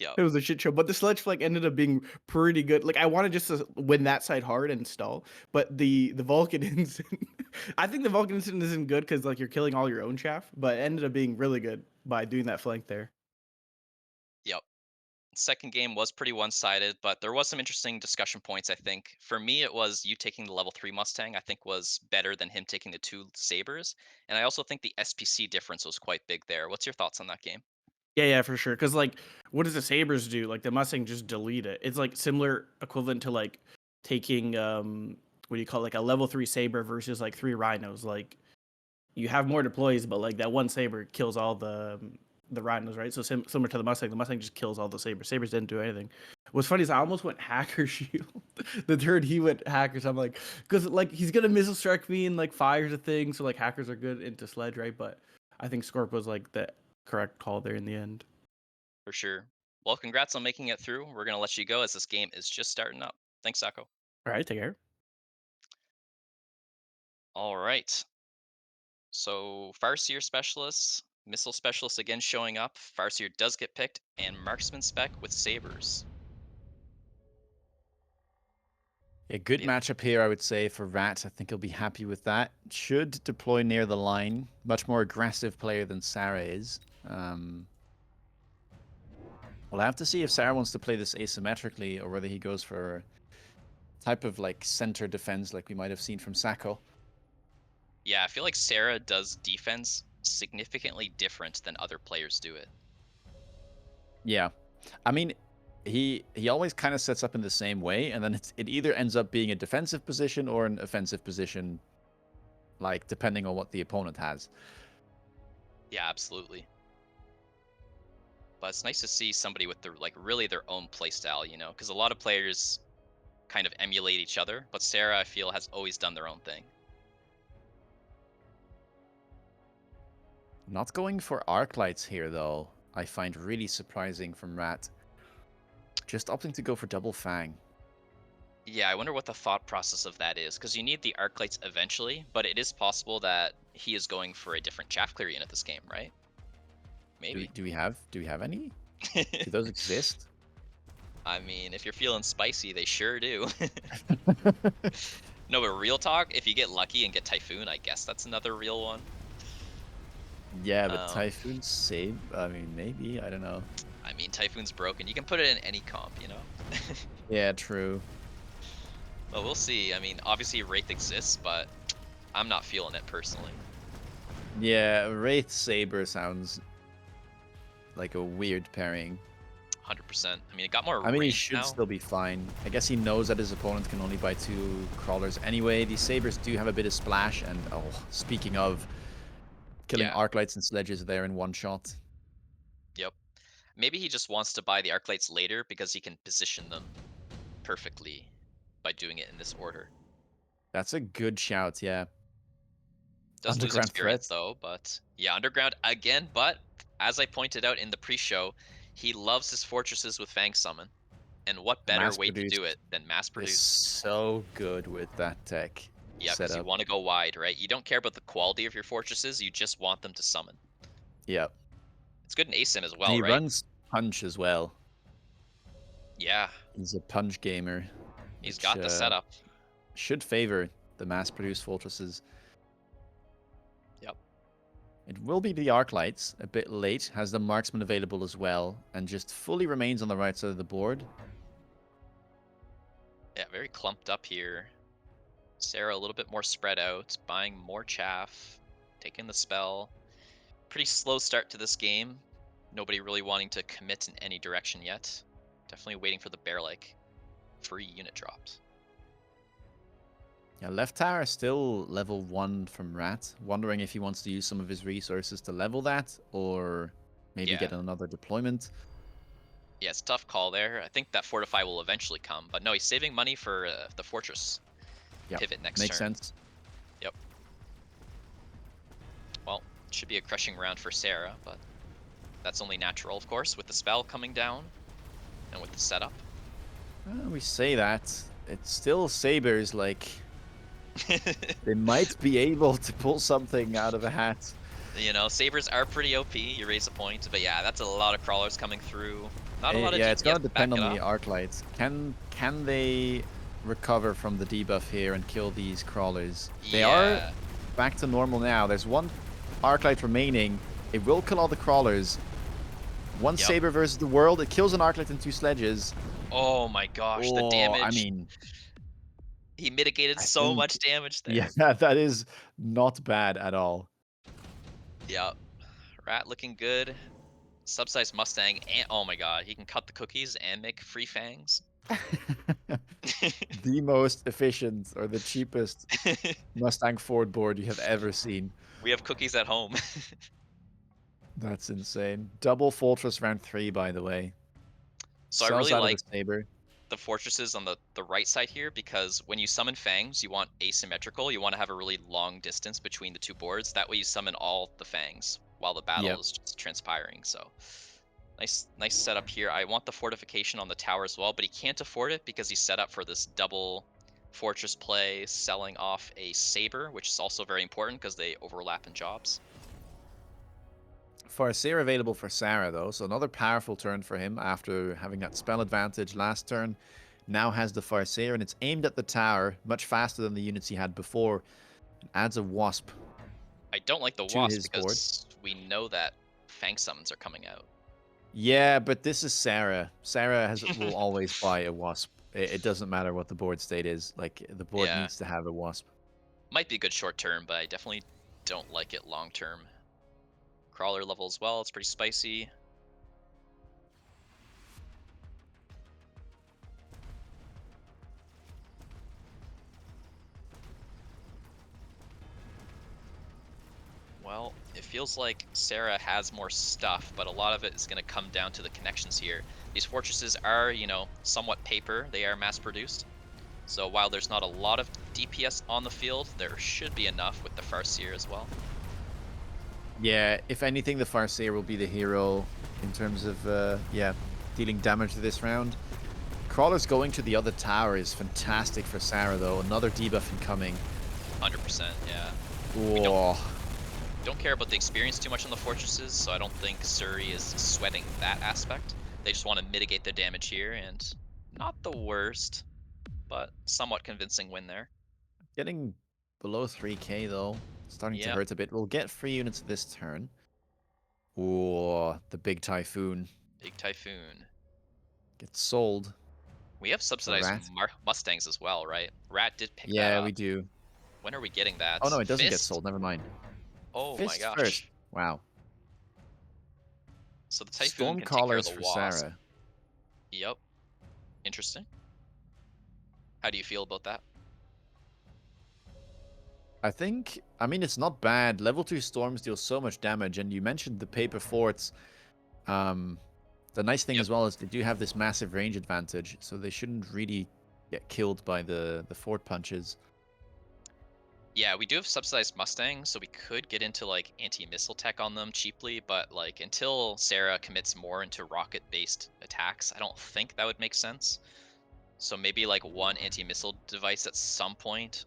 Yep. it was a shit show. But the sledge flank ended up being pretty good. Like I wanted just to win that side hard and stall, but the Vulcan incident, I think the Vulcan incident isn't good because like you're killing all your own chaff, but it ended up being really good by doing that flank there. Yep. Second game was pretty one-sided, but there was some interesting discussion points, I think. For me, it was you taking the level 3 Mustang, I think was better than him taking the 2 Sabres, and I also think the SPC difference was quite big there. What's your thoughts on that game? Yeah, yeah, for sure. Because like, what does the Sabers do? Like the Mustang just delete it. It's like similar equivalent to like taking what do you call it, like a level 3 Saber versus like 3 Rhinos. Like you have more deploys, but like that one Saber kills all the Rhinos, right? So similar to the Mustang just kills all the Sabers. Sabers didn't do anything. What's funny is I almost went Hacker Shield. The turn he went Hackers, I'm like, because like he's gonna missile strike me and like fires a thing, so like Hackers are good into Sledge, right? But I think Scorp was like the correct call there in the end. For sure. Well, congrats on making it through. We're gonna let you go as this game is just starting up. Thanks, Sako. All right, take care. All right. So Farseer specialists, missile specialist again showing up. Farseer does get picked, and marksman spec with sabers. A good Yeah, matchup here, I would say, for Rat. I think he'll be happy with that. Should deploy near the line. Much more aggressive player than Sarah is. We'll have to see if Sarah wants to play this asymmetrically or whether he goes for a type of like center defense like we might have seen from Sako. yeah. I feel like Sarah does defense significantly different than other players do it. Yeah. I mean, he always kind of sets up in the same way, and then it either ends up being a defensive position or an offensive position, like depending on what the opponent has. Yeah, absolutely. But it's nice to see somebody with their like really their own playstyle, you know, because a lot of players kind of emulate each other, but Sarah I feel has always done their own thing. Not going for arc lights here though, I find really surprising from Rat. Just opting to go for double fang. Yeah, I wonder what the thought process of that is, because you need the arc lights eventually, but it is possible that he is going for a different chaff clear unit this game, right? Maybe. Do we have any? Do those exist? I mean, if you're feeling spicy, they sure do. No, but real talk, if you get lucky and get Typhoon, I guess that's another real one. Yeah, but Um, Typhoon save. I mean, maybe. I don't know. I mean, Typhoon's broken. You can put it in any comp, you know? Yeah, true. Well, we'll see. I mean, obviously Wraith exists, but I'm not feeling it personally. Yeah, Wraith Saber sounds like a weird pairing. 100%. I mean, it got more I mean, he range should now. still be fine. I guess he knows that his opponent can only buy 2 crawlers anyway. These Sabers do have a bit of splash, and oh, speaking of, killing Yeah, arc lights and sledges there in one shot. yep. Maybe he just wants to buy the arc lights later because he can position them perfectly by doing it in this order. That's a good shout, yeah. Does lose Underground experience threat. though, but yeah, underground again. But as I pointed out in the pre-show, he loves his fortresses with Fang Summon. And what better Mass way to do it produced than mass is produce? so good with that tech Yeah, because you setup. want to go wide, right? You don't care about the quality of your fortresses, you just want them to summon. Yeah. It's good in ASIM as And well, he right? runs punch as well. Yeah, He's a punch gamer, he's which got the setup. should favor the mass-produced fortresses. Yep. It will be the arc lights, a bit late, has the marksman available as well, and just fully remains on the right side of the board. Yeah, very clumped up here. Sarah a little bit more spread out, buying more chaff, taking the spell. Pretty slow start to this game. Nobody really wanting to commit in any direction yet. Definitely waiting for the bear-like free unit drops. Yeah, left tower is still level 1 from Rat. Wondering if he wants to use some of his resources to level that, or maybe Yeah. get another deployment. Yeah, it's a tough call there. I think that fortify will eventually come, but no, he's saving money for the fortress Yep, pivot next makes turn. sense. Yep. Well, should be a crushing round for Sarah, but that's only natural, of course, with the spell coming down and with the setup. We say that. It's still Sabers, like, they might be able to pull something out of a hat. You know, sabers are pretty OP. You raise a point, but yeah, that's a lot of crawlers coming through. Not a lot of Yeah, it's DPS gonna to back depend it on the up. arc lights. Can they recover from the debuff here and kill these crawlers? They are Yeah. back to normal now. There's one arc light remaining. It will kill all the crawlers. One Yep. saber versus the world. It kills an arc light and 2 sledges. Oh my gosh, the Oh, I damage. mean, He mitigated I so think, much damage yeah, there. that is not bad at all. Yep. Rat looking good. Subsized Mustang, and oh my god, he can cut the cookies and make free fangs. The most efficient or the cheapest Mustang Ford board you have ever seen. We have cookies at home. That's insane. Double Fortress round 3, by the way. So I Sells really out of the like saber. the fortresses on the right side here because when you summon fangs, you want asymmetrical. You want to have a really long distance between the two boards. That way you summon all the fangs while the battle Yep. is just transpiring. So nice setup here. I want the fortification on the tower as well, but he can't afford it because he's set up for this double fortress play, selling off a saber, which is also very important because they overlap in jobs. Farseer available for Sarah, though, so another powerful turn for him after having that spell advantage last turn. Now has the Farseer, and it's aimed at the tower much faster than the units he had before. It adds a Wasp I don't like the to wasp his board. because we know that fang summons are coming out. Yeah, but this is Sarah. Sarah will always buy a Wasp. It doesn't matter what the board state is. Like, the board Yeah. needs to have a Wasp. Might be good short term, but I definitely don't like it long term. Crawler level as well, it's pretty spicy. Well, it feels like Sarah has more stuff, but a lot of it is going to come down to the connections here. These fortresses are, you know, somewhat paper. They are mass produced. So while there's not a lot of DPS on the field, there should be enough with the Farseer as well. Yeah, if anything, the Farseer will be the hero in terms of, yeah, dealing damage to this round. Crawler's going to the other tower is fantastic for Sarah, though. Another debuff incoming. 100%, yeah. Whoa. Don't care about the experience too much on the fortresses, so I don't think Suri is sweating that aspect. They just want to mitigate their damage here, and not the worst, but somewhat convincing win there. Getting below 3k, though. Starting to Yeah, hurt a bit. We'll get 3 units this turn. Whoa, the big Typhoon. big Typhoon. Gets sold We have for subsidized Rat. Mustangs as well, right? Rat did pick that Yeah, we up. do. When are we getting that? Oh, no, it doesn't get Fist? sold. Never mind. Oh my Fist first. gosh. Wow. So the Typhoon Storm can take care of Callers the for Wasp. Sarah. Yep. Interesting. How do you feel about that? I mean, it's not bad. Level 2 storms deal so much damage, and you mentioned the paper forts. The nice thing Yep. as well is they do have this massive range advantage, so they shouldn't really get killed by the fort punches. Yeah, we do have subsidized Mustangs, so we could get into like anti-missile tech on them cheaply, but like until Sarah commits more into rocket-based attacks, I don't think that would make sense. So maybe like one anti-missile device at some point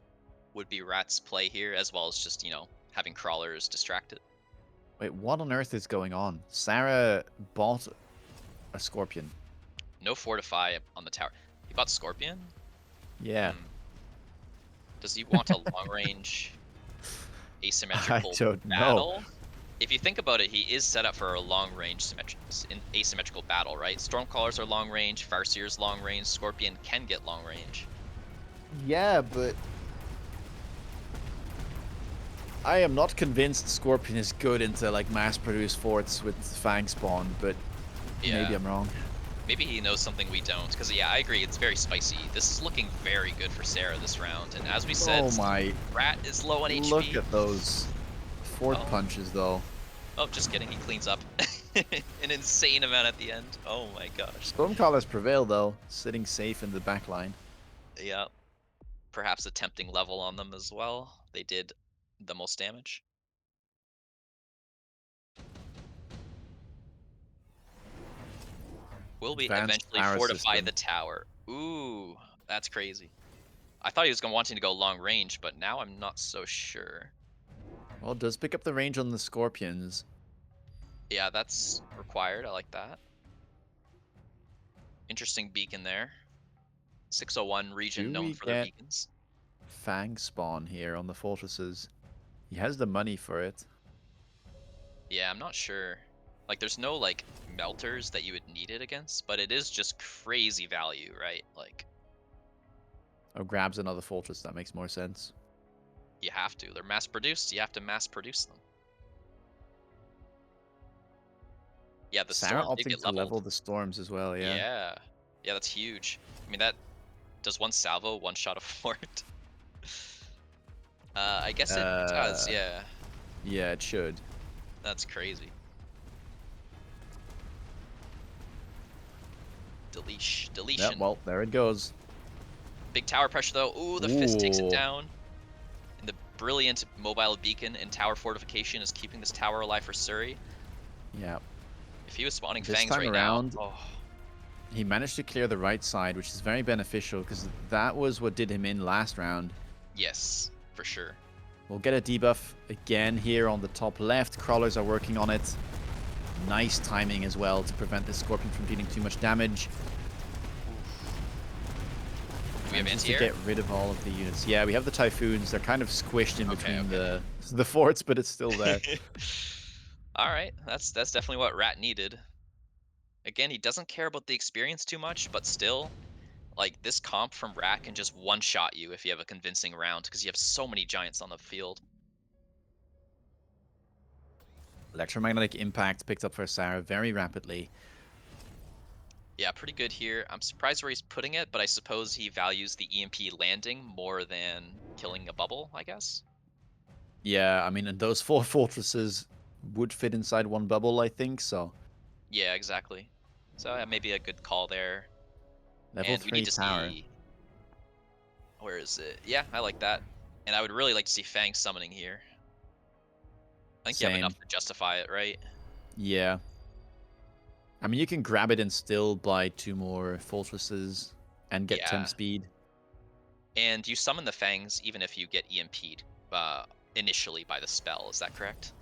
would be Rat's play here, as well as just, you know, having crawlers distracted. Wait, what on earth is going on? Sarah bought a Scorpion. No fortify on the tower. He bought Scorpion? Yeah. Hmm. Does he want a long-range asymmetrical don't know. battle? If you think about it, he is set up for a long-range asymmetrical battle, right? Stormcallers are long-range, Farseer's long-range, Scorpion can get long-range. Yeah, but I am not convinced Scorpion is good into like mass-produced forts with Fang spawn, but Yeah. maybe I'm wrong. Maybe he knows something we don't. Because, yeah, I agree. It's very spicy. This is looking very good for Sarah this round. And as we said, Oh my. Rat is low on Look HP. at those fort Oh, punches, though. oh, just kidding. He cleans up an insane amount at the end. Oh my gosh. Stormcallers prevail, though, sitting safe in the back line. Yeah. Perhaps attempting level on them as well. They did the most damage. Will we Advanced eventually power fortify system. the tower? Ooh, that's crazy. I thought he was going wanting to go long range, but now I'm not so sure. Well, it does pick up the range on the Scorpions. Yeah, that's required. I like that. Interesting beacon there. 601 region Do known we for their get beacons. Fang spawn here on the fortresses? He has the money for it. Yeah, I'm not sure. Like, there's no, like, melters that you would need it against, but it is just crazy value, right? Like, Oh, grabs another fortress. That makes more sense. you have to. They're mass-produced. You have to mass-produce them. Yeah, the Sarah storm did opting get to level leveled. the storms as well, yeah. Yeah. Yeah, that's huge. I mean, that does one salvo, one shot a fort. I guess it does, Uh, yeah. yeah, it should. That's crazy. Yeah, Deletion. well, there it goes. Big tower pressure, though. Ooh, the fist takes it Ooh. down. And the brilliant mobile beacon and tower fortification is keeping this tower alive for Surrey. Yeah. If he was spawning This fangs time right now, around, oh, he managed to clear the right side, which is very beneficial because that was what did him in last round. yes, for sure. We'll get a debuff again here on the top left. Crawlers are working on it. Nice timing as well to prevent the Scorpion from dealing too much damage. Do we have And just to anti-air? get rid of all of the units. Yeah, we have the Typhoons. They're kind of squished in Okay, between okay. the forts, but it's still there. All right, that's definitely what Rat needed. Again, he doesn't care about the experience too much, but still, like, this comp from Rat can just one-shot you if you have a convincing round, because you have so many giants on the field. Electromagnetic impact picked up for Sarah very rapidly. Yeah, pretty good here. I'm surprised where he's putting it, but I suppose he values the EMP landing more than killing a bubble, I guess. Yeah, I mean, and those four fortresses would fit inside one bubble, I think, so. Yeah, exactly. So yeah, maybe a good call there. Level And we need 3 to tower. see, where is it? Yeah, I like that. And I would really like to see Fang summoning here. I think you have enough Same. to justify it, right? Yeah. I mean, you can grab it and still buy 2 more fortresses and get temp Yeah. speed. And you summon the Fangs even if you get EMP'd initially by the spell, is that correct?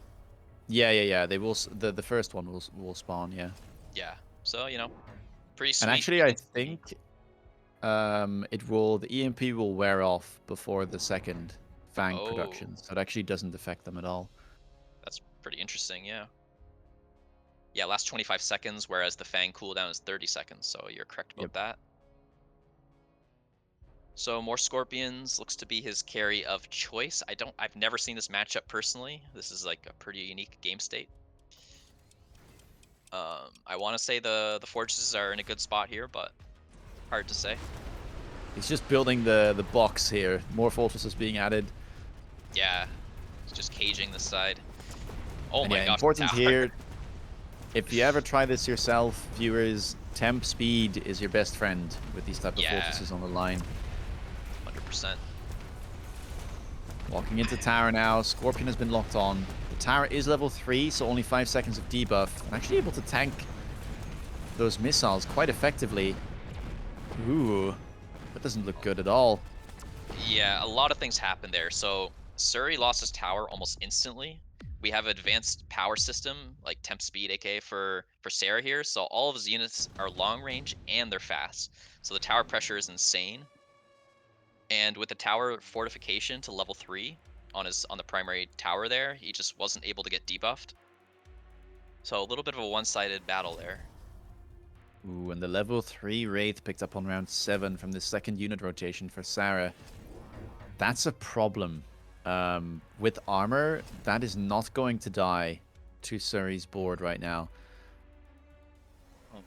Yeah. They will. The first one will spawn. Yeah. Yeah. So, you know, pretty And sweet. actually, I Beacon City. think the EMP will wear off before the second Fang Oh, production, so it actually doesn't affect them at all. that's pretty interesting, yeah. Yeah, last 25 seconds, whereas the Fang cooldown is 30 seconds, so you're correct Yep. about that. So more Scorpions looks to be his carry of choice. I've never seen this matchup personally. This is like a pretty unique game state. I want to say the fortresses are in a good spot here, but hard to say. He's just building the box here. More fortresses being added. Yeah, it's just caging this side. Oh And my yeah, gosh, the important tower. here, if you ever try this yourself, viewers, temp speed is your best friend with these type of Yeah, fortresses on the line. 100%. Walking into tower now. Scorpion has been locked on. The tower is level 3, so only 5 seconds of debuff. I'm actually able to tank those missiles quite effectively. Ooh, that doesn't look good at all. Yeah, a lot of things happened there. So Surrey lost his tower almost instantly. We have advanced power system like temp speed, aka for Sarah here. So all of his units are long range and they're fast. So the tower pressure is insane. And with the tower fortification to level 3 on the primary tower there, he just wasn't able to get debuffed. So a little bit of a one-sided battle there. Ooh, and the level 3 Wraith picked up on round 7 from the second unit rotation for Sarah. That's a problem. With armor, that is not going to die to Surrey's board right now. Oh.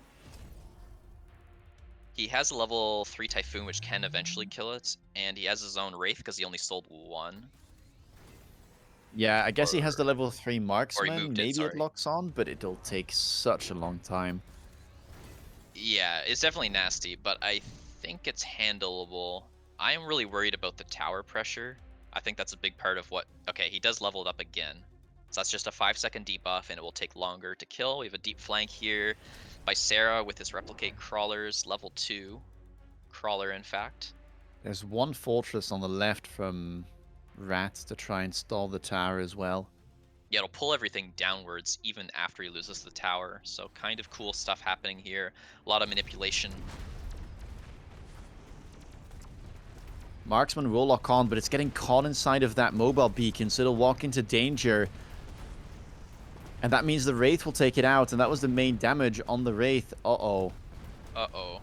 He has a level 3 Typhoon, which can eventually kill it, and he has his own Wraith because he only sold one. Yeah, I guess he has the Or level 3 or he marksman. moved it, Maybe it sorry. locks on, but it'll take such a long time. Yeah, it's definitely nasty, but I think it's handleable. I am really worried about the tower pressure. I think that's a big part of what... Okay, he does level it up again. So that's just a 5-second debuff, and it will take longer to kill. We have a deep flank here by Sarah with his replicate crawlers, level 2. Crawler, in fact. There's one fortress on the left from Rat to try and stall the tower as well. Yeah, it'll pull everything downwards even after he loses the tower. So kind of cool stuff happening here. A lot of manipulation. Marksman will lock on, but it's getting caught inside of that mobile beacon, so it'll walk into danger. And that means the Wraith will take it out, and that was the main damage on the Wraith. Uh-oh. Uh-oh.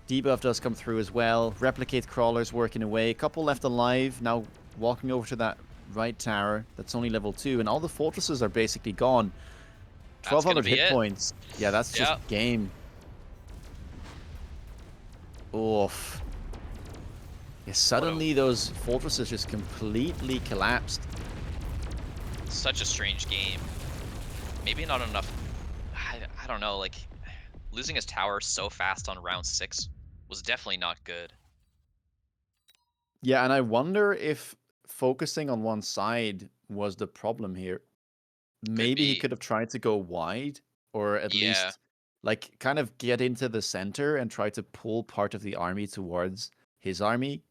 Debuff does come through as well. Replicate crawlers working away. A couple left alive. Now walking over to that right tower. That's only level 2. And all the fortresses are basically gone. That's gonna 1,200 be hit it. points. Yeah, that's just Yep. game. Oof. Yeah, suddenly those fortresses just completely collapsed. Such a strange game. Maybe not enough... I don't know, like... Losing his tower so fast on round 6 was definitely not good. Yeah, and I wonder if focusing on one side was the problem here. Could Maybe he be. could have tried to go wide, or at Yeah. least like kind of get into the center and try to pull part of the army towards his army.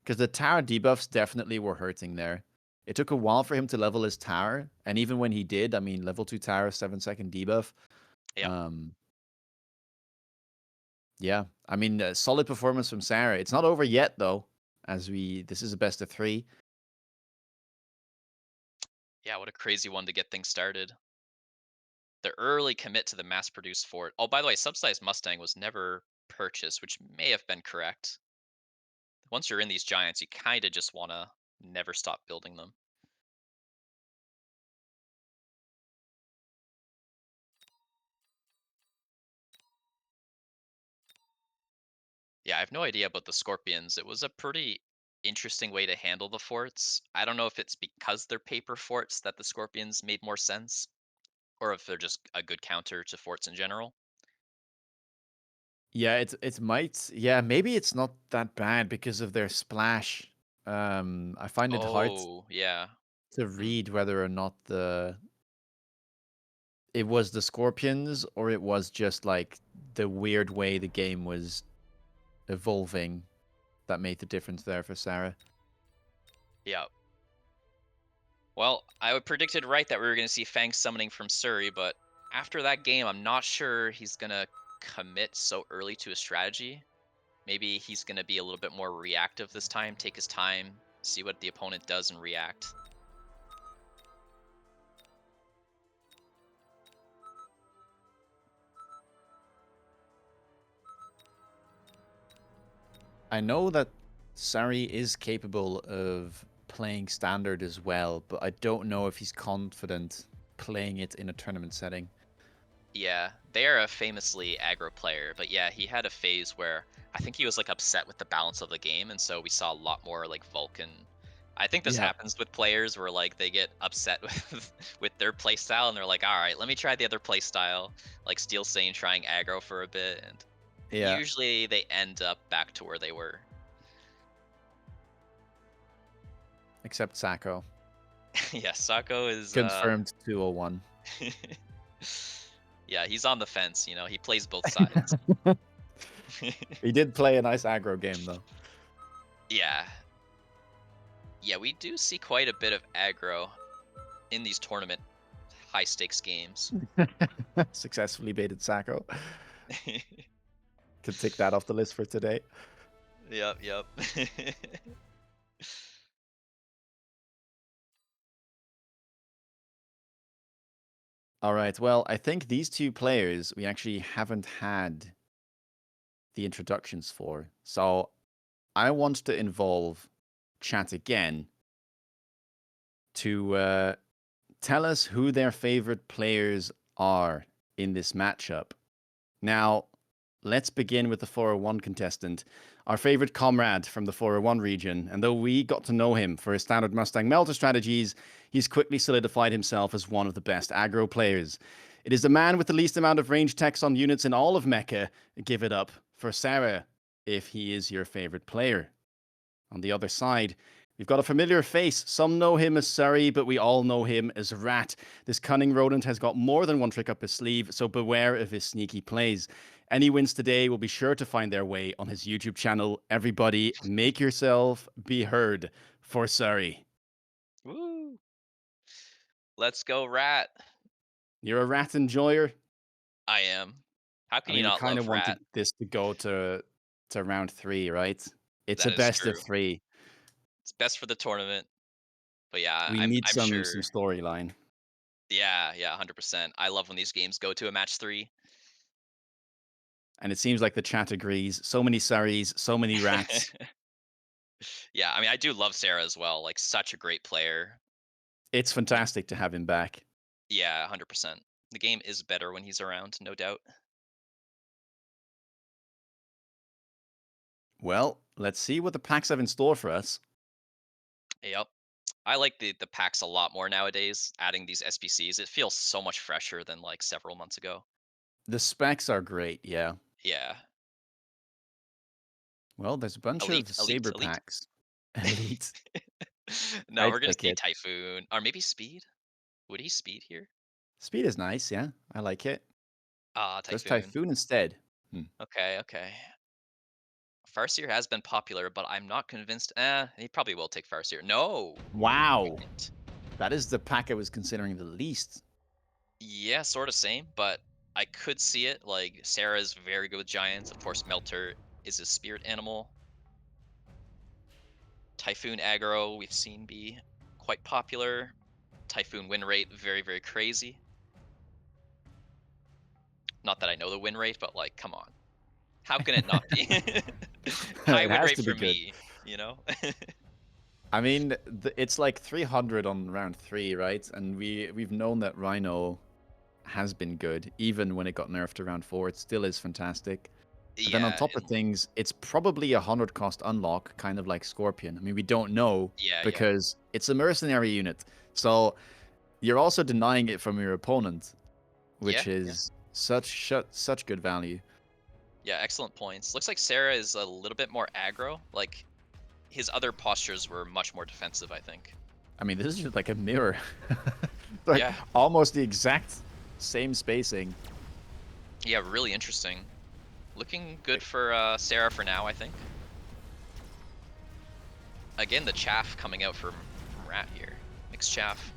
Because the tower debuffs definitely were hurting there. It took a while for him to level his tower, and even when he did, I mean, level 2 tower, 7-second debuff. Yep. Um, yeah, I mean, solid performance from Sarah. It's not over yet though, this is a best of 3. Yeah, what a crazy one to get things started. The early commit to the mass-produced fort. Oh, by the way, subsidized Mustang was never purchased, which may have been correct. Once you're in these giants, you kind of just want to never stop building them. Yeah, I have no idea about the scorpions. It was a pretty interesting way to handle the forts. I don't know if it's because they're paper forts that the scorpions made more sense, or if they're just a good counter to forts in general. Yeah, it might. Yeah, maybe it's not that bad because of their splash. I find it hard Oh, yeah. to Hmm. read whether or not it was the scorpions or it was just like the weird way the game was evolving that made the difference there for Sarah. Yeah. Well, I predicted right that we were going to see Fang summoning from Surrey, but after that game, I'm not sure he's going to commit so early to a strategy. Maybe he's going to be a little bit more reactive this time, take his time, see what the opponent does and react. I know that Sari is capable of playing standard as well, but I don't know if he's confident playing it in a tournament setting. Yeah, they are a famously aggro player, but yeah, he had a phase where I think he was like upset with the balance of the game, and so we saw a lot more like Vulcan. I think this Yeah. happens with players where like they get upset with their playstyle and they're like, all right, let me try the other playstyle, like Steel Sane trying aggro for a bit, and Yeah, usually they end up back to where they were. except Sako. Yeah, Sako is Confirmed 201. yeah, he's on the fence, you know, he plays both sides. He did play a nice aggro game though. Yeah. Yeah, we do see quite a bit of aggro in these tournament high stakes games. Successfully baited Sako. Could tick that off the list for today. Yep, yep. All right. Well, I think these two players we actually haven't had the introductions for. So I want to involve chat again to tell us who their favorite players are in this matchup. Now, let's begin with the 401 contestant, our favorite comrade from the 401 region. And though we got to know him for his standard Mustang Melter strategies, he's quickly solidified himself as one of the best aggro players. It is the man with the least amount of range techs on units in all of Mecha. Give it up for Sarah, if he is your favorite player. On the other side, we've got a familiar face. Some know him as Surrey, but we all know him as Rat. This cunning rodent has got more than one trick up his sleeve, so beware of his sneaky plays. Any wins today will be sure to find their way on his YouTube channel. Everybody, make yourself be heard for Surrey. Woo! Let's go, Rat. You're a Rat enjoyer? I am. How I can you mean, we not kind of love wanted Rat? this to go to round 3, right? It's a That is best of true. 3. It's best for the tournament. But yeah, We I'm need I'm some sure. storyline. Yeah, 100%. I love when these games go to a match 3. And it seems like the chat agrees. So many Surreys, so many Rats. Yeah, I mean, I do love Sarah as well. Like, such a great player. It's fantastic to have him back. Yeah, 100%. The game is better when he's around, no doubt. Well, let's see what the packs have in store for us. Yep. I like the packs a lot more nowadays, adding these SBCs. It feels so much fresher than like several months ago. The specs are great, yeah. Yeah. Well, there's a bunch of Elite, elite, Saber elite. packs. Elite. No, I we're gonna like see it. Typhoon. Or maybe Speed? Would he Speed here? Speed is nice, yeah. I like it. Ah, Goes Typhoon. Typhoon instead. Okay. Farseer has been popular, but I'm not convinced. He probably will take Farseer. No! Wow. Didn't. That is the pack I was considering the least. Yeah, sort of same, but I could see it. Like, Sarah's very good with giants. Of course, Melter is a spirit animal. Typhoon aggro, we've seen be quite popular. Typhoon win rate, very, very crazy. Not that I know the win rate, but like, come on. How can it not be? High It win has rate to be for good. me, you know? I mean, it's like 300 on round 3, right? And we've known that Rhino has been good, even when it got nerfed to round 4. It still is fantastic. And then on Yeah, top of and things, it's probably a 100 cost unlock, kind of like Scorpion. I mean, we don't know yeah. because it's a mercenary unit. So you're also denying it from your opponent, Yeah, which yeah. is such good value. Yeah, excellent points. Looks like Sarah is a little bit more aggro. Like, his other postures were much more defensive, I think. I mean, this is just like a mirror. Like Yeah, almost the exact same spacing. yeah, really interesting. Looking good for Sarah for now, I think. Again, the chaff coming out from Rat here. Mixed chaff.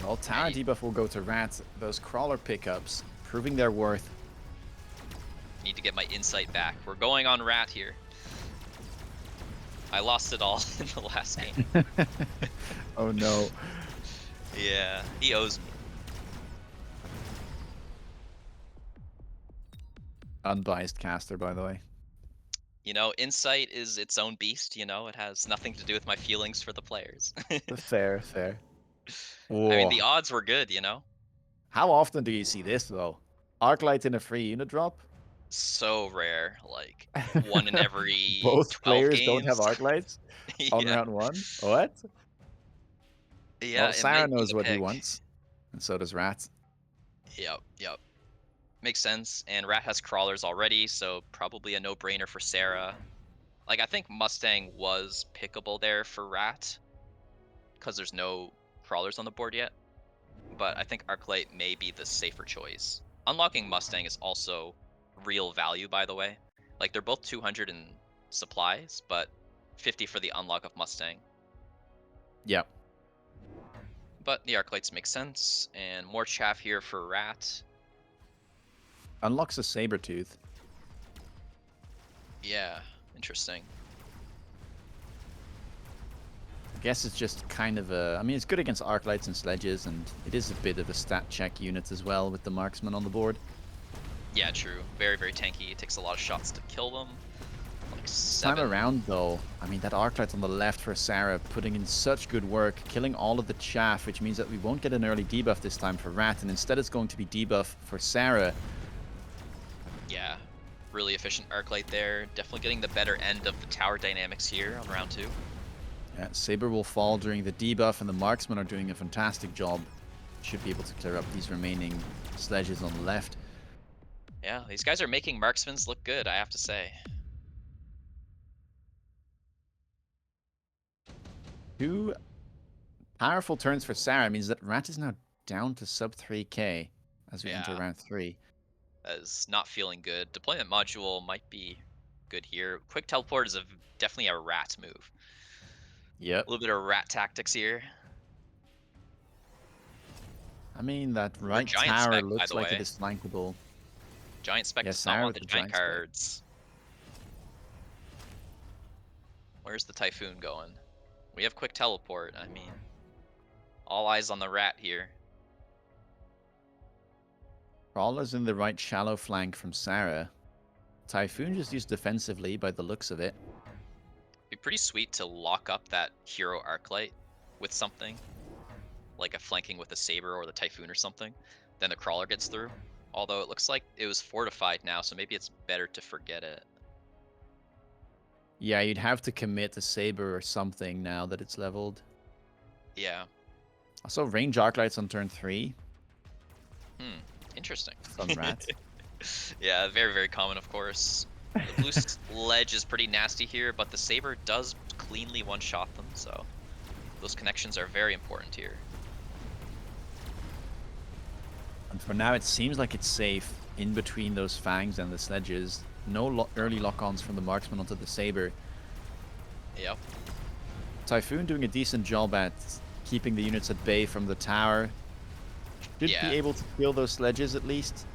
Well, Tower I debuff will go to Rat. Those crawler pickups proving their worth. need to get my insight back. We're going on Rat here. I lost it all in the last game. Oh no. Yeah, he owes me. Unbiased caster, by the way. You know, insight is its own beast, you know? It has nothing to do with my feelings for the players. Fair, fair. I mean, Whoa. the odds were good, you know? How often do you see this, though? Arclight in a free unit drop? So rare, like 1 in every Both 12 players don't have games. Arclights on Yeah. round 1? What? Yeah, Well, it Sarah might be knows the what he pick. wants, and so does Rat. Yep. Makes sense. And Rat has crawlers already, so probably a no-brainer for Sarah. Like, I think Mustang was pickable there for Rat, because there's no crawlers on the board yet. But I think Arclight may be the safer choice. Unlocking Mustang is also real value, by the way. Like, they're both 200 in supplies, but 50 for the unlock of Mustang. Yep. But the Arclights make sense, and more chaff here for Rat. Unlocks a Sabretooth. Yeah, interesting. I guess it's just kind of a... I mean, it's good against Arclights and Sledges, and it is a bit of a stat check unit as well with the Marksman on the board. Yeah, true. Very, very tanky. It takes a lot of shots to kill them. Like This time 7. around, though, I mean, that Arclight on the left for Sarah putting in such good work, killing all of the chaff, which means that we won't get an early debuff this time for Rat, and instead it's going to be debuff for Sarah. Yeah, really efficient Arclight there. Definitely getting the better end of the tower dynamics here on round 2. Yeah, Saber will fall during the debuff, and the marksmen are doing a fantastic job. Should be able to clear up these remaining sledges on the left. Yeah, these guys are making marksmans look good, I have to say. Two powerful turns for Sarah means that Rat is now down to sub 3k as we enter Yeah, round 3. that is not feeling good. Deployment module might be good here. Quick teleport is definitely a rat move. Yep. A little bit of rat tactics here. I mean, that For right giant tower spec, by looks the like it way. is flankable. Giant spec Yes, does not Sarah want with the the giant giant spec. cards. Where's the Typhoon going? We have quick teleport. I mean, all eyes on the rat here. Crawler's in the right shallow flank from Sarah. Typhoon just used defensively by the looks of it. Be pretty sweet to lock up that hero Arclight with something. Like a flanking with a Saber or the Typhoon or something. Then the Crawler gets through. Although it looks like it was fortified now, so maybe it's better to forget it. Yeah, you'd have to commit a Saber or something now that it's leveled. Yeah. Also, range Arclights on turn 3. Interesting. From Rat. Yeah, very, very common, of course. The blue sledge is pretty nasty here, but the Saber does cleanly one-shot them, so those connections are very important here. And for now, it seems like it's safe in between those fangs and the sledges. No early lock-ons from the marksman onto the Saber. Yep. Typhoon doing a decent job at keeping the units at bay from the tower. Should Yeah. be able to kill those sledges at least.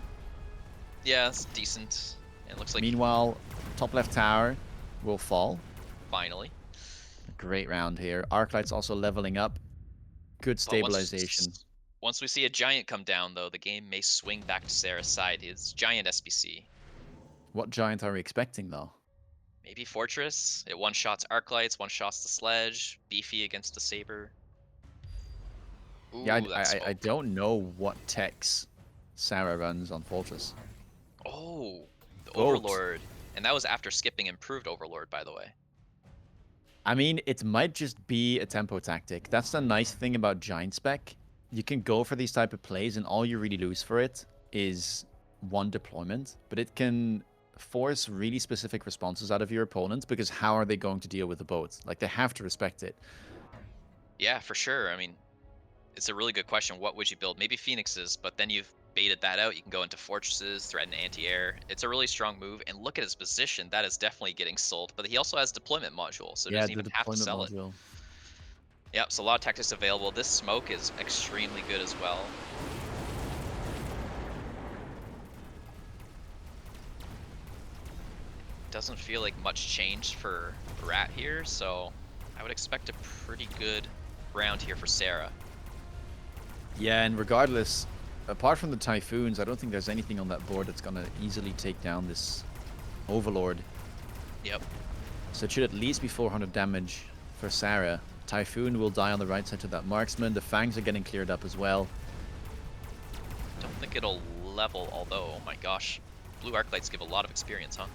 Yeah, it's decent. It looks like Meanwhile, top left tower will fall. finally. A great round here. Arclight's also leveling up. Good But stabilization. once we see a giant come down, though, the game may swing back to Sarah's side. It's giant SBC. What giant are we expecting, though? Maybe Fortress. It one-shots Arclights, one-shots the Sledge. Beefy against the Saber. Ooh, Yeah, that I smoke. don't know what techs Sarah runs on Fortress. Oh, the Boat. Overlord. And that was after skipping Improved Overlord, by the way. I mean, it might just be a tempo tactic. That's the nice thing about giant spec. You can go for these type of plays, and all you really lose for it is one deployment, but it can force really specific responses out of your opponents, because how are they going to deal with the boats? Like, they have to respect it. Yeah, for sure. I mean, it's a really good question. What would you build? Maybe Phoenixes, but then you've baited that out. You can go into Fortresses, threaten anti-air. It's a really strong move. And look at his position. That is definitely getting sold. But he also has deployment module, so he Yeah, doesn't the even have to deployment sell it. module. Yep, so a lot of tactics available. This smoke is extremely good as well. Doesn't feel like much changed for Rat here, so I would expect a pretty good round here for Sarah. Yeah, and regardless, apart from the Typhoons, I don't think there's anything on that board that's going to easily take down this Overlord. Yep. So it should at least be 400 damage for Sarah. Typhoon will die on the right side to that marksman. The fangs are getting cleared up as well. Don't think it'll level, although, oh my gosh. Blue Arclights give a lot of experience, huh?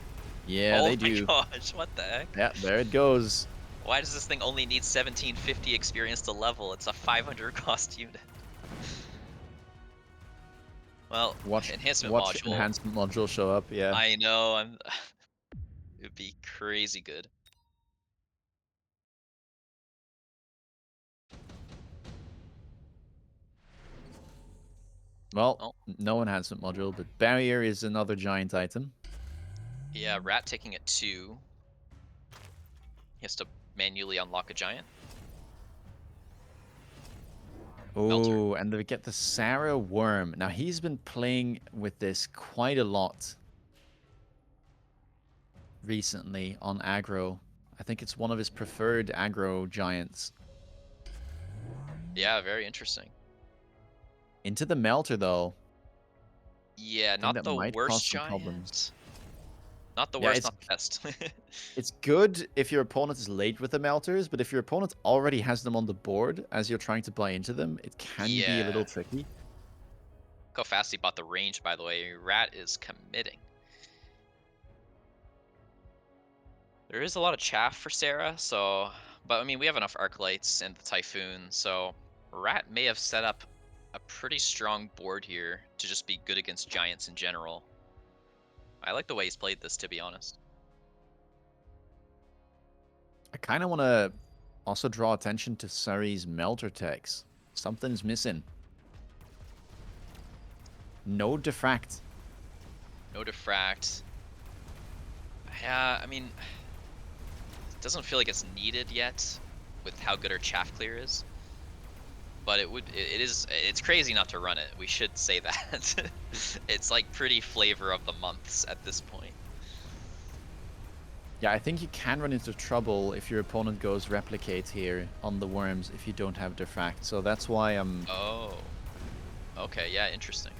Yeah, they do. Oh my gosh, what the heck? Yeah, there it goes. Why does this thing only need 1750 experience to level? It's a 500 cost unit. Well, Watch enhancement module. enhancement module show up, yeah. I know, it'd be crazy good. Well, Oh. no enhancement module, but barrier is another giant item. Yeah, Rat taking it 2. He has to manually unlock a giant. Melter. Oh, and we get the Sarah Worm. Now, he's been playing with this quite a lot recently on aggro. I think it's one of his preferred aggro giants. Yeah, very interesting. Into the Melter, though. Yeah, I think not that the might worst cause some giant. problems. Not the Yeah, worst, not the best. it's good if your opponent is late with the melters, but if your opponent already has them on the board as you're trying to buy into them, it can be a little Yeah. tricky. Look how fast he bought the range, by the way. Rat is committing. There is a lot of chaff for Sarah, so... But, I mean, we have enough Arc Lights and the Typhoon, so... Rat may have set up a pretty strong board here to just be good against Giants in general. I like the way he's played this, to be honest. I kind of want to also draw attention to Surrey's melter techs. Something's missing. No diffract. No Diffract. Yeah, I mean... It doesn't feel like it's needed yet with how good our chaff clear is. But it's crazy not to run it. We should say that. It's like pretty flavor of the months at this point. Yeah, I think you can run into trouble if your opponent goes replicate here on the worms if you don't have diffract. So that's why I'm Oh. Okay, yeah, interesting.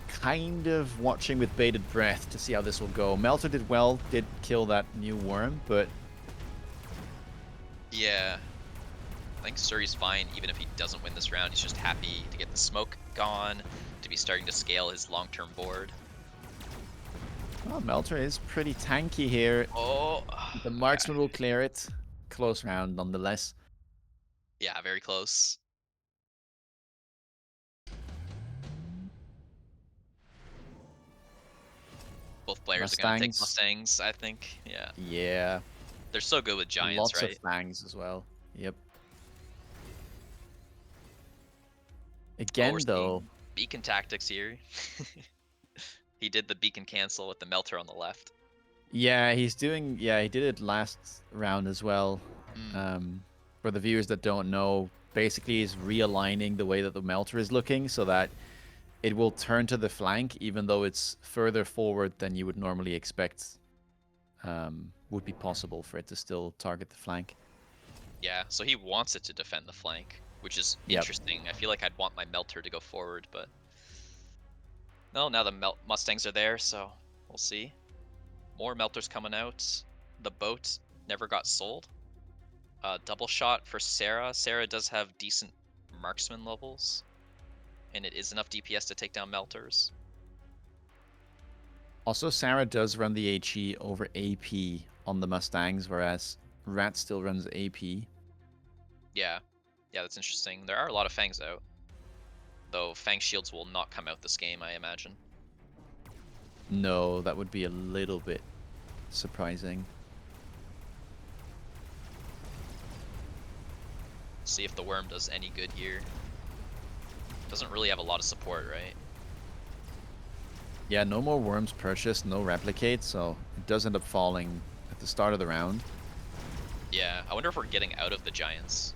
kind of watching with bated breath to see how this will go. Melter did well, did kill that new worm, but Yeah. I think Surrey's fine even if he doesn't win this round. He's just happy to get the smoke gone, to be starting to scale his long-term board. well, Melter is pretty tanky here. Oh. The marksman will clear it. Close round nonetheless. Yeah, very close. Both players are going to take Mustangs, I think. Yeah. Yeah. They're so good with Giants, Lots right? of fangs as well. Yep. Again, we're though, seeing beacon tactics here. He did the beacon cancel with the melter on the left. yeah, he did it last round as well. Mm. For the viewers that don't know, basically he's realigning the way that the melter is looking so that it will turn to the flank even though it's further forward than you would normally expect would be possible for it to still target the flank. Yeah, so he wants it to defend the flank, which is Yep. interesting. I feel like I'd want my melter to go forward, but no, now the Mustangs are there, so we'll see. More melters coming out. The boat never got sold. Double shot for Sarah. Sarah does have decent marksman levels, and it is enough DPS to take down melters. Also, Sarah does run the HE over AP on the Mustangs, whereas Rat still runs AP. Yeah, that's interesting. There are a lot of Fangs out, though Fang shields will not come out this game, I imagine. No, that would be a little bit surprising. See if the worm does any good here. Doesn't really have a lot of support, right? Yeah, no more worms purchased, no replicate, so it does end up falling at the start of the round. Yeah, I wonder if we're getting out of the Giants.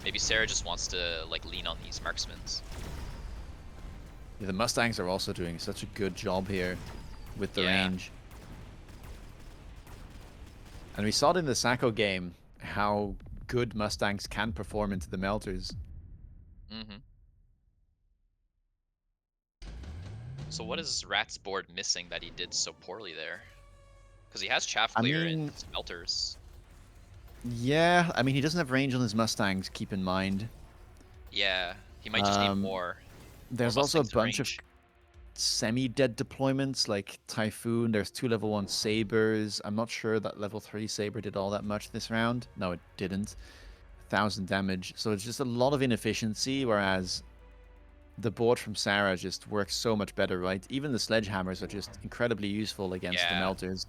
Maybe Sarah just wants to like lean on these marksmans. Yeah, the Mustangs are also doing such a good job here with the range. And we saw it in the Sako game, how good Mustangs can perform into the melters. Mm-hmm. So what is Rat's board missing that he did so poorly there? Because he has chaff clear and melters. Yeah, I mean, he doesn't have range on his Mustangs, keep in mind. Yeah, he might just need more. There's also a bunch of semi-dead deployments, like Typhoon. There's 2 level 1 Sabers. I'm not sure that level 3 Saber did all that much this round. No, it didn't. 1,000 damage. So it's just a lot of inefficiency, whereas the board from Sarah just works so much better, right? Even the sledgehammers are just incredibly useful against the melters.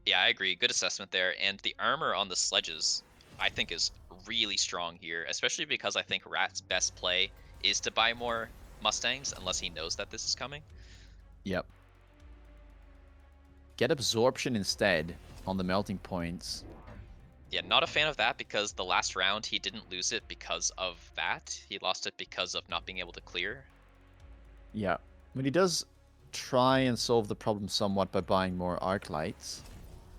Yeah, I agree. Good assessment there. And the armor on the sledges, I think, is really strong here, especially because I think Rat's best play is to buy more Mustangs unless he knows that this is coming. Yep. Get absorption instead on the melting points. Yeah, not a fan of that because the last round he didn't lose it because of that. He lost it because of not being able to clear. Yeah. But he does try and solve the problem somewhat by buying more arc lights.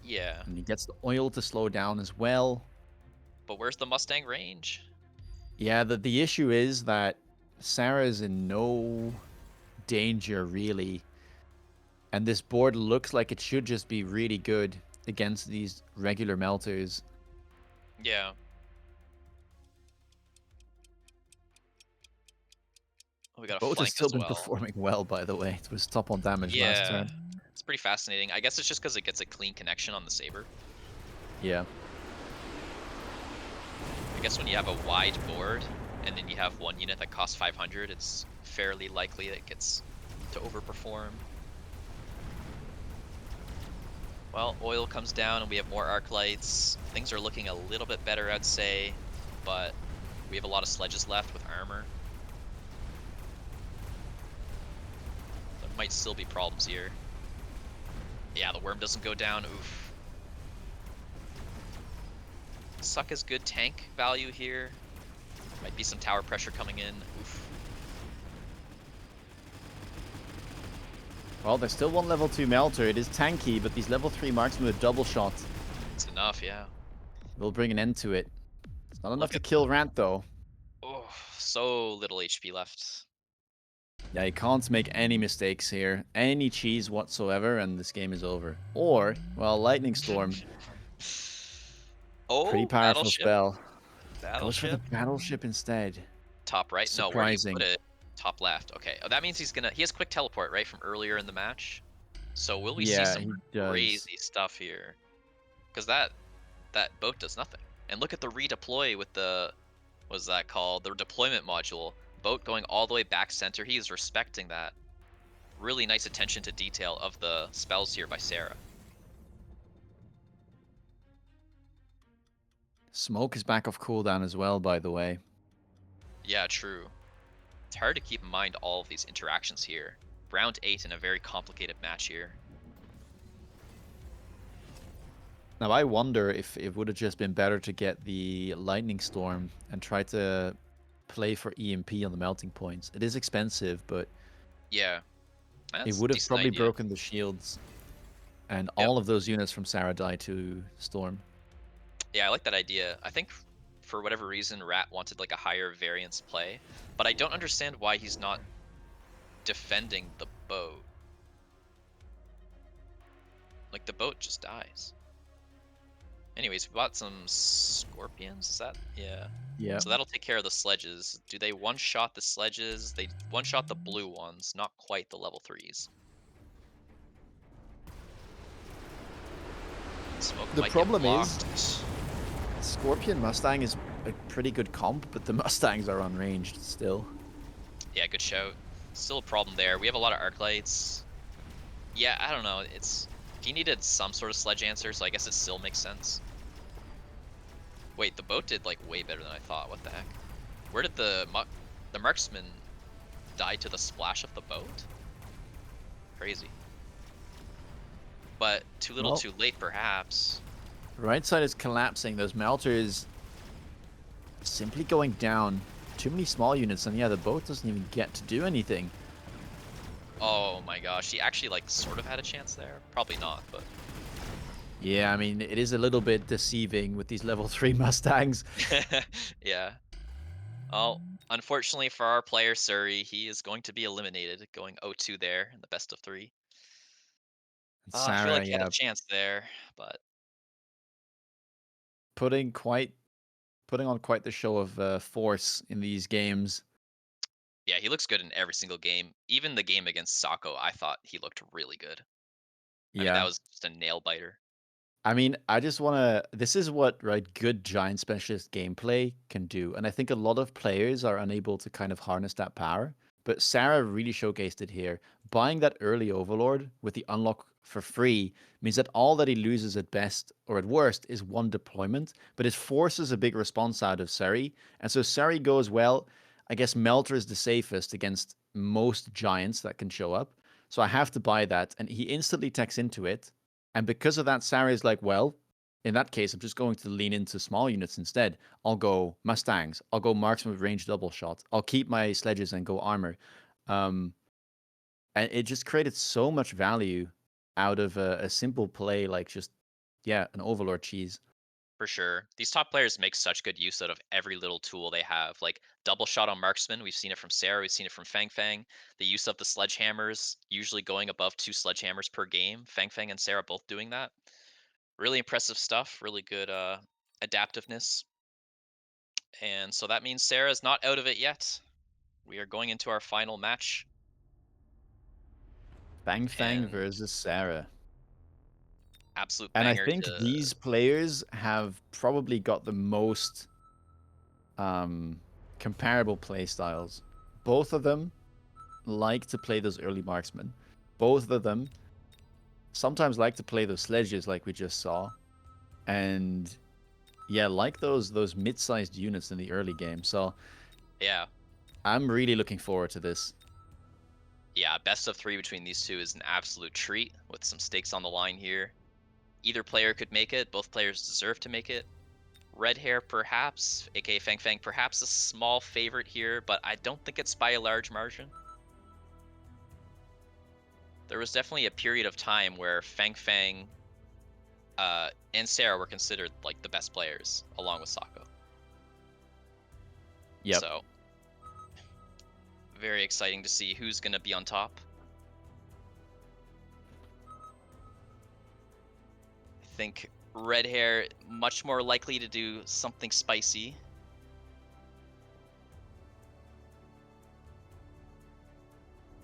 Yeah. And he gets the oil to slow down as well. But where's the Mustang range? Yeah, the issue is that Sarah is in no danger, really, And this board looks like it should just be really good against these regular melters. Yeah. Oh, we got a Both has flank still as been well. performing well, by the way. It was top on damage last Yeah. turn. It's pretty fascinating. I guess it's just because it gets a clean connection on the Saber. Yeah. I guess when you have a wide board and then you have one unit that costs 500, it's fairly likely that it gets to overperform. Well, oil comes down and we have more arc lights. Things are looking a little bit better, I'd say, but we have a lot of sledges left with armor. There might still be problems here. Yeah, the worm doesn't go down. Oof. Suck is good tank value here. Might be some tower pressure coming in. Oof. Well, there's still one level 2 melter. It is tanky, but these level 3 marksmen with double shot It's enough, yeah. will bring an end to it. It's not enough Look to at kill Rant, though. oh, so little HP left. Yeah, you can't make any mistakes here. Any cheese whatsoever, and this game is over. Or, well, Lightning Storm. Pretty Oh, powerful battleship. spell. Goes for the Battleship. battleship instead. Top right? No, where do you put Surprising. it? Top left. Okay. Oh, that means he has quick teleport, right, from earlier in the match. So will we see Yeah, some he does. crazy stuff here? Because that boat does nothing. And look at the redeploy with the what's that called? The deployment module. Boat going all the way back center. He is respecting that. Really nice attention to detail of the spells here by Sarah. Smoke is back off cooldown as well, by the way. Yeah, true. It's hard to keep in mind all of these interactions here. Round 8 in a very complicated match here. Now, I wonder if it would have just been better to get the Lightning Storm and try to play for EMP on the melting points. It is expensive, but Yeah, it that's a would have decent probably idea. broken the shields, and Yep. all of those units from Sarah die to Storm. Yeah, I like that idea. I think for whatever reason, Rat wanted like a higher variance play, but I don't understand why he's not defending the boat. Like the boat just dies. Anyways, we bought some scorpions. Is that? Yeah. Yeah. So that'll take care of the sledges. Do they one-shot the sledges? They one-shot the blue ones, not quite the level 3s. Smoke The might get problem is, blocked. Scorpion Mustang is a pretty good comp, but the Mustangs are unranged still. Yeah, good shout. Still a problem there. We have a lot of arc lights. Yeah, I don't know. He needed some sort of sledge answer, so I guess it still makes sense. Wait, the boat did like way better than I thought. What the heck? Where did the marksman die to the splash of the boat? Crazy. But too little, Well, too late, perhaps. right side is collapsing. Those melters simply going down. Too many small units, and yeah, the boat doesn't even get to do anything. Oh my gosh, he actually like sort of had a chance there. Probably not, but Yeah, I mean, it is a little bit deceiving with these level 3 Mustangs. yeah. Oh, unfortunately for our player Surrey, he is going to be eliminated, going 0-2 there in the best of 3. And I feel Sarah, like he had a yeah, chance there, but putting quite putting on quite the show of force in these games. yeah, he looks good in every single game. Even the game against Sako, I thought he looked really good. I mean, that Yeah. was just a nail biter. I mean, I just want to. This is what, right, good giant specialist gameplay can do. And I think a lot of players are unable to kind of harness that power. But Sarah really showcased it here. Buying that early Overlord with the unlock for free means that all that he loses at best or at worst is one deployment, but it forces a big response out of Seri. And so Seri goes, well, I guess Melter is the safest against most giants that can show up. So I have to buy that. And he instantly techs into it. And because of that, Sarah is like, well, in that case, I'm just going to lean into small units instead. I'll go Mustangs. I'll go marksman with range double shot. I'll keep my sledges and go armor. Um, and it just created so much value out of a simple play like just, yeah, an Overlord cheese. For sure. These top players make such good use out of every little tool they have. Like double shot on marksman, we've seen it from Sarah, we've seen it from Fang Fang. The use of the sledgehammers, usually going above 2 sledgehammers per game. Fang Fang and Sarah both doing that. Really impressive stuff, really good adaptiveness. And so that means Sarah is not out of it yet. We are going into our final match. Fang Fang And versus Sarah. absolute And I banger think to these players have probably got the most comparable play styles. Both of them like to play those early marksmen. Both of them sometimes like to play those sledges like we just saw. And yeah, like those mid-sized units in the early game. So yeah. I'm really looking forward to this. Yeah, best of 3 between these two is an absolute treat with some stakes on the line here. Either player could make it, both players deserve to make it. Red hair, perhaps, aka Fang Fang, perhaps a small favorite here, but I don't think it's by a large margin. There was definitely a period of time where Fang Fang and Sarah were considered like the best players, along with Sako. Yep. So, very exciting to see who's going to be on top. I think red hair much more likely to do something spicy.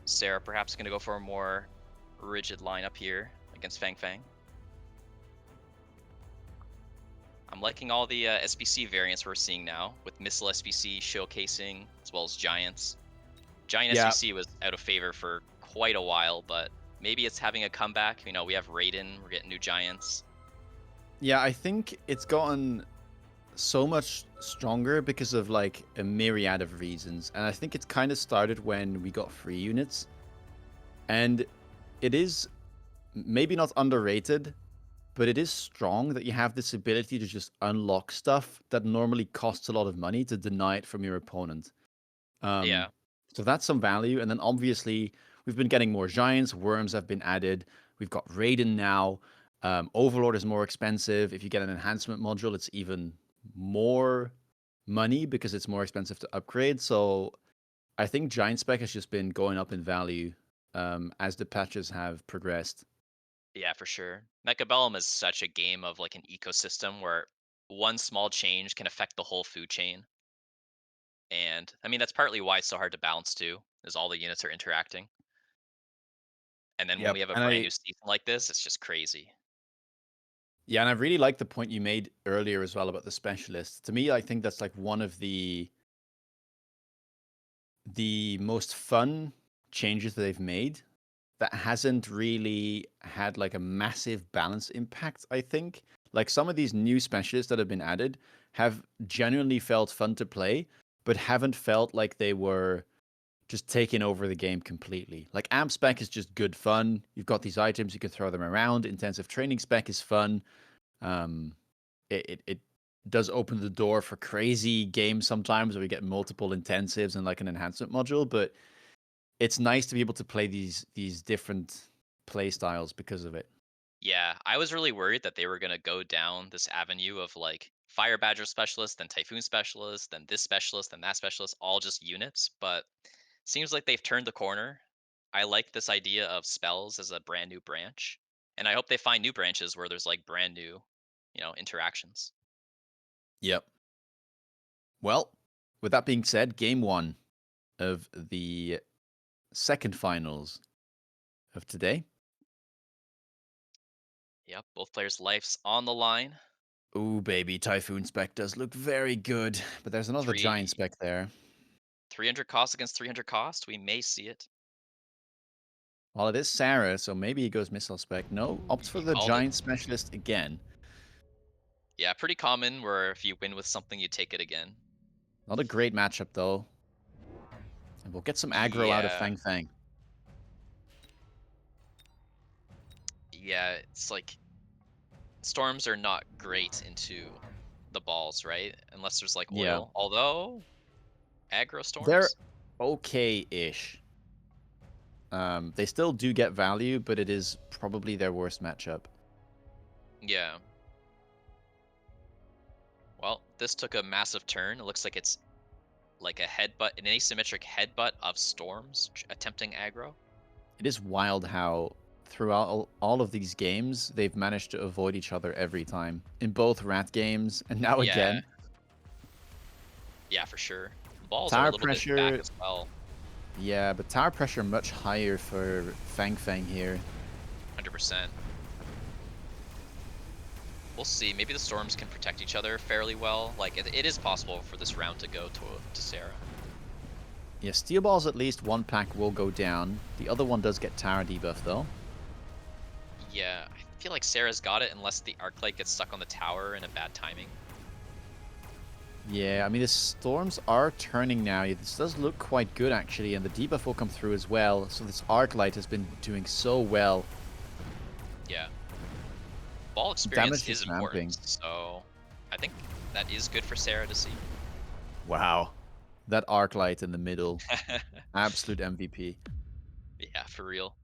Sarah perhaps going to go for a more rigid lineup here against Fang Fang. I'm liking all the SBC variants we're seeing now, with Missile SBC showcasing, as well as Giants. Giant Yeah. SBC was out of favor for quite a while, but maybe it's having a comeback. You know, we have Raiden, we're getting new Giants. Yeah, I think it's gotten so much stronger because of like a myriad of reasons. And I think it kind of started when we got free units. And it is maybe not underrated, but it is strong that you have this ability to just unlock stuff that normally costs a lot of money to deny it from your opponent. Um, Yeah, so that's some value. And then obviously, we've been getting more giants, worms have been added. We've got Raiden now. Overlord is more expensive. If you get an enhancement module, it's even more money because it's more expensive to upgrade. So I think Giant Spec has just been going up in value as the patches have progressed. yeah, for sure. Mechabellum is such a game of like an ecosystem where one small change can affect the whole food chain. And I mean, that's partly why it's so hard to balance too, is all the units are interacting. And then when we Yep. have a And brand new season like this, it's just crazy. I really like the point you made earlier as well about the specialists. To me, I think that's like one of the most fun changes that they've made that hasn't really had like a massive balance impact, I think. Like some of these new specialists that have been added have genuinely felt fun to play, but haven't felt like they were just taking over the game completely. Like amp spec is just good fun. You've got these items, you can throw them around. Intensive training spec is fun. Um, it does open the door for crazy games sometimes where we get multiple intensives and like an enhancement module, but it's nice to be able to play these different play styles because of it. Yeah, I was really worried that they were going to go down this avenue of like Fire Badger specialist, then Typhoon specialist, then this specialist, then that specialist, all just units. But seems like they've turned the corner. I like this idea of spells as a brand new branch. And I hope they find new branches where there's like brand new, interactions. Yep. Well, with that being said, game one of the second finals of today. Yep, both players' lives on the line. Ooh, baby, Typhoon spec does look very good, but there's another giant Three spec there. 300 cost against 300 cost. We may see it. Well, it is Sarah, so maybe he goes missile spec. No, opts for He the called it. giant specialist again. Yeah, pretty common where if you win with something, you take it again. Not a great matchup though. And we'll get some aggro out of Yeah, Fang Fang. yeah, it's like storms are not great into the balls, right? Unless there's like Yeah. oil. Although aggro They're storms, okay-ish. They still do get value, but it is probably their worst matchup. yeah. Well, this took a massive turn. It looks like it's like a headbutt, an asymmetric headbutt of Storms attempting aggro. It is wild how throughout all of these games, they've managed to avoid each other every time. In both Rat games, and now Yeah, again. yeah, for sure. Balls are a Tower little bit back pressure, as well. yeah, but tower pressure much higher for Fang Fang here. 100%. We'll see. Maybe the Storms can protect each other fairly well. Like, it is possible for this round to go to Sarah. Yeah, Steel Balls at least one pack will go down. The other one does get tower debuff though. Yeah, I feel like Sarah's got it unless the Arclight gets stuck on the tower in a bad timing. Yeah, I mean, the Storms are turning now. This does look quite good, actually, and the debuff will come through as well. So this Arclight has been doing so well. Yeah. Ball experience Damage is is ramping. important, so I think that is good for Sarah to see. Wow. That Arclight in the middle. Absolute MVP. Yeah, for real.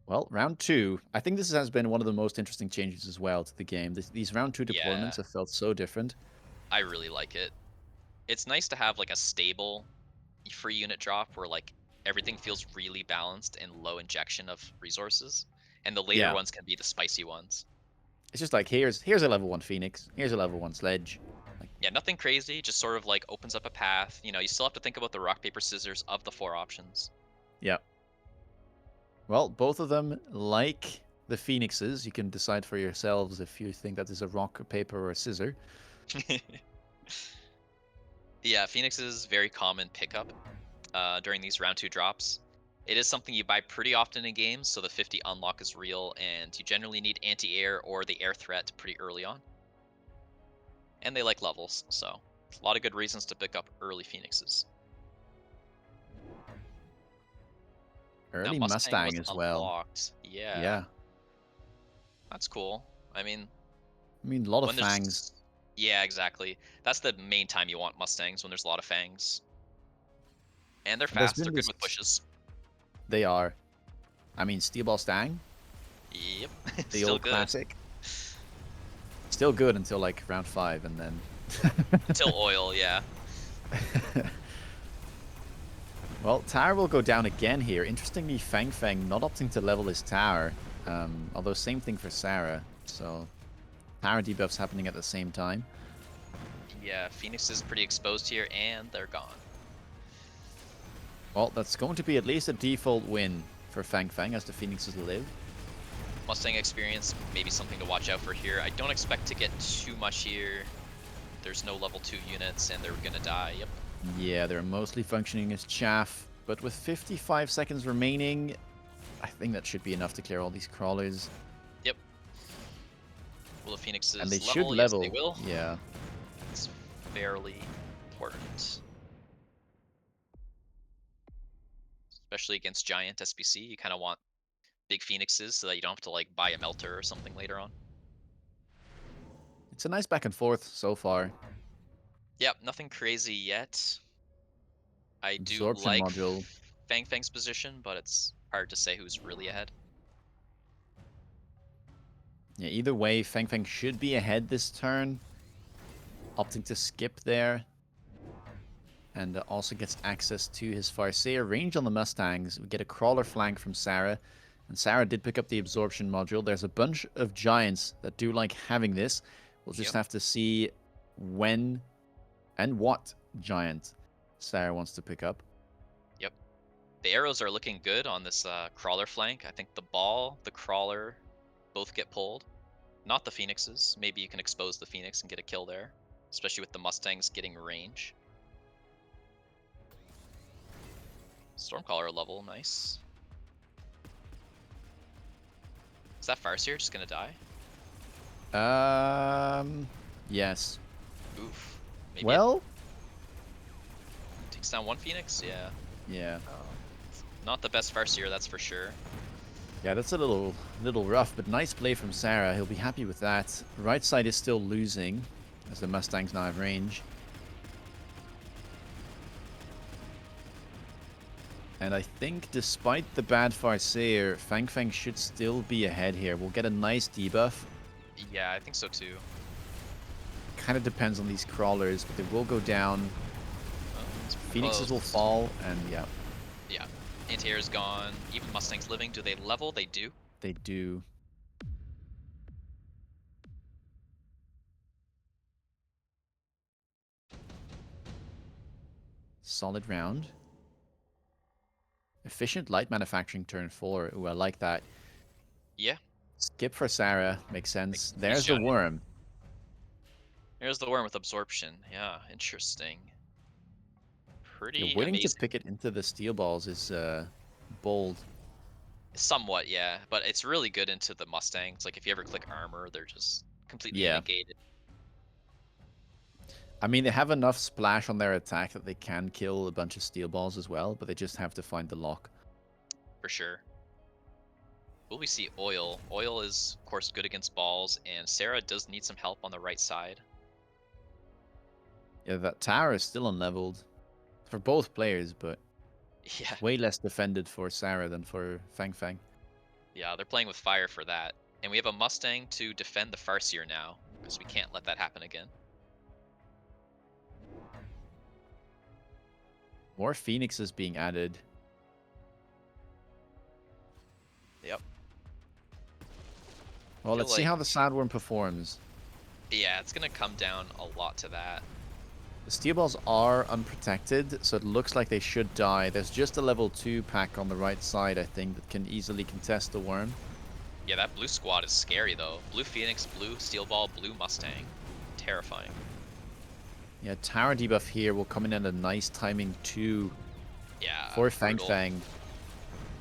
Well, round 2. I think this has been one of the most interesting changes as well to the game. These round 2 Yeah, deployments have felt so different. I really like it. It's nice to have like a stable free unit drop where like everything feels really balanced and low injection of resources, and the later Yeah. ones can be the spicy ones. It's just like, here's a level 1 Phoenix. Here's a level 1 Sledge. Like, Yeah, nothing crazy, just sort of like opens up a path. You know, you still have to think about the rock, paper, scissors of the 4 options. yeah. Well, both of them, like the Phoenixes, you can decide for yourselves if you think that is a rock, a paper, or a scissor. Yeah, Phoenix is very common pickup during these round 2 drops. It is something you buy pretty often in games, so the 50 unlock is real, and you generally need anti-air or the air threat pretty early on. And they like levels, so a lot of good reasons to pick up early Phoenixes. Now Early Mustang was Mustang as well. unlocked. Yeah, Yeah. that's cool. I mean, I mean, a lot of when fangs. there's... Yeah, exactly. That's the main time you want Mustangs, when there's a lot of fangs. And they're There's fast, been they're good this. with pushes. They are. I mean, Steel Ball Stang, Yep, the still old good. classic. Still good until like round 5, and then. Until oil, yeah. Well, tower will go down again here. Interestingly, Fang Fang not opting to level his tower. Although same thing for Sarah. So tower debuffs happening at the same time. Yeah, Phoenix is pretty exposed here, and they're gone. Well, that's going to be at least a default win for Fang Fang as the Phoenixes live. Mustang experience, maybe something to watch out for here. I don't expect to get too much here. There's no level 2 units, and they're gonna die. Yep. Yeah, they're mostly functioning as chaff, but with 55 seconds remaining, I think that should be enough to clear all these crawlers. Yep. Will the Phoenixes And they level? should level. Yes, they will. Yeah. It's fairly important. Especially against giant SBC, you kind of want big Phoenixes so that you don't have to like buy a melter or something later on. It's a nice back and forth so far. Yep, nothing crazy yet. I do Absorption like module. Fang Fang's position, but it's hard to say who's really ahead. Yeah, either way, Fang Fang should be ahead this turn. Opting to skip there. And also gets access to his Farseer range on the Mustangs. We get a crawler flank from Sarah. And Sarah did pick up the absorption module. There's a bunch of giants that do like having this. We'll just Yep. have to see when and what giant Sarah wants to pick up. Yep. The arrows are looking good on this crawler flank. I think the ball, the crawler, both get pulled. Not the Phoenixes. Maybe you can expose the Phoenix and get a kill there. Especially with the Mustangs getting range. Stormcaller level, nice. Is that Farseer just gonna die? Yes. Oof. Maybe Well, it takes down one Phoenix? Yeah. yeah. Not the best Farseer, that's for sure. Yeah, that's a little rough, but nice play from Sarah. He'll be happy with that. Right side is still losing, as the Mustangs now have range. And I think despite the bad Farseer, Fang Fang should still be ahead here. We'll get a nice debuff. Yeah, I think so too. Kind of depends on these crawlers, but they will go down. Oh, it's Phoenixes will close. fall, and yeah, Yeah. Anti-air's gone. Even Mustang's living. Do they level? They do. they do. Solid round. Efficient light manufacturing turn 4. Ooh, I like that. Yeah. Skip for Sarah. Makes sense. He's There's the shot it. worm. There's the worm with absorption. Yeah, interesting. Yeah, Pretty waiting to amazing. pick it into the steel balls is bold. Somewhat, yeah. But it's really good into the Mustangs. Like, if you ever click armor, they're just completely Yeah. negated. I mean, they have enough splash on their attack that they can kill a bunch of steel balls as well, but they just have to find the lock. For sure. Will we see Oil? Oil is, of course, good against balls, and Sarah does need some help on the right side. Yeah, that tower is still unleveled for both players, but Yeah. way less defended for Sarah than for Fang Fang. Yeah, they're playing with fire for that. And we have a Mustang to defend the Farseer now, because we can't let that happen again. More Phoenixes being added. Yep. Well, Feel let's see like, how the Sandworm performs. yeah, it's going to come down a lot to that. The steel balls are unprotected, so it looks like they should die. There's just a level 2 pack on the right side, I think, that can easily contest the worm. Yeah, that blue squad is scary, though. Blue Phoenix, blue Steel Ball, blue Mustang. Terrifying. Yeah, tower debuff here will come in at a nice timing too Yeah, for Fang brutal. Fang.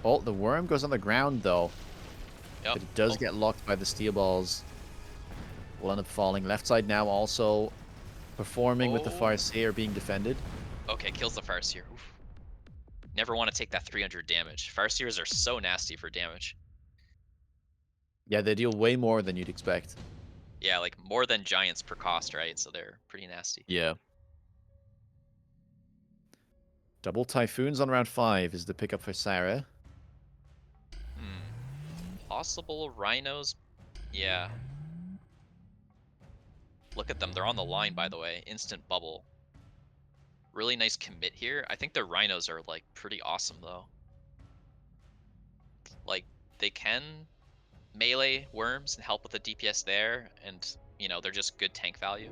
Oh, the worm goes on the ground though, Yep. but it does Oh, get locked by the steel balls. Will end up falling. Left side now also performing with the oh. Farseer being defended. Okay, kills the Farseer. Oof. Never want to take that 300 damage. Farseers are so nasty for damage. Yeah, they deal way more than you'd expect. Yeah, like more than giants per cost, right? So they're pretty nasty. Yeah. Double Typhoons on round 5 is the pickup for Sarah. Possible rhinos? Yeah. Look at them. They're on the line, by the way. Instant bubble. Really nice commit here. I think the rhinos are, like, pretty awesome, though. Like, they can melee worms and help with the DPS there, and, you know, they're just good tank value.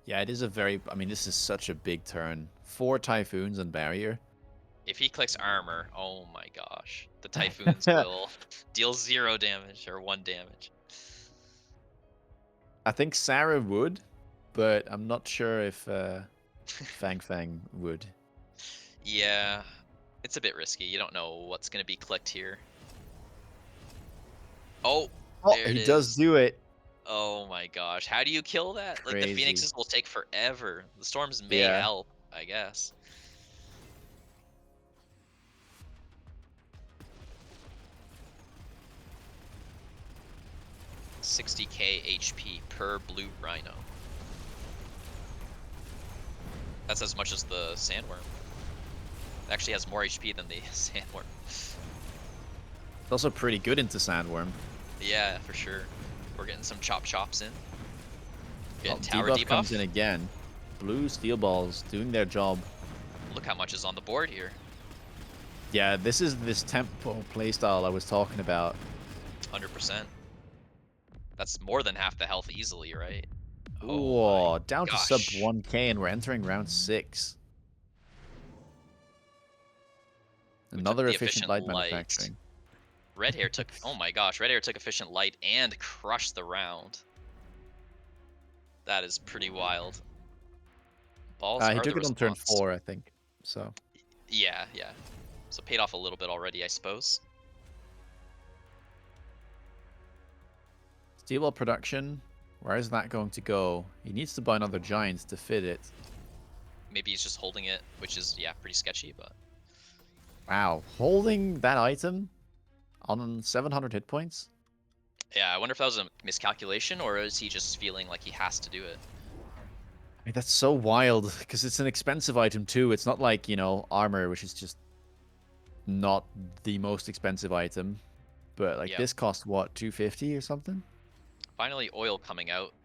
Yeah, it is a very... I mean, this is such a big turn. 4 Typhoons and Barrier. If he clicks armor, oh my gosh. The Typhoons will deal 0 damage or 1 damage. I think Sarah would, but I'm not sure if Fang Fang would. Yeah, it's a bit risky. You don't know what's going to be clicked here. Oh, Oh, there it he does is. do it. Oh my gosh. How do you kill that? Like, the Crazy. Phoenixes will take forever. The Storms may Yeah. help, I guess. $60k HP per blue rhino. That's as much as the sandworm. It actually has more HP than the sandworm. It's also pretty good into Sandworm. Yeah, for sure. We're getting some chops in. Oh, Getting tower debuff comes in debuff. again. Blue steel balls doing their job. Look how much is on the board here. Yeah, this is this tempo playstyle I was talking about. 100%. That's more than half the health easily, right? Oh my Ooh, down to sub gosh. 1k and we're entering round 6. We took Another the efficient efficient light light. manufacturing. Red hair took, oh my gosh, red hair took efficient light and crushed the round. That is pretty wild. Balls He are the took it on turn response. 4, I think. So Yeah, yeah. So paid off a little bit already, I suppose. steel ball production. Where is that going to go? He needs to buy another giant to fit it. Maybe he's just holding it, which is, yeah, pretty sketchy, but... Wow, holding that item on 700 hit points? Yeah, I wonder if that was a miscalculation, or is he just feeling like he has to do it? Like, that's so wild because it's an expensive item too. It's not like, armor, which is just not the most expensive item. But like Yep. this cost what, 250 or something? Finally, oil coming out.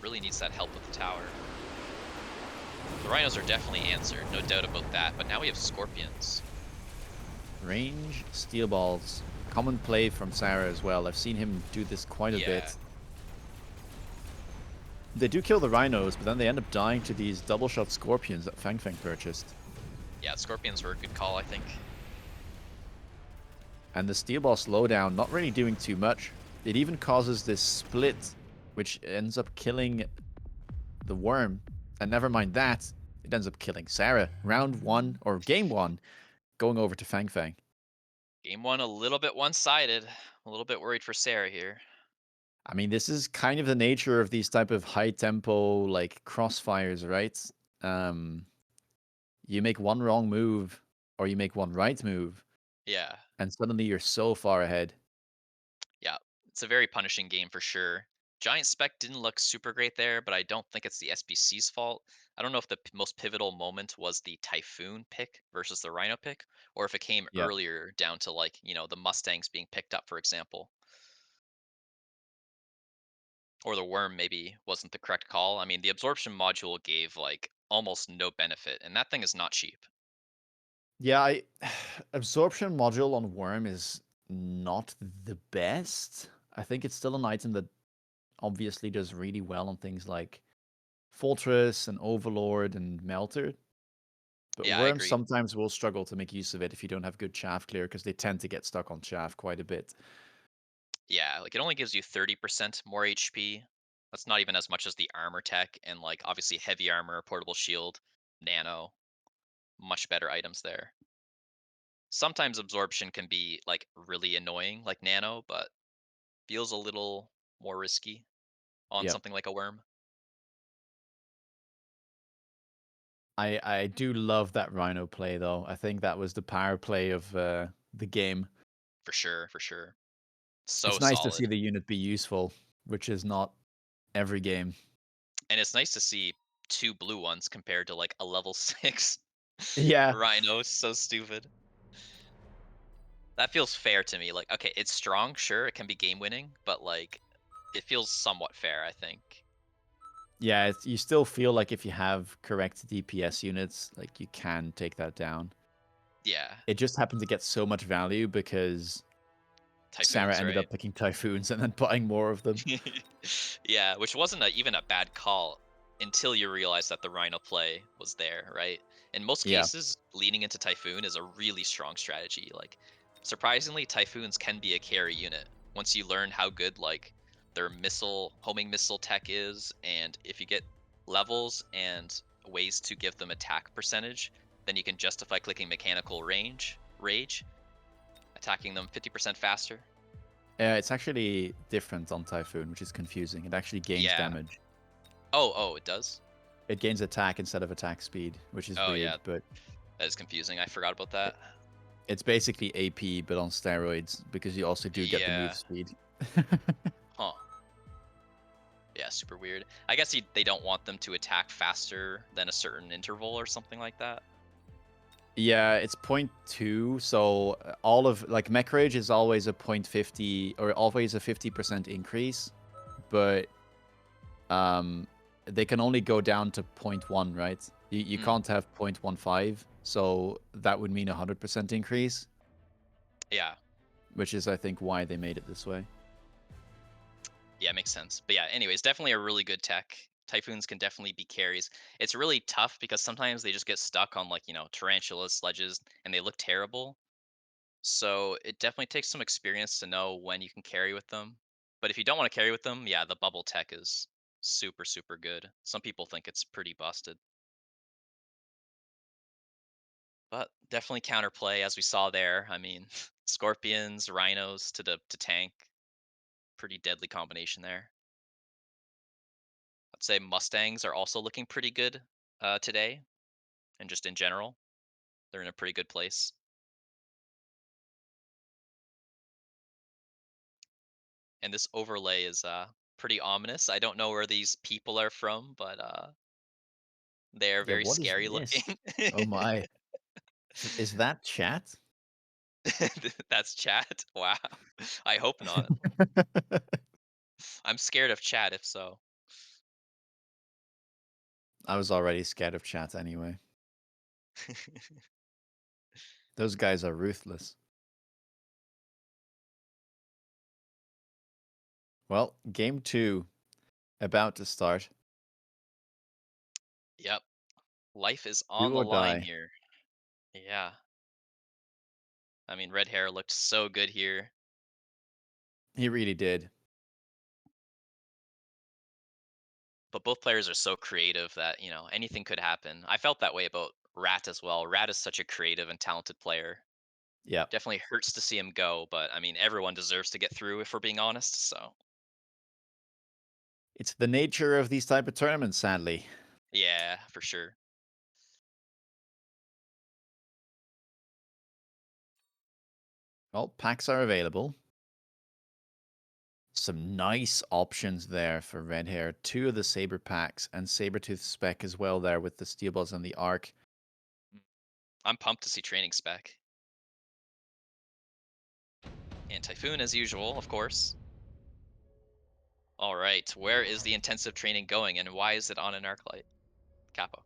Really needs that help with the tower. The rhinos are definitely answered, no doubt about that. But now we have scorpions. Range, steel balls. Common play from Sarah as well. I've seen him do this quite a Yeah. bit. They do kill the rhinos, but then they end up dying to these double shot scorpions that Fang Fang purchased. Yeah, scorpions were a good call, I think. And the steel ball slowdown not really doing too much. It even causes this split, which ends up killing the worm. And never mind that, it ends up killing Sarah. Round one, or game one, going over to Fang Fang. Game one, a little bit one-sided. A little bit worried for Sarah here. I mean, this is kind of the nature of these type of high tempo like crossfires, right? Um, you make one wrong move or you make one right move, Yeah. and suddenly you're so far ahead. Yeah, it's a very punishing game for sure. Giant Spec didn't look super great there, but I don't think it's the SBC's fault. I don't know if the most pivotal moment was the Typhoon pick versus the Rhino pick, or if it came Yeah. earlier down to like, the Mustangs being picked up, for example. Or the Worm maybe wasn't the correct call. I mean, the absorption module gave like almost no benefit, and that thing is not cheap. Yeah, absorption module on Worm is not the best. I think it's still an item that obviously does really well on things like Fortress and Overlord and Melter. But Yeah, I Worms agree. sometimes will struggle to make use of it if you don't have good chaff clear because they tend to get stuck on chaff quite a bit. Yeah, like it only gives you 30% more HP. That's not even as much as the armor tech and like obviously heavy armor, portable shield, nano, much better items there. Sometimes absorption can be like really annoying like nano, but feels a little more risky on Yep. something like a worm. I do love that Rhino play though. I think that was the power play of the game. For sure, for sure. So It's nice to see solid. the unit be useful, which is not every game. And it's nice to see two blue ones compared to like a level 6 Yeah, rhino. So stupid. That feels fair to me. Like, okay, it's strong, sure, it can be game winning, but like it feels somewhat fair, I think. yeah. You still feel like if you have correct DPS units, like you can take that down. Yeah. It just happened to get so much value because Sarah Typhoons, ended right? up picking Typhoons and then buying more of them. Yeah, which wasn't even a bad call until you realize that the Rhino play was there, right? In most Yeah, cases, leaning into Typhoon is a really strong strategy. Like, surprisingly, Typhoons can be a carry unit once you learn how good like their homing missile tech is, and if you get levels and ways to give them attack percentage, then you can justify clicking mechanical rage, attacking them 50% faster. it's actually different on Typhoon, which is confusing. It actually gains Yeah. damage. Oh, it does. It gains attack instead of attack speed, which is Oh weird, yeah, but that is confusing. I forgot about that. it's basically AP but on steroids because you also do get the move Yeah. speed. Huh. Yeah, super weird. I guess they don't want them to attack faster than a certain interval or something like that. Yeah, it's 0.2, so all of like mech rage is always a 0.50 or always a 50% increase, but um they can only go down to 0.1, right? You Mm, can't have 0.15, so that would mean a 100% increase, yeah. which is I think why they made it this way. Yeah, makes sense. But yeah, anyways, definitely a really good tech. Typhoons can definitely be carries. It's really tough because sometimes they just get stuck on like, tarantulas, sledges, and they look terrible. So it definitely takes some experience to know when you can carry with them. But if you don't want to carry with them, yeah, the bubble tech is super, super good. Some people think it's pretty busted. But definitely counterplay as we saw there. I mean, scorpions, rhinos to tank, pretty deadly combination there. I'd say mustangs are also looking pretty good today, and just in general, they're in a pretty good place. And this overlay is pretty ominous. I don't know where these people are from, but They are Yeah, very what is scary this? looking. Oh my. Is that chat? That's chat? Wow. I hope not. I'm scared of chat if so. I was already scared of chat anyway. Those guys are ruthless. Well, game 2 about to start. Yep. Life is on Do the or line die. here. Yeah. I mean, red hair looked so good here. He really did. But both players are so creative that, anything could happen. I felt that way about Rat as well. Rat is such a creative and talented player. Yeah. Definitely hurts to see him go, but I mean, everyone deserves to get through if we're being honest. So, It's the nature of these type of tournaments, sadly. yeah, for sure. Well, packs are available. Some nice options there for red hair. 2 of the Saber packs and Sabertooth spec as well there with the Steel Balls and the Arc. I'm pumped to see training spec. And Typhoon as usual, of course. All right, where is the intensive training going and why is it on an Arclight? Kappa.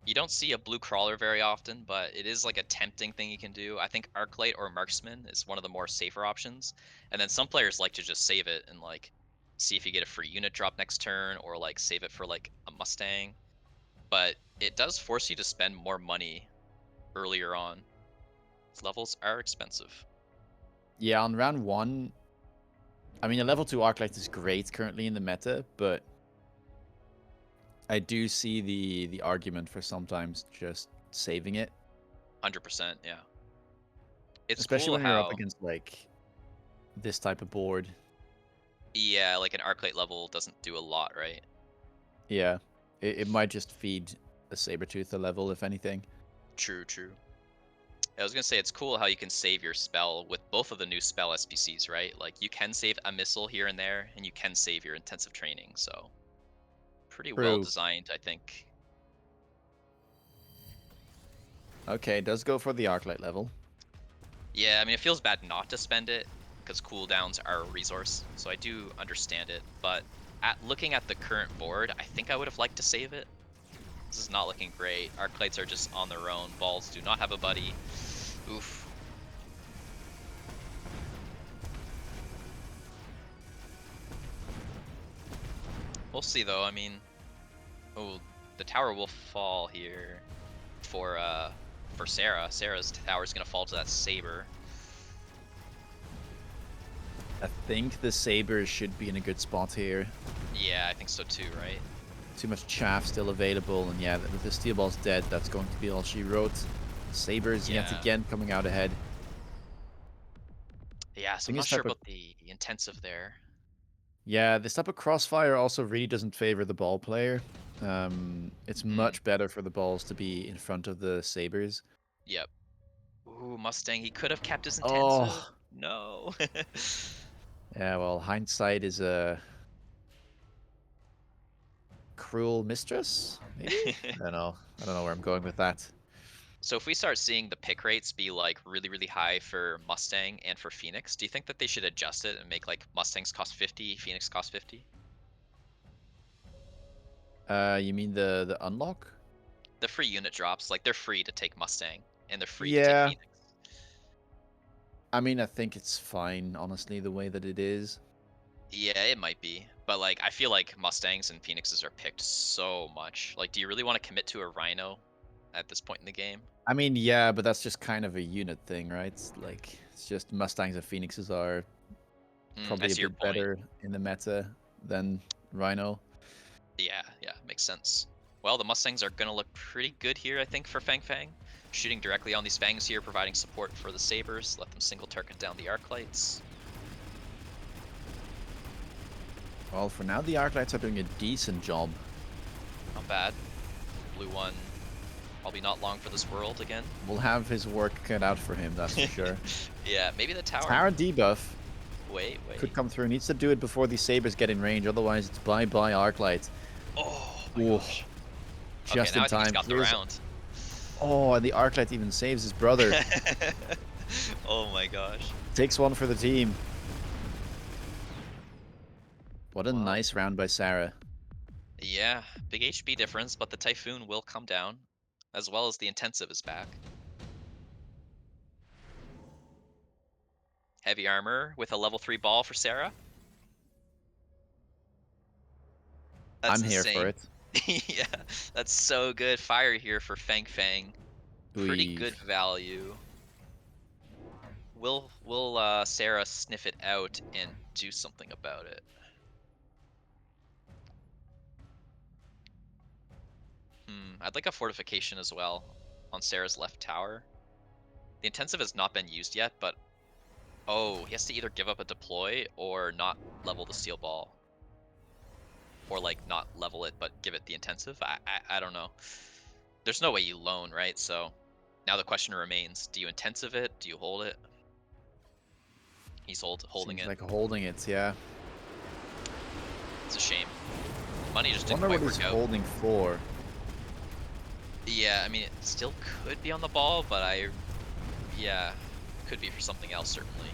You don't see a blue crawler very often, but it is like a tempting thing you can do. I think Arclight or Marksman is one of the more safer options. And then some players like to just save it and like see if you get a free unit drop next turn or like save it for like a Mustang. But it does force you to spend more money earlier on. Levels are expensive. Yeah, on round 1, I mean, a level 2 Arclight is great currently in the meta, but I do see the argument for sometimes just saving it. 100%, yeah. It's Especially cool when you're up how, against, like, this type of board. yeah, like an Arclight level doesn't do a lot, right? Yeah, it might just feed a Sabertooth a level, if anything. True, true. I was gonna say it's cool how you can save your spell with both of the new spell SPCs, right? Like you can save a missile here and there, and you can save your intensive training. So pretty well True. designed, I think. Okay, does go for the Arclight level. Yeah, I mean it feels bad not to spend it because cooldowns are a resource, so I do understand it. But looking at the current board, I think I would have liked to save it. This is not looking great. Arclights are just on their own. Balls do not have a buddy. Oof. We'll see though. I mean, oh, the tower will fall here for Sarah. Sarah's tower is gonna fall to that saber. I think the Saber should be in a good spot here. Yeah, I think so too, right? Too much chaff still available, and yeah, with the Steel Ball's dead, that's going to be all she wrote. Sabers yet Yeah. again coming out ahead. Yeah, so I'm Thing not is sure type of about the intensive there. Yeah, this type of crossfire also really doesn't favor the ball player. It's Mm, much better for the balls to be in front of the Sabers. yep. Ooh, Mustang. He could have kept his intensive. Oh, No. yeah. Well, hindsight is a cruel mistress. Maybe I don't know. I don't know where I'm going with that. So if we start seeing the pick rates be like really, really high for Mustang and for Phoenix, do you think that they should adjust it and make like Mustangs cost 50, Phoenix cost 50? You mean the unlock? The free unit drops, like they're free to take Mustang and they're free to take Yeah. Phoenix. I mean, I think it's fine, honestly, the way that it is. Yeah, it might be. But like I feel like Mustangs and Phoenixes are picked so much. Like do you really want to commit to a Rhino at this point in the game? I mean, yeah, but that's just kind of a unit thing, right? It's just Mustangs and Phoenixes are I probably a see your bit point. better in the meta than Rhino. Yeah, yeah, makes sense. Well, the Mustangs are gonna look pretty good here, I think, for Fang Fang. Shooting directly on these Fangs here, providing support for the Sabers. Let them single target down the Arclights. Well, for now, the Arclights are doing a decent job. Not bad. Blue one, probably not long for this world again. Will have his work cut out for him, that's for sure. Yeah, maybe the tower. Tower debuff. wait. Could come through. Needs to do it before these sabers get in range. Otherwise, it's bye-bye Arclight. Oh my Ooh, gosh. Okay, just now in I think he's time. got the Clears. round. Oh, and the Arclight even saves his brother. Oh my gosh. Takes one for the team. What a Well, nice round by Sarah. yeah, big HP difference, but the Typhoon will come down, as well as the Intensive is back. Heavy armor with a level 3 ball for Sarah. That's I'm here for insane. it. Yeah, that's so good. Fire here for Fang Fang. Pretty good We've value. Will Sarah sniff it out and do something about it? I'd like a fortification as well on Sarah's left tower. The intensive has not been used yet, but oh, he has to either give up a deploy or not level the steel ball. Or like not level it but give it the intensive. I don't know. There's no way you loan, right? So now the question remains, do you intensive it? Do you hold it? He's holding seems it. like holding it, yeah. It's a shame. Money just didn't Wonder what quite he's work out. holding for. Yeah, I mean, it still could be on the ball, but yeah, could be for something else, certainly.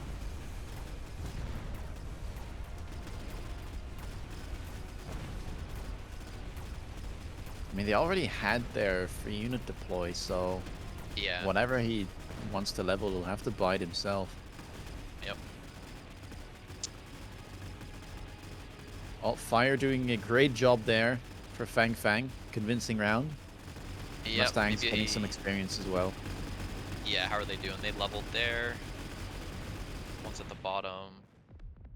I mean, they already had their free unit deploy, so Yeah, whatever he wants to level, he'll have to buy it himself. yep. Oh, Fire doing a great job there for Fang Fang. Convincing round. Yep, Mustang's maybe, getting some experience as well. yeah, how are they doing? They leveled there. One's at the bottom.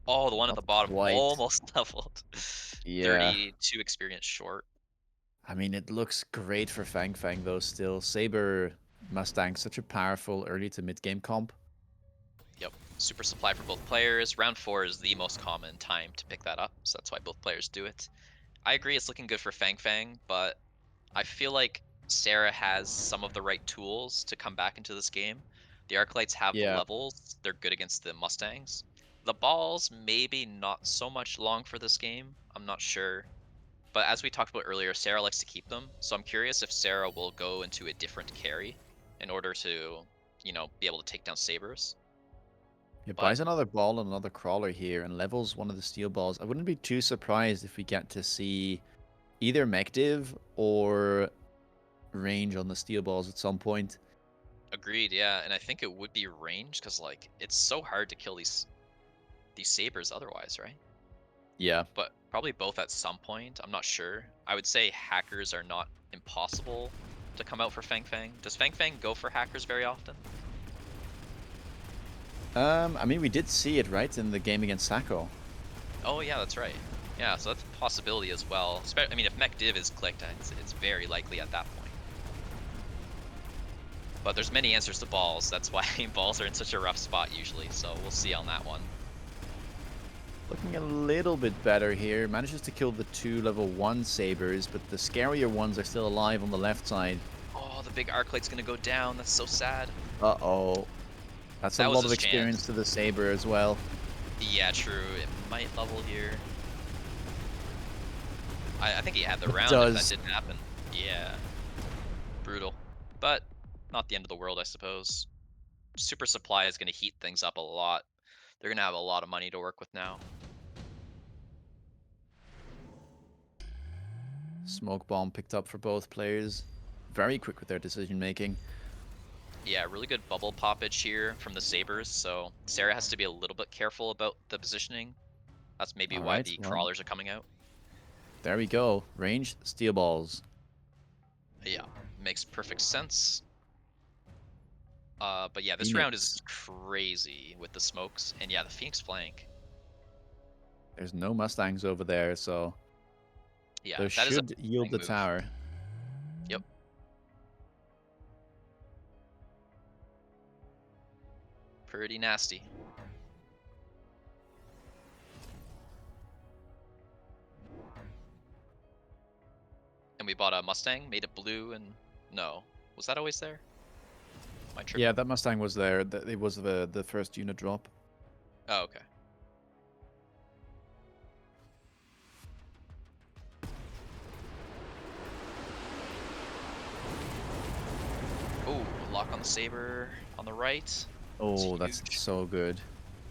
Oh, the one at Not the bottom quite. almost leveled. Yeah. 32 experience short. I mean, it looks great for Fang Fang, though, still. Saber Mustang, such a powerful early to mid-game comp. Yep, super supply for both players. Round 4 is the most common time to pick that up, so that's why both players do it. I agree it's looking good for Fang Fang, but I feel like Sarah has some of the right tools to come back into this game. The Arclights have the Yeah. levels. They're good against the Mustangs. The balls, maybe not so much long for this game. I'm not sure. But as we talked about earlier, Sarah likes to keep them. So I'm curious if Sarah will go into a different carry in order to, be able to take down Sabers. It But buys another ball and another crawler here and levels one of the steel balls. I wouldn't be too surprised if we get to see either Mechdiv or range on the steel balls at some point. agreed, yeah. And I think it would be range because like it's so hard to kill these Sabers otherwise, right? Yeah. But probably both at some point. I'm not sure. I would say hackers are not impossible to come out for Fang Fang. Does Fang Fang go for hackers very often? I mean, we did see it, right, in the game against Sako. Oh yeah, that's right. Yeah, so that's a possibility as well. I mean, if Mech Div is clicked, it's very likely at that point. But there's many answers to balls. That's why balls are in such a rough spot usually. So we'll see on that one. Looking a little bit better here. Manages to kill the 2 level 1 sabers, but the scarier ones are still alive on the left side. Oh, the big Arclight's gonna go down. That's so sad. Uh-oh. That's a That was lot of his experience chance. to the saber as well. Yeah, true. It might level here. I think he had the It round if that does. didn't happen. Yeah. Brutal. But not the end of the world, I suppose. Super supply is going to heat things up a lot. They're going to have a lot of money to work with now. Smoke bomb picked up for both players. Very quick with their decision making. Yeah, really good bubble poppage here from the Sabers, so Sarah has to be a little bit careful about the positioning. That's maybe why Alright, the well, crawlers are coming out. there we go. Range, steel balls. Yeah, makes perfect sense. But yeah, this round is Phoenix. crazy with the smokes, and yeah, the Phoenix flank. There's no Mustangs over there, so Yeah, those that is a should yield big the move. tower. Yep. Pretty nasty. And we bought a Mustang, made it blue, and no. Was that always there? Am I Yeah, tripping? that Mustang was there. It was the first unit drop. Oh, okay. Lock on the Saber on the right. Oh, It's that's huge. so good.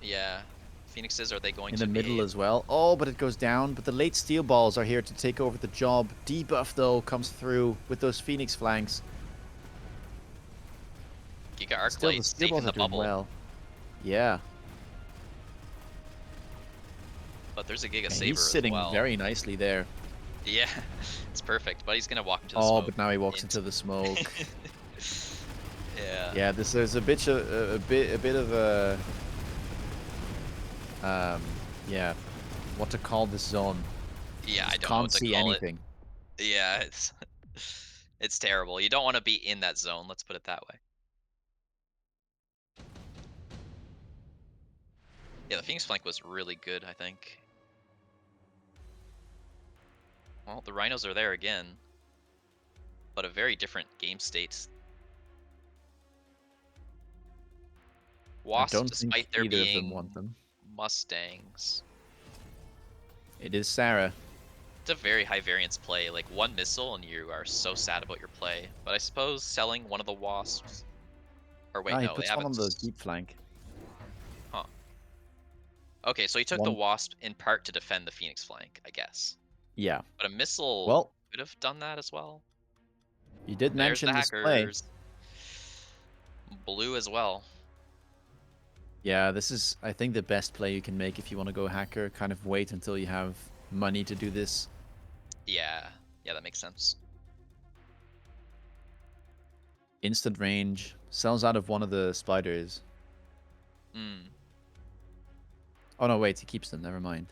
Yeah. Phoenixes, are they going In to the middle behave? as well. Oh, but it goes down. But the late steel balls are here to take over the job. Debuff, though, comes through with those Phoenix flanks. Giga Arc Still, the Light steel safe in balls are the doing bubble, well. Yeah. but there's a Giga And he's Saber as sitting well. very nicely there. Yeah, it's perfect. But he's gonna walk into the Oh, smoke. but now he walks into the smoke. Yeah. Yeah, this is a bit of a yeah, what to call this zone. Yeah, I Just don't know can't what to see call it. anything. Yeah, it's it's terrible. You don't want to be in that zone. Let's put it that way. Yeah, the Phoenix flank was really good, I think. Well, the Rhinos are there again, but a very different game state. I Wasp, don't think despite there either of them being want them. Mustangs, It is Sarah. it's a very high variance play. Like one missile and you are so sad about your play. But I suppose selling one of the Wasps, or wait, Ah, he no, they puts one haven't. on the deep flank. Huh. Okay, so he took the One, Wasp in part to defend the Phoenix flank, I guess. yeah. But a missile Well, could have done that as well. you did There's the mention this play. hackers. Blue as well. Yeah, this is, I think, the best play you can make if you want to go hacker. Kind of wait until you have money to do this. Yeah, yeah, that makes sense. Instant range. Sells out of one of the spiders. Hmm. Oh, no, wait. He keeps them. Never mind.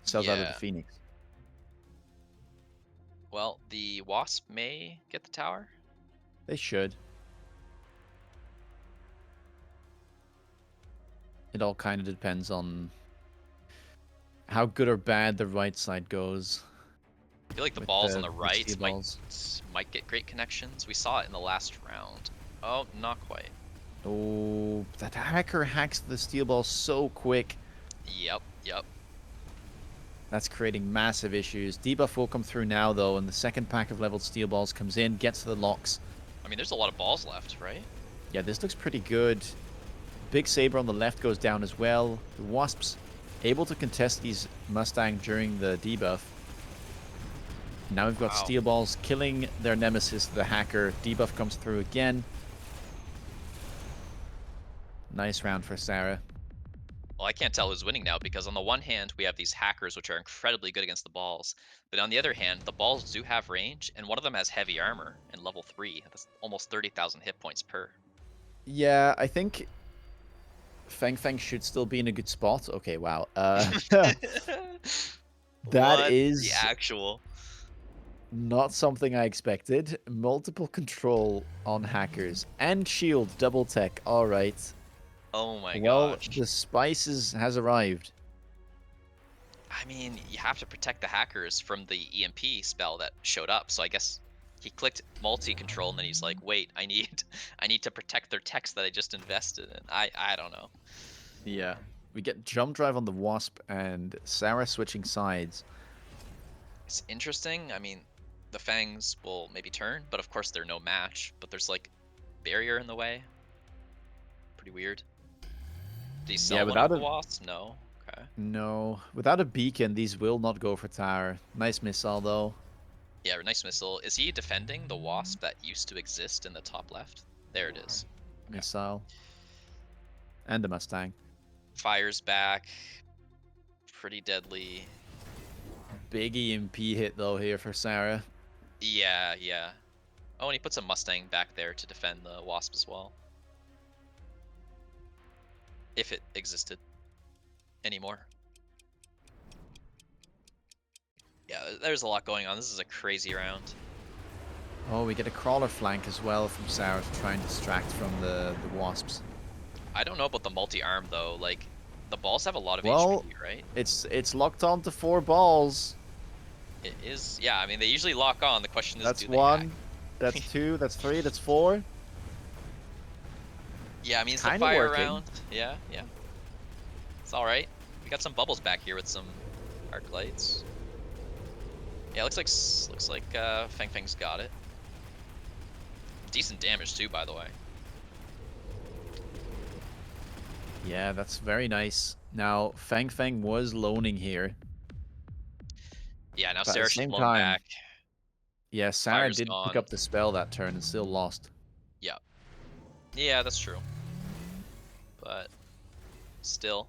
Sells out of the Yeah. Phoenix. Well, the Wasp may get the tower. They should. It all kind of depends on how good or bad the right side goes. I feel like the With balls on the the with steel right balls. might get great connections. We saw it in the last round. Oh, not quite. Oh, that hacker hacks the steel ball so quick. Yep, yep. That's creating massive issues. Debuff will come through now, though, and the second pack of leveled steel balls comes in, gets to the locks. I mean, there's a lot of balls left, right? Yeah, this looks pretty good. Big Saber on the left goes down as well. The Wasps able to contest these Mustang during the debuff. Now we've got Wow. steel balls killing their nemesis, the hacker. Debuff comes through again. Nice round for Sarah. Well, I can't tell who's winning now because on the one hand, we have these hackers which are incredibly good against the balls. But on the other hand, the balls do have range, and one of them has heavy armor in level 3. That's almost 30,000 hit points per. Yeah, I think Feng Feng should still be in a good spot. Okay, wow. That What the is actual? not something I expected. Multiple control on hackers and shield double tech. All right. Oh my Well, gosh. the spices has arrived. I mean, you have to protect the hackers from the EMP spell that showed up. So I guess he clicked multi-control and then he's like, "Wait, I need I need to protect their techs that I just invested in." I don't know. Yeah. We get jump drive on the Wasp and Sarah switching sides. It's interesting. I mean, the Fangs will maybe turn, but of course they're no match. But there's like barrier in the way. Pretty weird. Do you sell Yeah, one of without the a wasps? No. Okay. no, without a beacon, these will not go for tower. Nice missile though. Yeah, nice missile. Is he defending the wasp that used to exist in the top left? There it is. Okay. Missile. And the Mustang. Fires back. Pretty deadly. Big EMP hit though here for Sarah. Yeah, yeah. Oh, and he puts a Mustang back there to defend the wasp as well. If it existed anymore. Yeah, there's a lot going on. This is a crazy round. Oh, we get a crawler flank as well from Sarah to try and distract from the Wasps. I don't know about the multi-arm though. Like, the balls have a lot of Well, HP, right? it's locked on to 4 balls. It is. Yeah, I mean they usually lock on. The question is, That's do they 1. hack? That's 2. That's 3. That's 4. Yeah, I mean it's the Kinda fire working. round. Yeah, yeah. It's all right. We got some bubbles back here with some arc lights. Yeah, looks like Feng Feng's got it. Decent damage too, by the way. Yeah, that's very nice. Now, Fang Fang was loning here, Yeah, now but at the Sarah should same blown time, back. yeah, Sarah Fire's did pick gone. up the spell that turn and still lost. Yeah. Yeah, that's true. But still.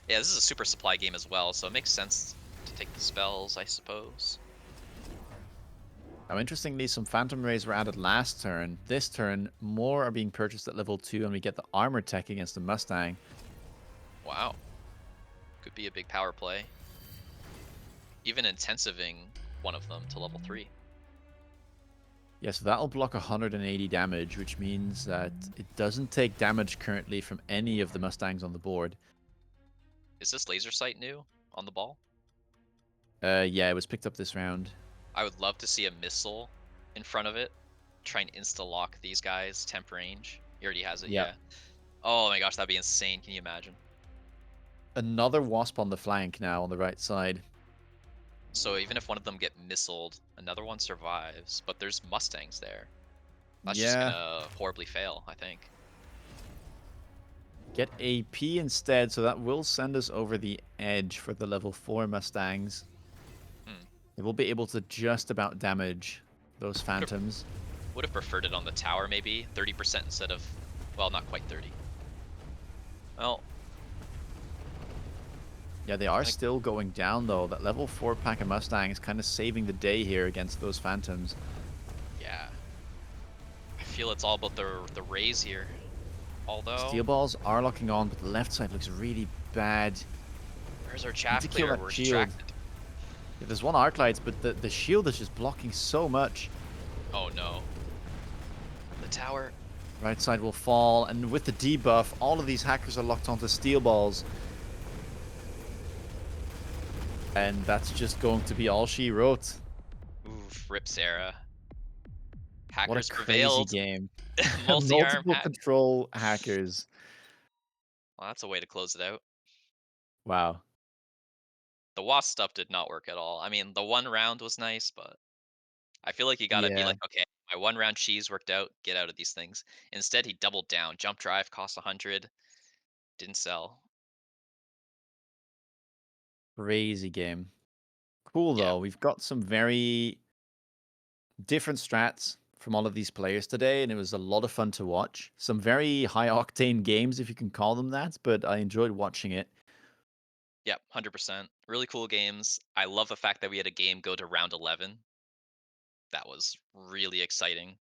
Yeah, this is a super supply game as well, so it makes sense to take the spells, I suppose. Now, interestingly, some Phantom Rays were added last turn. This turn, more are being purchased at level 2, and we get the armor tech against the Mustang. Wow. Could be a big power play. Even intensiving one of them to level 3. Yeah, so that'll block 180 damage, which means that it doesn't take damage currently from any of the Mustangs on the board. Is this laser sight new on the ball? Yeah, it was picked up this round. I would love to see a missile in front of it. Try and insta-lock these guys, temp range. He already has it, Yep. yeah. Oh my gosh, that'd be insane. Can you imagine? Another Wasp on the flank now on the right side. So even if one of them get missiled, another one survives, but there's Mustangs there. That's just Yeah, gonna horribly fail, I think. get AP instead, so that will send us over the edge for the level 4 Mustangs. Hmm. It will be able to just about damage those Would have, Phantoms. would have preferred it on the tower, maybe 30% instead of, well, not quite 30. Well, Yeah, they are I think, still going down, though. That level 4 pack of Mustang is kind of saving the day here against those Phantoms. yeah. I feel it's all about the raise here. Steel Although, balls are locking on, but the left side looks really bad. where's our Need to chaff kill clear? that We're shield. distracted. Yeah, there's one arc light, but the shield is just blocking so much. Oh no. The tower. Right side will fall, and with the debuff, all of these hackers are locked onto steel balls. And that's just going to be all she wrote. Oof, rip Sarah. What a Hackers crazy prevailed. game. Multi-arm Multiple hack. control hackers. Well, that's a way to close it out. Wow. The wasp stuff did not work at all. I mean, the one round was nice, but I feel like you gotta be Yeah, like, okay, my one round cheese worked out, get out of these things. Instead, he doubled down. Jump drive cost 100, didn't sell. crazy game. Cool Yeah, though. We've got some very different strats from all of these players today, and it was a lot of fun to watch. Some very high octane games, if you can call them that, but I enjoyed watching it. yeah, 100%. Really cool games. I love the fact that we had a game go to round 11. That was really exciting.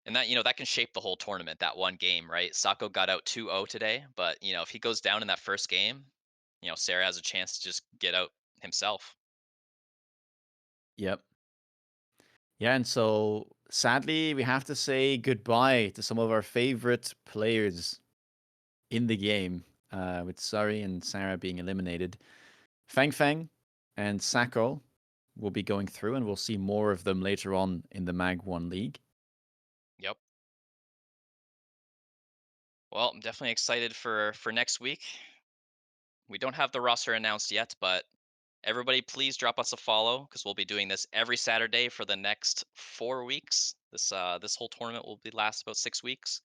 And that, that can shape the whole tournament, that one game, right? Sako got out 2-0 today, but, if he goes down in that first game, Sarah has a chance to just get out himself. Yep. Yeah, and so sadly, we have to say goodbye to some of our favorite players in the game, with Sari and Sarah being eliminated. Fang Fang and Sako will be going through, and we'll see more of them later on in the MAG1 League. Yep. Well, I'm definitely excited for next week. We don't have the roster announced yet, but everybody please drop us a follow because we'll be doing this every Saturday for the next 4 weeks. This whole tournament will be last about 6 weeks.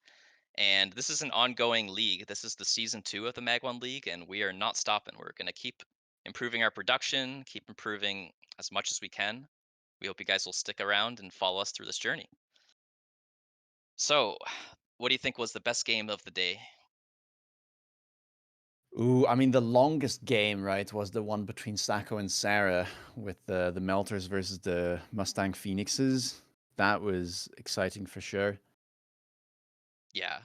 And this is an ongoing league. This is the season 2 of the Mag1 League, and we are not stopping. We're gonna keep improving our production, keep improving as much as we can. We hope you guys will stick around and follow us through this journey. So, what do you think was the best game of the day? Ooh, I mean, the longest game, right, was the one between Sako and Sarah with the Melters versus the Mustang Phoenixes. That was exciting for sure. Yeah.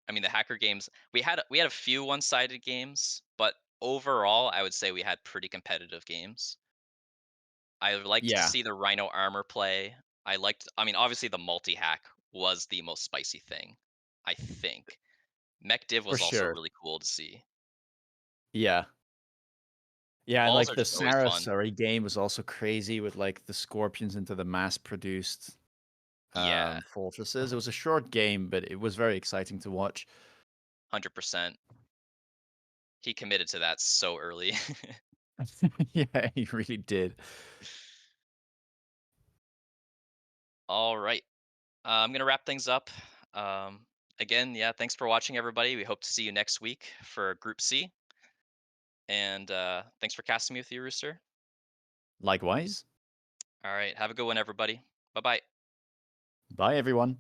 I mean, the hacker games, we had a few one-sided games, but overall, I would say we had pretty competitive games. I liked to Yeah, see the Rhino armor play. I mean, obviously the multi-hack was the most spicy thing, I think. Mech Div for was also sure. really cool to see. Yeah. Yeah, and Balls like are the just always Sarah fun. Surrey game was also crazy with like the scorpions into the mass produced Yeah, fortresses. It was a short game, but it was very exciting to watch. 100%. He committed to that so early. Yeah, he really did. All right. I'm gonna wrap things up. Again, yeah, thanks for watching, everybody. We hope to see you next week for Group C. And thanks for casting me with you, Rooster. Likewise. All right, have a good one, everybody. Bye bye. Bye, everyone.